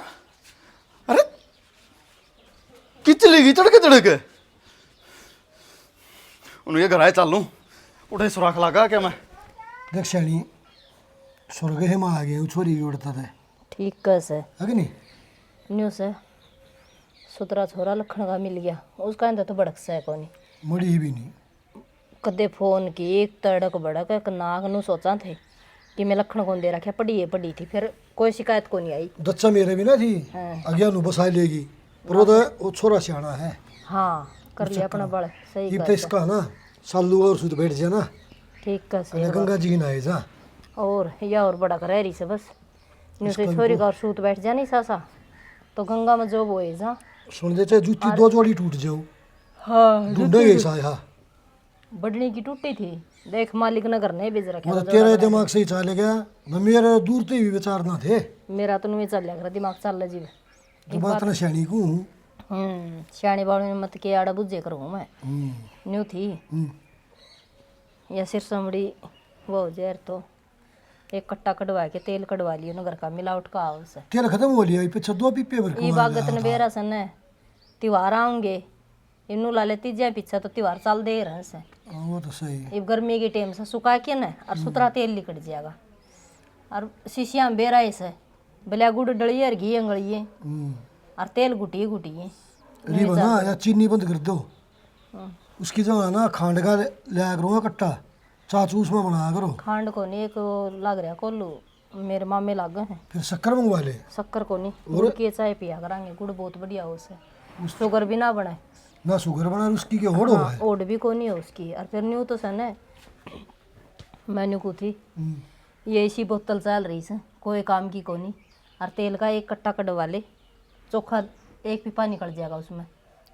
अरे किच लेगी तड़के उनके घर आए चल लूँ उठे सुराख लगा क्या मैं देख श्याणी स्वर्ग है माँ आ गए छोरी भी उड़ता था ठीक कैसे है कि नहीं न्यू से सुतरा छोरा लखन का मिल गया उसका अंदर तो भड़क सा है कोनी मड़ी भी नहीं कदे फोन की एक तड़क भड़क एक नाग नु सोचा थे कि मैं लखन को दे रखा पड़ी थी फिर कोई शिकायत को नहीं आई दच्चा मेरे भी ना थी अज्ञा नु बसाई लेगी पर वो छोरा सियाना है हाँ कर लिया अपना बड़ सही ये तो इसका ना सालू और सुध बैठ जाना ठीक कैसे अरे गंगा जी ना जा और या और बड़ा कर रही से बस न्यू से छोरी का और सूत बैठ जा नहीं सासा तो गंगा में जो वो है जा सुन दे चाहे जूती 2 जोड़ी टूट जाओ हाँ ढूंढेंगे ऐसा है बढ़ने की टूटी थी देख मालिक ने घर नहीं भेज रखा मतलब तेरा दिमाग सही चले गया न मेरा दूर तो भी विचार ना थे मेरा तो नहीं चल रहा दिमाग चल जी तो बात ना सियानी को सियाणी बाड़ू में मत के आड़ा बुझे करूँ मैं न्यू थी या सिर समड़ी वो जहर तो एक कट्टा कटवा के तेल कटवा लियो ना घर का मिलावट का आवश्यक तेरा खत्म हो लिया पीछे 2 पीपे भर ये बागत ने बेरा सन है त्योहार आऊंगे इन्नू ला लेती जाए पीछा तो त्योहार चल दे रहे से वो तो सही ये गर्मी के टाइम से सुखा के ना और सुतरा तेल निकट जाएगा और शीशियाँ बेरा से बलिया गुड़ डली और घी अंगड़िए और तेल गुटिए गुटिए। अरे बना या चीनी बंद कर दो, उसकी जगह ना खांड का लिया करो कट्टा, चाचू उसमें बनाया करो। खांड को नहीं, एक वो लग रहा कोल्लू मेरे मामे लागे हैं। फिर शक्कर मंगवा ले। शक्कर को नहीं, गुड़ की चाय पिया करांगे, गुड़ बहुत बढ़िया हो उसे, शुगर भी ना बने ना, शुगर बना उसकी के होड़ हो है। ओड भी को नहीं है उसकी। और फिर न्यू तो सन है मैंने को थी ये इसी बोतल चल रही से कोई काम की कोनी। और तेल का एक कट्टा कटवा ले, चोखा एक पिपा निकल जाएगा उसमें,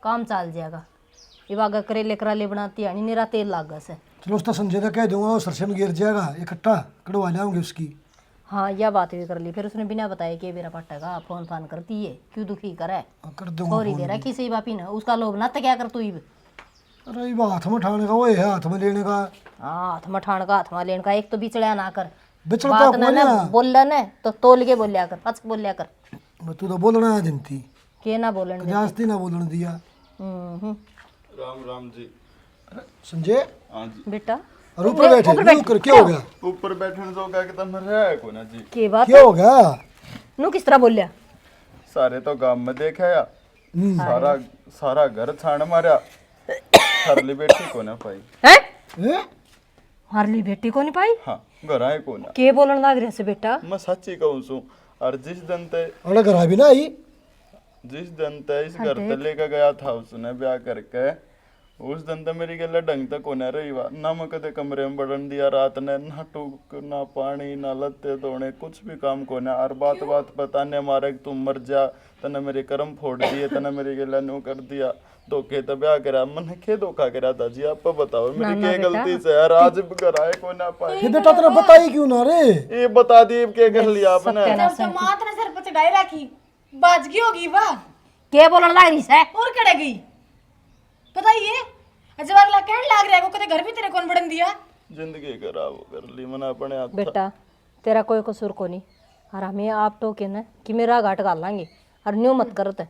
काम चल जाएगा। ये अगर करेले कराले बनाती है निरा तेल लागा से। चलो उसका संजय का कह दूंगा, वो सरसे में गिर जाएगा, एक कट्टा कटवा लाऊंगे उसकी। हाँ यह बात भी कर ली। फिर उसने बिना बताए कि मेरा पट्टेगा फोन फान करती है, क्यों दुखी करे, कर दूंगा छोरी दे रहा किसी बापी ना उसका लोभ ना तो क्या कर तू ही। अरे ये हाथ में उठाने का वो है, हाथ में लेने का। हाँ हाथ में ठाण का, हाथ में लेने का, एक तो बिचड़ा ना कर, बिचड़ता बात ना ना बोल न तो तोल के बोलिया कर, पच बोलिया कर। तू तो बोलना है जनती के ना बोलन दे। जास्ती ना बोलने दिया। राम राम जी। संजय हाँ जी। बेटा और ऊपर बैठे ऊपर क्या हो गया? ऊपर बैठने दो क्या कि तुम रहे को ना जी। के बात क्या हो गया? नु किस तरह बोलिया? सारे तो गांव में देखा या सारा सारा घर छाण मारा, हरली बेटी को ना पाई। हैं हारली बेटी को नहीं पाई? हाँ घर आए को ना। के बोलन लाग रहे से बेटा? मैं सच्ची कहूँ सू। और जिस दिन ते अरे घर भी ना आई, जिस दिन ते इस घर पे लेकर गया था उसने ब्याह करके, उस दिन तो मेरी गला ढंग तक होने रही वा ना। मैं कदे कमरे में बढ़न दिया रात ने, ना टूक ना पानी ना लत्ते धोने, कुछ भी काम को ना। और बात बात बताने मारे कि तुम मर जा, तने मेरे कर्म फोड़ दिए, तने मेरी गला न्यू कर दिया, धोखे तो ब्याह करा। मैंने क्या धोखा करा था जी, आप बताओ मेरी क्या गलती से यार? आज घर आए को ना पाए। ये बेटा तेरा बताई क्यों ना रे? ये बता दी क्या कर लिया आपने? मात ने सर पर चढ़ाई रखी, बाजगी होगी वाह। के बोलन लाग रही से? और कड़ेगी बताइए, जब अगला कहने लाग रहा है को कदे घर भी तेरे कौन बढ़न दिया? जिंदगी खराब कर ली मैंने अपने हाथ। बेटा तेरा कोई कसूर को नहीं, और हमें आप तो के ना कि मेरा घाट गाल लांगे और न्यू मत करते।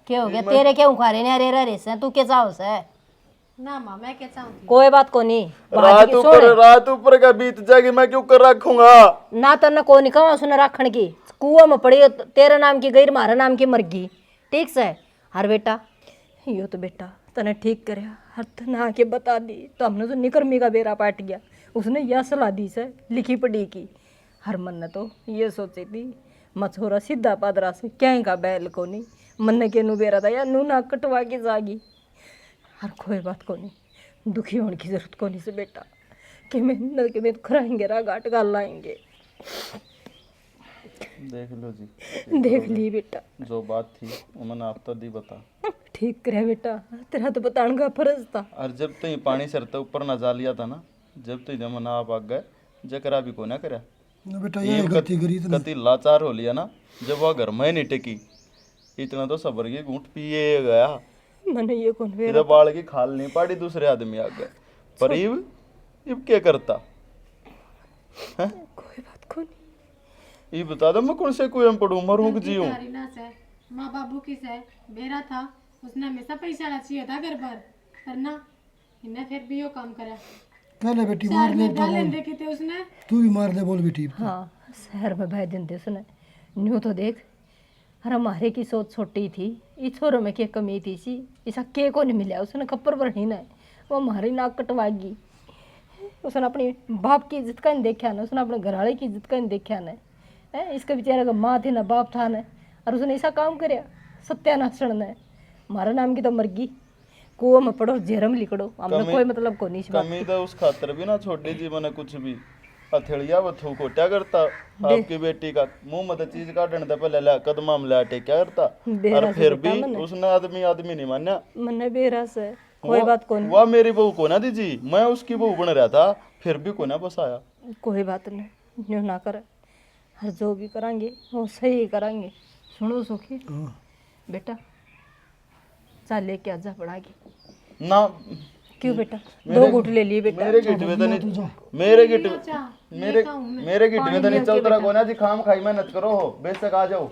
क्या हो गया तेरे क्या उखारे ने अरे रे से तू के चाहो से? ना मां मैं क्या चाहूंगी, कोई बात को नहीं। रात ऊपर का बीत जाएगी, मैं क्यों कर रखूंगा? ना तो न को नहीं कहवा सुन राखण की, कुआं में पड़ी तेरे नाम की गई, मारा नाम की मरगी, ठीक से? हर बेटा यो तो बेटा तने ठीक करया, हर तना आके बता दी तो हमने तो निकर्मी का बेरा पाट गया। उसने यह सलाह दी से लिखी पढ़ी की। हर मन ने तो ये सोची थी मछोरा सीधा पादरा से क्या का बैल को नहीं, मन ने के नु बेरा था या नू ना कटवा के जागी। हर कोई बात को नहीं, दुखी होने की जरूरत को नहीं से बेटा, कि मेहनत के में खराएंगे रा घाट गाल लाएंगे। देख लो जी, देख ली बेटा, जो बात थी वो मैंने आप तो दी बता। ठीक करे बेटा, तेरा तो बताने का फर्ज था। और जब तो ये पानी सर तो ऊपर ना जा लिया था ना, जब तो जब आप आ गए जकरा भी को ना करा बेटा ये गलती करी तो कति लाचार हो लिया ना, जब वह घर में नहीं टेकी, इतना तो सबर की घूंट पिए गया। मैंने ये कौन वे इधर बाल की खाल नहीं पाड़ी, दूसरे आदमी आ गए पर इब क्या करता है? कोई बात को नहीं। ये बता दो मैं कौन से कुएं पढ़ूं, मरूं कि जीऊं? ना से माँ बाबू की से बेरा था, उसने हमेशा पैसा चाहिए था घर पर, करना इन्हें फिर भी यो काम करा। कह ले बेटी, शहर मार ले में डाल लेंदे कि थे उसने, तू भी मार ले बोल बेटी। हाँ शहर में भाई दिन उसने न्यू तो देख, अरे हमारे की सोच छोटी थी, इस छोरों में क्या कमी थी सी, ऐसा के को नहीं मिला उसने खप्पर पर ही ना, वो हमारी नाक कटवाएगी। उसने अपनी बाप की इज्जत का नहीं देखा ना, उसने अपने घर वाले की इज्जत का नहीं देखा ना, इसका बेचारा का माँ थी ना बाप था ना, और उसने ऐसा काम करया सत्यानाशरण ने। हमारा नाम की तो मरगी, कुओं में पड़ो जेरम लिकड़ो, हमने कोई मतलब को नहीं। कमी तो उस खातर भी ना छोटी जी मैंने कुछ भी हथेलिया बथू को क्या करता आपकी बेटी का मुंह मत चीज काटने तो पहले ला कदमा में लाटे क्या करता, और फिर भी उसने आदमी नहीं माना। मन्ने बेरस है, कोई बात को नहीं। वह मेरी बहू को ना दीजी, मैं उसकी बहू बन रहा था, फिर भी को ना बसाया। कोई बात नहीं, न्यू ना करे, हर जो भी करांगे वो सही करांगे। सुनो सुखी बेटा, चल लेके आजा पड़ा के ना क्यों बेटा, दो घुट ले लिए बेटा। मेरे गिट में तो नहीं, मेरे गिट में तो नहीं चल तरह को ना जी, खाम खाई मेहनत करो हो, बेशक आ जाओ,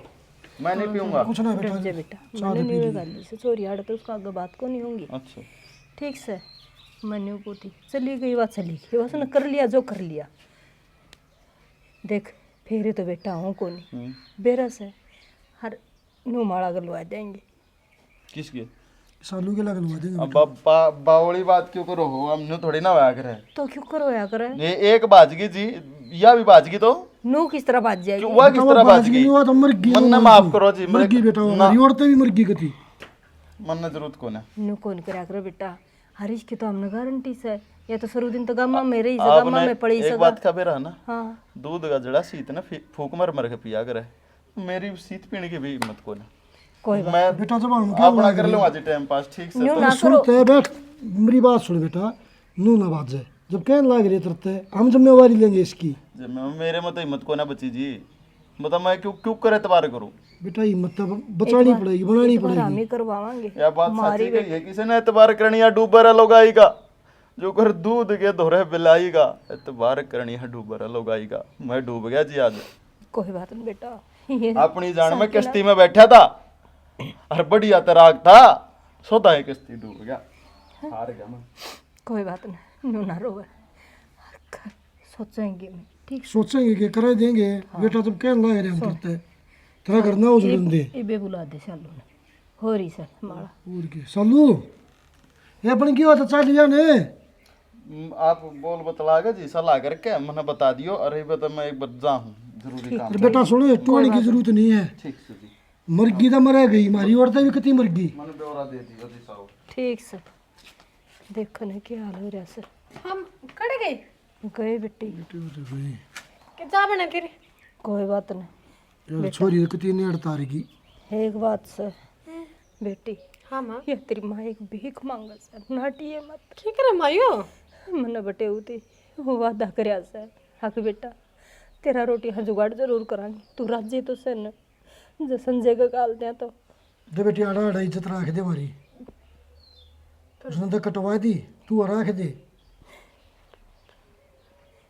मैं नहीं पीऊंगा। कुछ ना डर जा बेटा, मैंने नहीं गाली से चोरी आड़ तो उसका आगे बात को नहीं होंगी। अच्छा ठीक से मैंने पूछी, चली गई बात चली गई, उसने कर लिया जो कर लिया। देख फेरे तो बेटा हूँ को नहीं बेरस है हर नु माड़ा गलवा देंगे। किसके? सालू के लगवा देंगे। अब बावली बात क्यों करो हो, हमने थोड़ी ना वाया करे। तो क्यों करवाया करे? ये एक बाजगी जी या भी बाजगी तो नू किस तरह बाज जाएगी? वह किस तरह बाजगी? हुआ तो मर गई। मन ने माफ करो जी, मर गई बेटा, हमारी औरतें भी मर गई कती। मन ने जरूरत को ना नू कौन करा करो बेटा, हरीश की तो हमने गारंटी से या तो शुरू दिन तो गामा में रही गामा में पड़ी एक बात खबर है ना, हाँ दूध का जड़ा सीत ना फूक मर मर के पिया करे, मेरी सीत पीने की भी हिम्मत को ना। कोई बात मैं बेटा जब हम क्या अपना कर लूँ आज टाइम पास ठीक से। न्यू तो ना सुन करो। ते बैठ, मेरी बात सुन बेटा, नू ना बात जाए। जब कहने लाग रहे तरते हम जिम्मेवारी लेंगे इसकी। मेरे में तो हिम्मत को ना बची जी, मतलब मैं क्यों क्यों करे तबार करूँ? बेटा हिम्मत तो बचानी पड़ेगी, बनानी हम पड़ेगी। ही करवावांगे। यह बात सच्ची कही है, किसी ने एतबार करनी है डूबरा लोग आएगा, जो कर दूध के दोहरे बिलाईगा, एतबार करनी है डूबरा लोग आएगा। मैं डूब गया जी आज। कोई बात नहीं बेटा, ये अपनी जान में किश्ती में बैठा था और बढ़िया तैराक था, सोता है किश्ती डूब गया, हार गया मैं। कोई बात नहीं, नू ना रोवे, सोचेंगे मैं ठीक। सोचेंगे कि करा देंगे। बेटा जब कहने लाग रहे हम तरते तेरा करना हो जुलम दे। इबे बुला दे सालू ने, हो रही सर माड़ा। और के सालू ये अपन की बात चल जाने। आप बोल बतला गए जी, सलाह करके मैंने बता दियो। अरे बता मैं एक बार जाऊँ, जरूरी काम। अरे बेटा सुनो, टोने की जरूरत नहीं है। ठीक से जी, मरगी तो मर गई, हमारी औरतें भी कितनी मर गई। मैंने ब्यौरा दे दिया जी साहब। ठीक सर, देखो ना क्या हाल हो रहा सर। हम कड़े गए गए बेटी, कि जा बना तेरे। कोई बात नहीं। यार छोरी कितनी ने अड़ता रही। एक बात सर बेटी, हाँ माँ ये तेरी माँ एक भीख मांगा सर, नाटिए मत। की करे मायो? मन बटे होती वो वादा करया सर, हक बेटा तेरा रोटी हाँ जुगाड़ जरूर करांगी, तू राजी तो सर न, जो संजय का काल दिया तो। दे बेटी आड़ा आड़ा इज्जत रख दे हमारी, उसने तो कटवा दी, तू रख दे।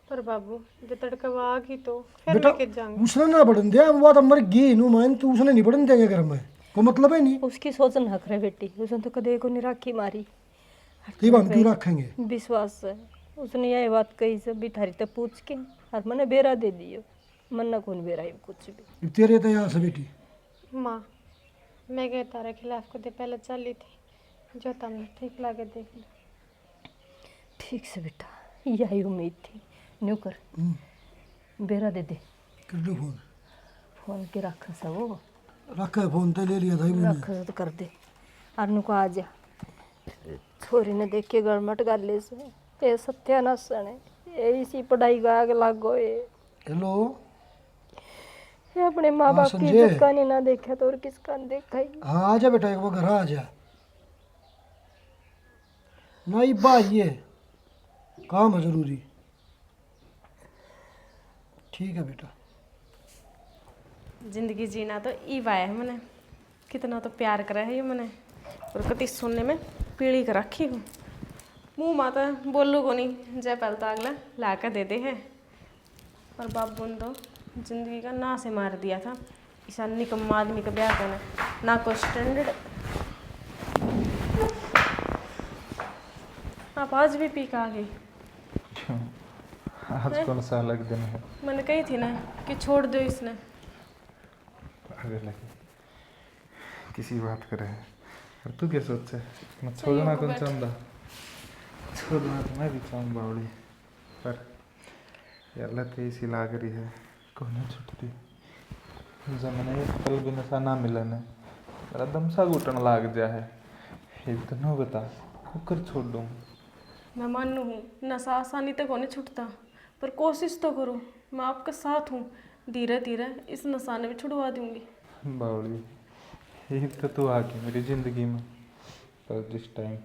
पर बाबू जो तड़कवा आ गई तो फिर बेटा मैं के जाऊंगी। उसने ना बढ़न दिया, वो तो मर गई नु मान, तू उसने नहीं बढ़न देंगे घर में, को मतलब है नहीं। उसकी सोच न हक रहे बेटी, उसने तो कदे को नहीं राखी मारी। तब हम क्यों रखेंगे? विश्वास है उसने यही बात कही से भी थारी तक पूछ के और मैंने बेरा दे दियो, मन ना कौन बेरा ही कुछ भी। तेरे तो यहाँ से बेटी माँ मैं गए तारे खिलाफ को दे पहले चली थी, जो तुमने ठीक लगे देख लो। ठीक से बेटा, यही उम्मीद थी। न्यू कर बेरा दे दे, कर लो फोन। फोन के रखा सा वो रखा है फोन, तो ले लिया था मैंने। रखा तो कर दे। अरनु को आ जा, छोरी ने देख के गड़मट गाले से ये सत्यानाश है, ये इसी पढ़ाई का आग लागो ये हेलो अपने माँ बाप की संजय। इज्जत का नहीं ना देखा तो और किसका देखा ही। हाँ आ जा बेटा, एक बार घर आ जा। नहीं बात ये काम है जरूरी। ठीक है बेटा। जिंदगी जीना तो ई वाया है मैंने, कितना तो प्यार करा है ये मैंने, और कति सुनने में पीढ़ी कर रखी हूँ। मुँह माता बोलू को नहीं, जय पल तो अगला ला कर दे दे है। और बाबू ने तो जिंदगी का ना से मार दिया था, ऐसा निकम्मा आदमी का ब्याह करना ना को स्टैंडर्ड। आप आज भी पी का आ गई? आज कौन सा अलग दिन है? मैंने कही थी ना कि छोड़ दो इसने। अरे लगे किसी बात करे, और तू क्या सोचे? मैं छोड़ना कौन चाहता, छोड़ना तो मैं भी चाहूँ बावड़ी, पर यार लत ऐसी लाग रही है, कौन नहीं छुटती। जब मैंने एक पल भी नशा ना मिला ने मेरा दम सा घुटन लाग जा है, इतना बता कुकर छोड़ दूँ। मैं मानू हूँ नशा आसानी तक नहीं छूटता, पर कोशिश तो करो। मैं आपके साथ हूँ, धीरे धीरे इस नशा ने भी छुड़वा दूंगी। बावड़ी यही तो तू आ गई मेरी ज़िंदगी में, पर जिस टाइम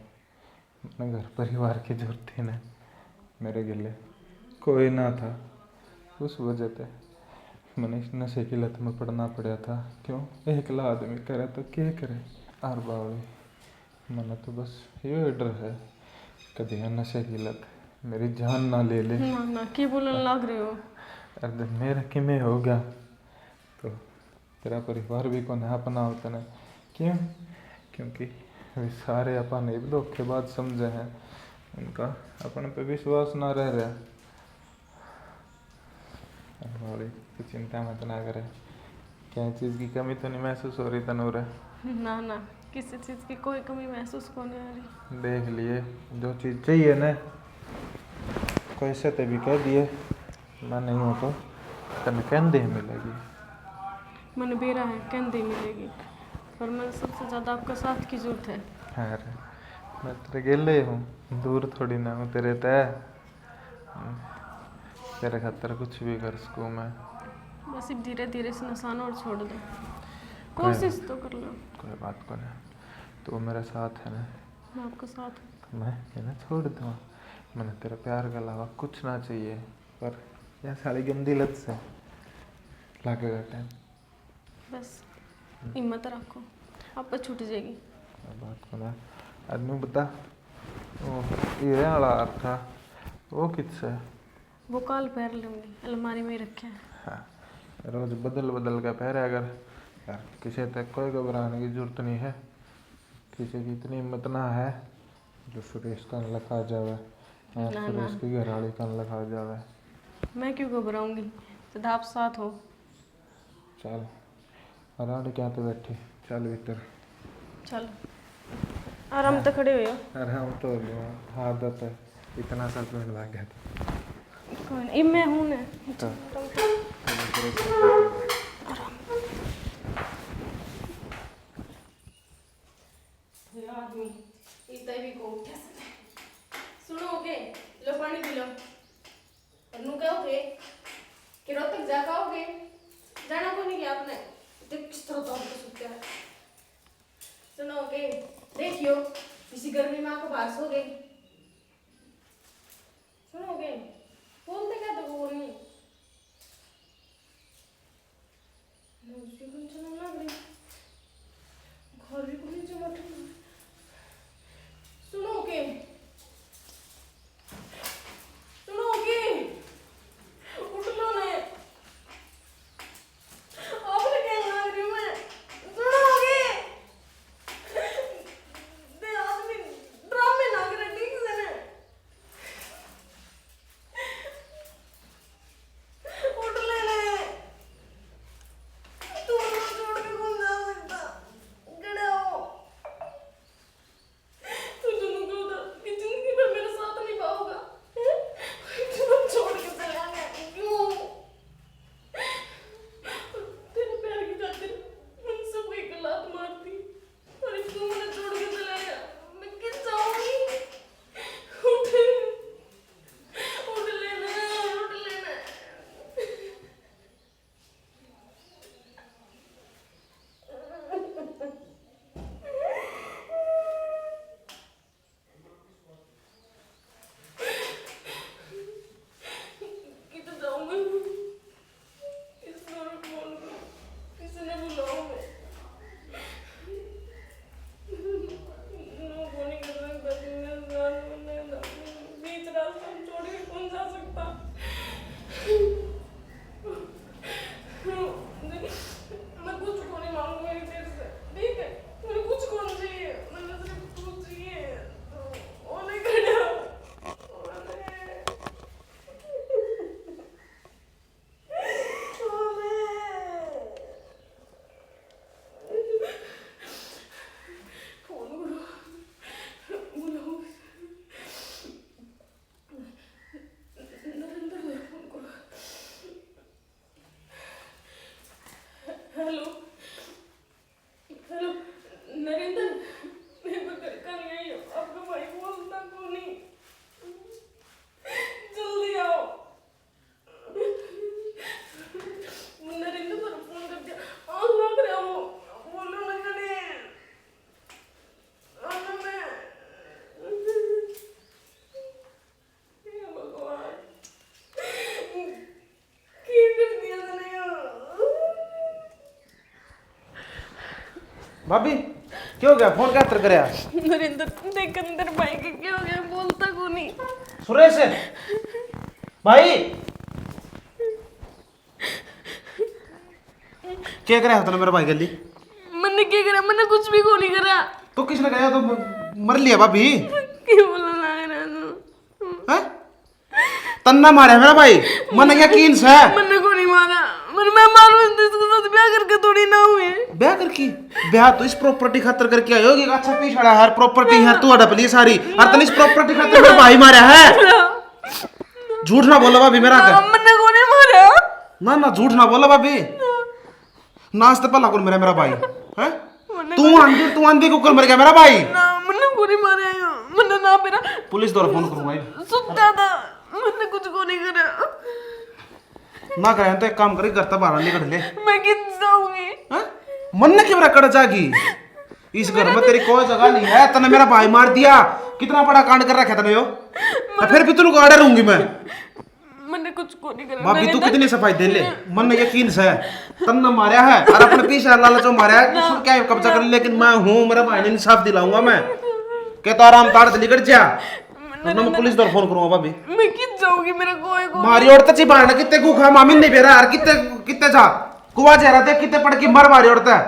अपने घर परिवार की जरूरत थी ना, मेरे गिले कोई ना था, उस वजह से मैंने इस नशे की लत में पड़ना पड़ा था। क्यों एकला आदमी करे तो क्या करे। और बावड़ी मैंने तो बस ये डर है कभी यह नशे की लत मेरी जान ना ले ले। ना ना की बोलने लग रहे हो? अरे मेरा कि में हो गया तो तेरा परिवार भी कौन है अपना होता ना। क्यों? क्योंकि वे सारे अपन एक धोखेबाज समझे हैं, उनका अपने पे विश्वास ना रह रहा। उसकी चिंता मत ना करे। क्या चीज़ की कमी तो नहीं महसूस हो रही तनूर? ना ना, किसी चीज़ की कोई कमी महसूस को नहीं आ रही। देख लिए जो चीज़ चाहिए ना कैसे ते भी कह दिए, मैं नहीं हो तो तन कहते मिलेगी। मैंने बेरा है कहते मिलेगी, पर मैं सबसे ज़्यादा आपका साथ की जरूरत है। अरे मैं तेरे गेले हूँ, दूर थोड़ी ना हूँ तेरे तय। तेरे खातर कुछ भी कर सकूँ मैं। बस अब धीरे धीरे से नसाना और छोड़ दो, कोशिश तो कर लो। कोई बात को नहीं, तू मेरे साथ है ना, मैं आपका साथ हूँ। तो मैं ये ना छोड़ दूँ। मैंने तेरे प्यार के अलावा कुछ ना चाहिए, पर यह सारी गंदी लत से लगेगा टाइम। बस हिम्मत रखो, आप पर छूट जाएगी। कोई बात को ना। आदमी बता ओ ये वाला था वो किससे? वो काल पैर लूँगी, अलमारी में ही रखे हैं। हाँ, रोज बदल बदल के पहरे अगर यार किसी तक कोई घबराने की जरूरत नहीं है। किसी की इतनी हिम्मत ना है जो सुरेश का लखा जावे या सुरेश की घरवाली का लखा जावे। मैं क्यों घबराऊंगी जब आप साथ हो। चल आराम क्या तो बैठी, चल भीतर चल आराम तो खड़े हो या? आराम तो आदत है, इतना सा पेड़ लग गया था। कोई नहीं, मैं हूँ ना। आदमी इतना भी को उठा सुनोगे, लो पानी पी लो। नु कहोगे कि रोज तक जा पाओगे, जाना को नहीं किया आपने, तो किस तरह तो आपको सुनते हैं। सुनोगे, देखियो इसी गर्मी में आपको बारिश हो गई। सुनोगे, बोलते क्या तो वो नहीं। उसकी टेंशन लग रही, घर भी को नीचे मत। सुनोगे, सुनोगे, उठ लो ने। आपने क्या लग रही हूँ मैं? सुनोगे, दे आदमी ड्रामे लग रहे ठीक से ने। उठ ले ने, तू मुझे छोड़ के कौन जा सकता? खड़े हो। तू जो नुकू था कि जिंदगी में मेरे साथ नहीं पाओगा, तू छोड़ के चला गया क्यों? तेरे प्यार की खातिर मैं सब एक लात मारती, और तू मुझे छोड़ के चला गया। मैं किस जाऊंगी? उठ उठ लेना, उठ लेना। किधर जाऊं मैं? किसने फोन करूं? किसने बुलाऊं मैं? नो फोन नहीं कर सकता, बीच रास्ते में छोड़ के कौन जा सकता? मैं कुछ को नहीं मांगूंगी तेरे से, ठीक है? मुझे कुछ को नहीं चाहिए, मुझे सिर्फ तू चाहिए। तो ओले खड़े हो, ओले, ओले। फोन करो, बुलाओ। नरेंद्र को फोन करो। हेलो हेलो नरेंद्र, मेरे को घर का नहीं आई हो, आपका भाई बोलता को नहीं, जल्दी आओ। नरेंद्र पर फोन कर दिया, लग रहा हो, बोलो ना कने आना मैं। हे भगवान, क्या कर दिया तूने यार? भाभी क्यों हो गया? फोन क्या तर करया? नरेंद्र देख अंदर भाई के क्या हो गया, बोलता को नहीं। सुरेश भाई क्या करे तूने मेरे भाई गली? मैंने क्या करा? मैंने कुछ भी को नहीं करा। तो किसने कहा? तो मर लिया भाभी। क्यों बोलना लग रहा हैं? तन्ना मारे मेरा भाई, मन यकीन से। मैंने को नहीं मारा, मैं मारूं इसके साथ ब्याह करके थोड़ी ना हुए। ब्याह करके? ब्याह तो इस प्रॉपर्टी खातर करके आयो कि अच्छा पीछड़ा हर प्रॉपर्टी हर तू हड़प ली सारी और तने इस प्रॉपर्टी खातर मेरा भाई मारा है। झूठ ना बोलो भाभी मेरा कर। मैंने को नहीं मारा। ना ना झूठ ना बोलो भाभी। नाच तो पला कौन मेरा भाई है? तू आंधी को मर गया मेरा भाई। ना मैंने को नहीं मारा। मैंने ना मेरा पुलिस द्वारा फोन करूंगा। सुता था मैंने कुछ को नहीं करा। ना करें तो एक काम करे घर तक बाहर निकल ले। मैं कित जाऊंगी? मन ने क्यों कड़ जागी? इस घर में तेरी कोई जगह नहीं है। तने मेरा भाई मार दिया, कितना बड़ा कांड कर रखा तने यो। फिर भी तुझको आड़े रहूंगी मैं। मैंने कुछ को नहीं करा। भाभी तू कितनी सफाई दे ले, मन ने यकीन से तन ने मारा है और अपने पीछे लालचों मारा है कि क्या कब्जा कर, लेकिन मैं हूं, मेरा भाई ने इंसाफ दिलाऊंगा मैं। कहता आराम ताड़ से निकल जा। मैं पुलिस द्वारा फोन करूंगा भाभी। मैं कित जाऊंगी? मेरा कोई को मारी औरत ची बाहर कितने को खा मामी नहीं बेरा यार, कितने कितने जा कुआ जा रहा था, कितने पड़ के मर मारी औरत है।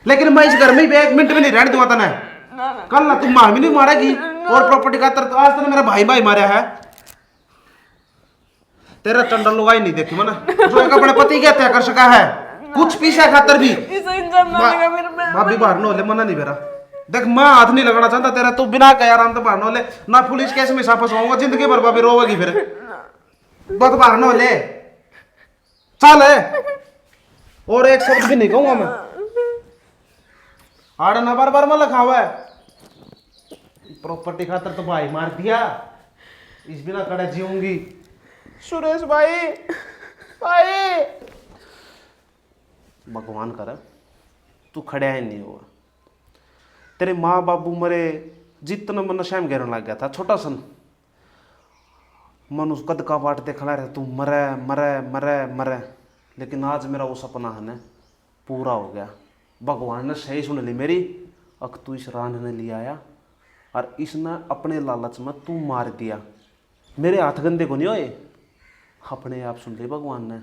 लेकिन मैं इस घर में भी 1 मिनट भी नहीं रहने दूंगा तने। कल ना तुम मामी नहीं मारेगी और प्रॉपर्टी का तो आज तने मेरा भाई मारा है। तेरा चंडल लुगाई नहीं देखी मैंने जो एक अपने पति के हत्या कर सका है कुछ पीछे खातर भी। भाभी बाहर न हो ले, मना नहीं मेरा। देख मैं हाथ नहीं लगाना चाहता तेरा, तू बिना कहे आराम तो बाहर न हो ले ना। पुलिस केस में साफा सोऊंगा जिंदगी भर भाभी रोवेगी फिर। बहुत बाहर न हो ले चल है। और एक शब्द भी नहीं कहूंगा मैं। आड़ा ना बार बार मैं लिखा हुआ है प्रॉपर्टी खातर तो भाई मार दिया, इस बिना कड़े जीऊंगी। सुरेश भाई भाई भगवान करे तू खड़ा ही नहीं हुआ। तेरे माँ बाबू मरे जितना मन शैम घेरने लग गया था छोटा सन मन उस कद का बाट देखना रहे तू मरे मरे मरे मरे। लेकिन आज मेरा वो सपना है ना पूरा हो गया। भगवान ने सही सुन ली मेरी। अक तू इस रान ने ले आया और इसने अपने लालच में तू मार दिया। मेरे हाथ गंदे को नहीं होए, अपने आप सुन ले भगवान ने।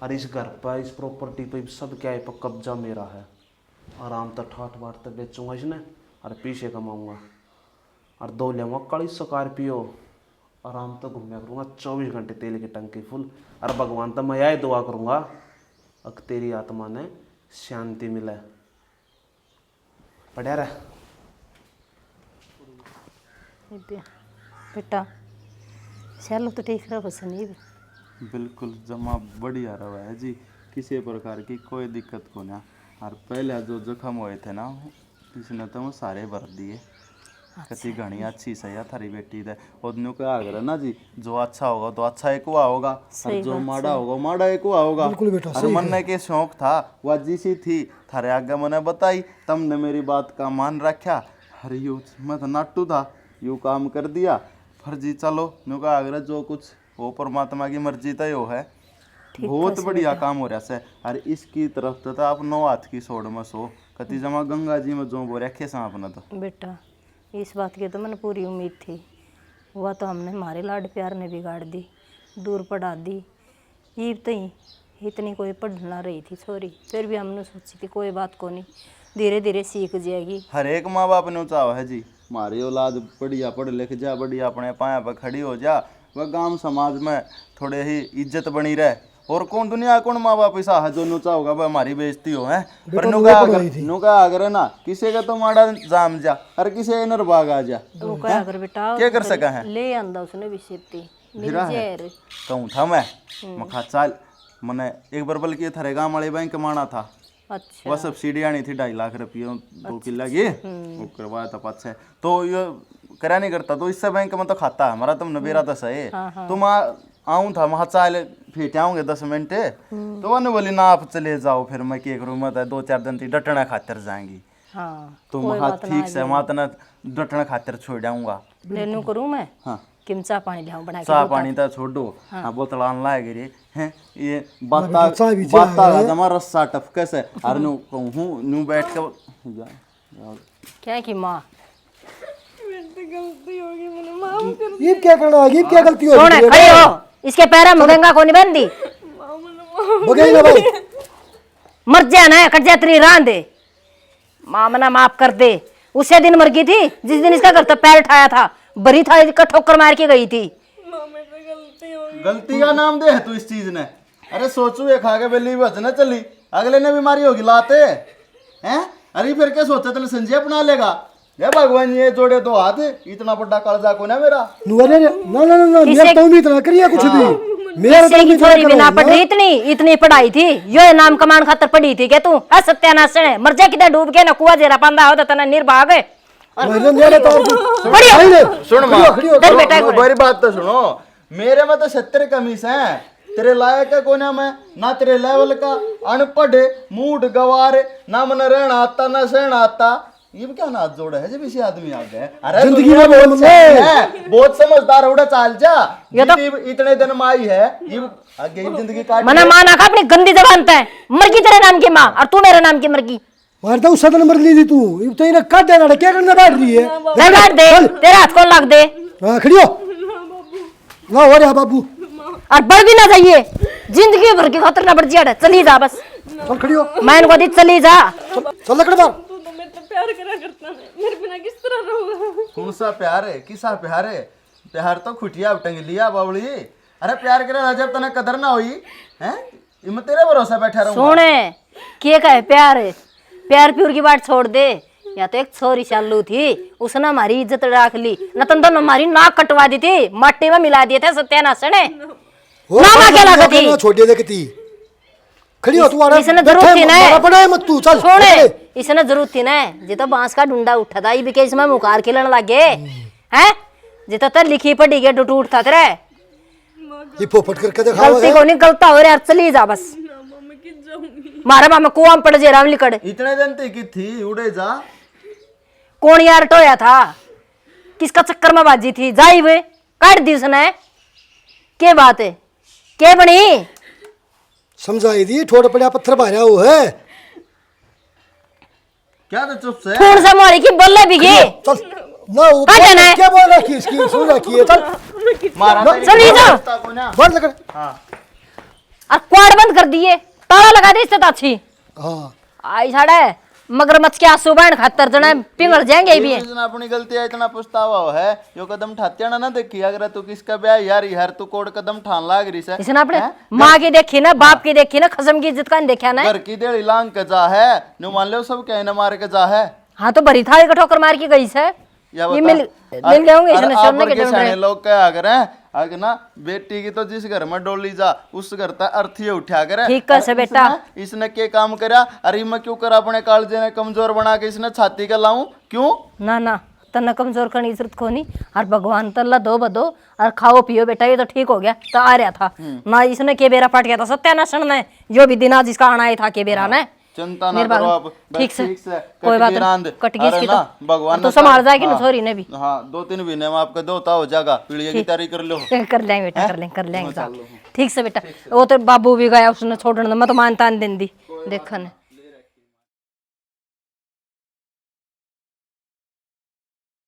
और इस घर पर इस प्रॉपर्टी पे सब क्या है पर कब्जा मेरा है। आराम तक ठाठ बाट तक बेचूंगा इसने और पीछे कमाऊंगा और 2 लेऊंगा कड़ी स्कॉर्पियो। आराम तक घूमया करूँगा 24 घंटे तेल की टंकी फुल। और भगवान तक मैं यही दुआ करूँगा अक तेरी आत्मा ने शांति मिले। पढ़ा रहा बेटा चलो तो ठीक रहा बस नहीं। बिल्कुल जमा बढ़िया रहा है जी, किसी प्रकार की कोई दिक्कत को ना। और पहले जो जख्म हुए थे ना इसने तो वो सारे भर दिए। कति घनी अच्छी सही है थारी बेटी दे ओदनु का आग्रह ना जी, जो अच्छा होगा तो अच्छा एक हुआ होगा और जो माड़ा होगा माड़ा एक हुआ होगा। और मन के शौक था वह जिसी थी थारे आगे मैंने बताई, तुमने मेरी बात का मान रखा। अरे यू मैं तो नाटू था यू काम कर दिया फर्जी। चलो नु का आग्रह जो कुछ वो परमात्मा की मर्जी तो यो है। बहुत बढ़िया काम हो रहा है। और इसकी तरफ तो आप 9 हाथ की सोड़ में सो कति जमा गंगा जी में जो बो रखे सा अपना तो बेटा इस बात की तो मैंने पूरी उम्मीद थी। वह तो हमने हमारे लाड प्यार ने बिगाड़ दी, दूर पढ़ा दी। ये तो ही इतनी कोई पढ़ना रही थी छोरी, फिर भी हमने सोची थी कोई बात को नहीं, धीरे धीरे सीख जाएगी। हर एक माँ बाप ने चाह है जी हमारी औलाद बढ़िया पढ़ लिख जा, बढ़िया अपने पाया पर खड़ी हो जा, वह गांव समाज में थोड़े ही इज्जत बनी रहे। और कौन दुनिया कौन माँ बाप ऐसा है जो नुचा होगा भाई हमारी बेइज्जती हो है। पर नुका अगर ना किसी का तो माड़ा जाम जा और किसी का नर भाग आ जा तो क्या कर बेटा क्या कर सका है। ले आंदा उसने भी सीती कहूँ था मैं मखा चाल मैंने एक बार बल्कि थारे गाँव वाले बैंक माना था। अच्छा वह सब्सिडी आनी थी 2.5 लाख रुपये 2 किला की वो करवाया था 5-6 तो ये करा नहीं करता तो इससे बैंक में तो खाता हमारा तुमने बेरा दस है। तुम आऊँ था वहाँ चाल फिर आऊँगे 10 मिनट तो वह बोली ना आप चले जाओ। फिर मैं क्या करूँ मैं 2-4 दिन थी डटना खातर जाएंगी। तो वहाँ ठीक से वहाँ तना डटना खातर छोड़ जाऊँगा। लेनू करूँ मैं हाँ किम चाह पानी लियाऊं बना के चाह पानी तो छोड़ो। हाँ बोतल आन लाएगी रे हैं ये बाता जमा रस्सा टपके से और नु कहूँ नु बैठ के क्या की माँ गलती होगी मैंने माफ कर। ये क्या करना है, ये क्या गलती हो सोने खड़ी हो, इसके पैरा में गंगा को नहीं बंदी बगेगा भाई मर जा ना कट जा तेरी रान दे मामना माफ कर दे। उसे दिन मर गई थी जिस दिन इसका घर तक पैर उठाया था, बरी था इसका ठोकर मार के गई थी। गलती का नाम दे है तू इस चीज ने अरे सोचू ये खा के बेली बच न चली, अगले ने बीमारी होगी लाते हैं। अरे फिर क्या सोचा तेने संजय अपना लेगा? ये भगवान ये जोड़े दो हाथ, इतना बड़ा कालजा को ना मेरा। नुअरे ना ना ना मेरा तो भी इतना करिए कुछ भी। मेरा किसी की छोरी भी ना पढ़ रही, इतनी पढ़ाई थी, यो नाम कमान खातर पढ़ी थी क्या तू? सत्यानाश है, मर जा किधर डूब के ना कुआ जेरा पांदा हो तो तना निर्भाग है। सुन मां, मेरी बात तो सुनो, मेरे में तो 70 कमीस है, तेरे लायक है कोने में ना, तेरे लेवल का अनपढ़ मूड गवार ना, मन रहना आता ना सहना आता। ये क्या नाच जोड़ा है जब इसी आदमी आ गए? अरे जिंदगी में बहुत है, बहुत समझदार उड़ा चाल जा, इतने दिन में आई है, ये आगे जिंदगी काट मना माना का अपनी गंदी जबान पे मरगी तेरे नाम की माँ और तू मेरे नाम की मरगी। मारता उस सदन मर ली थी तू, ये तो इन्हें काट देना, क्या करना बैठ रही है? काट दे, तेरे हाथ को लग दे। हाँ खड़ी हो ना, हो रहा बाबू और बढ़ भी ना जाइए, जिंदगी भर की खातर ना बढ़ जिया, चली जा बस। चल खड़ी हो, मैं इनको दी चली जा। चल लकड़ मार। प्यार करा करता है, मेरे बिना किस तरह रहूंगा? कौन सा प्यार है, किसा प्यार है? प्यार तो खुटिया टंग लिया बावली। अरे प्यार करे जब तना कदर ना हुई है, मैं तेरे भरोसा बैठा रहूंगा। सोने के का है प्यार है, प्यार प्यूर की बात छोड़ दे। या तो एक छोरी चालू थी, उसने हमारी इज्जत रख ली, न तो हमारी नाक कटवा दी थी, मट्टी में मिला दिए थे सत्यानाश ने। नामा क्या लागत थी? छोड़ दे देखती खड़ी हो तू, आ रहा इसने जरूरत थी ना, पड़ा है मत तू, चल छोड़े, इसने जरूरत थी ना, जे तो बांस का डुंडा उठा था, ये इसमें मुकार खिलन लग गए हैं, जे तो लिखी पड़ी के टूट उठता तेरे। ये पोपट करके दिखाओ, गलती को नहीं गलता हो यार, चली जा बस। मारा मामा कुआं पड़ जे राम लिकड़। इतने दिन की थी उड़े जा, कौन यार टोया था, किसका चक्कर में बाजी थी, जाई वे काट दी उसने। के बात है, के बनी समझाई दी, ठोड़ पड़ा पत्थर भाया वो है क्या? तो चुप से कौन सा मोरी की बोले बिगे। चल ना, वो क्या बोल रखी इसकी, सुन रखी है, चल मारा चली जाओ, बंद लकड़। हाँ और क्वाड बंद कर दिए, ताला लगा दे इससे अच्छी। हाँ आई साड़े मगरमच्छ के आंसू बहन खातर जना पिघल जाएंगे भी। इतना अपनी गलती है, इतना पछतावा है, यो कदम ठाते ना देखी, अगर तू किसका ब्याह यार तू कोड कदम ठान लाग रही से। इसने अपने माँ की देखी ना, बाप की देखी ना, खसम की इज्जत का नहीं देखा ना। घर की देड़ी लांग के जा है, नु मान लो सब कहने मार के जा है। हाँ तो भरी थाली का ठोकर मार के गई है, ये मिल गए होंगे इसने छोड़ने के सियाने लोग क्या कर रहे हैं, अगर ना बेटी की तो जिस घर में डोली जा उस घर तक अर्थी उठा करे। ठीक है बेटा, इसने क्या काम करा? अरे मैं क्यों करा अपने कालजे ने कमजोर बना के इसने छाती का लाऊं क्यों? ना ना तना कमजोर करने की जरूरत को नहीं, और भगवान तल्ला दो बदो और खाओ पियो बेटा, ये तो ठीक हो गया तो आ रहा था ना, इसने के बेरा फट गया था सत्यानाशन ने, यो भी दिन आज इसका आना ही था के बेरा ने। चिंता ना करो आप, ठीक से कोई बात नहीं, कट गई इसकी तो भगवान तो संभाल जाएगी ना छोरी ने भी। हाँ 2-3 महीने में आपका दोता हो जाएगा, पीढ़ी की तैयारी कर लो। कर लेंगे बेटा, कर लेंगे साहब। ठीक से बेटा, वो तो बाबू भी गया, उसने छोड़ने मैं तो मानता नहीं दी देखने।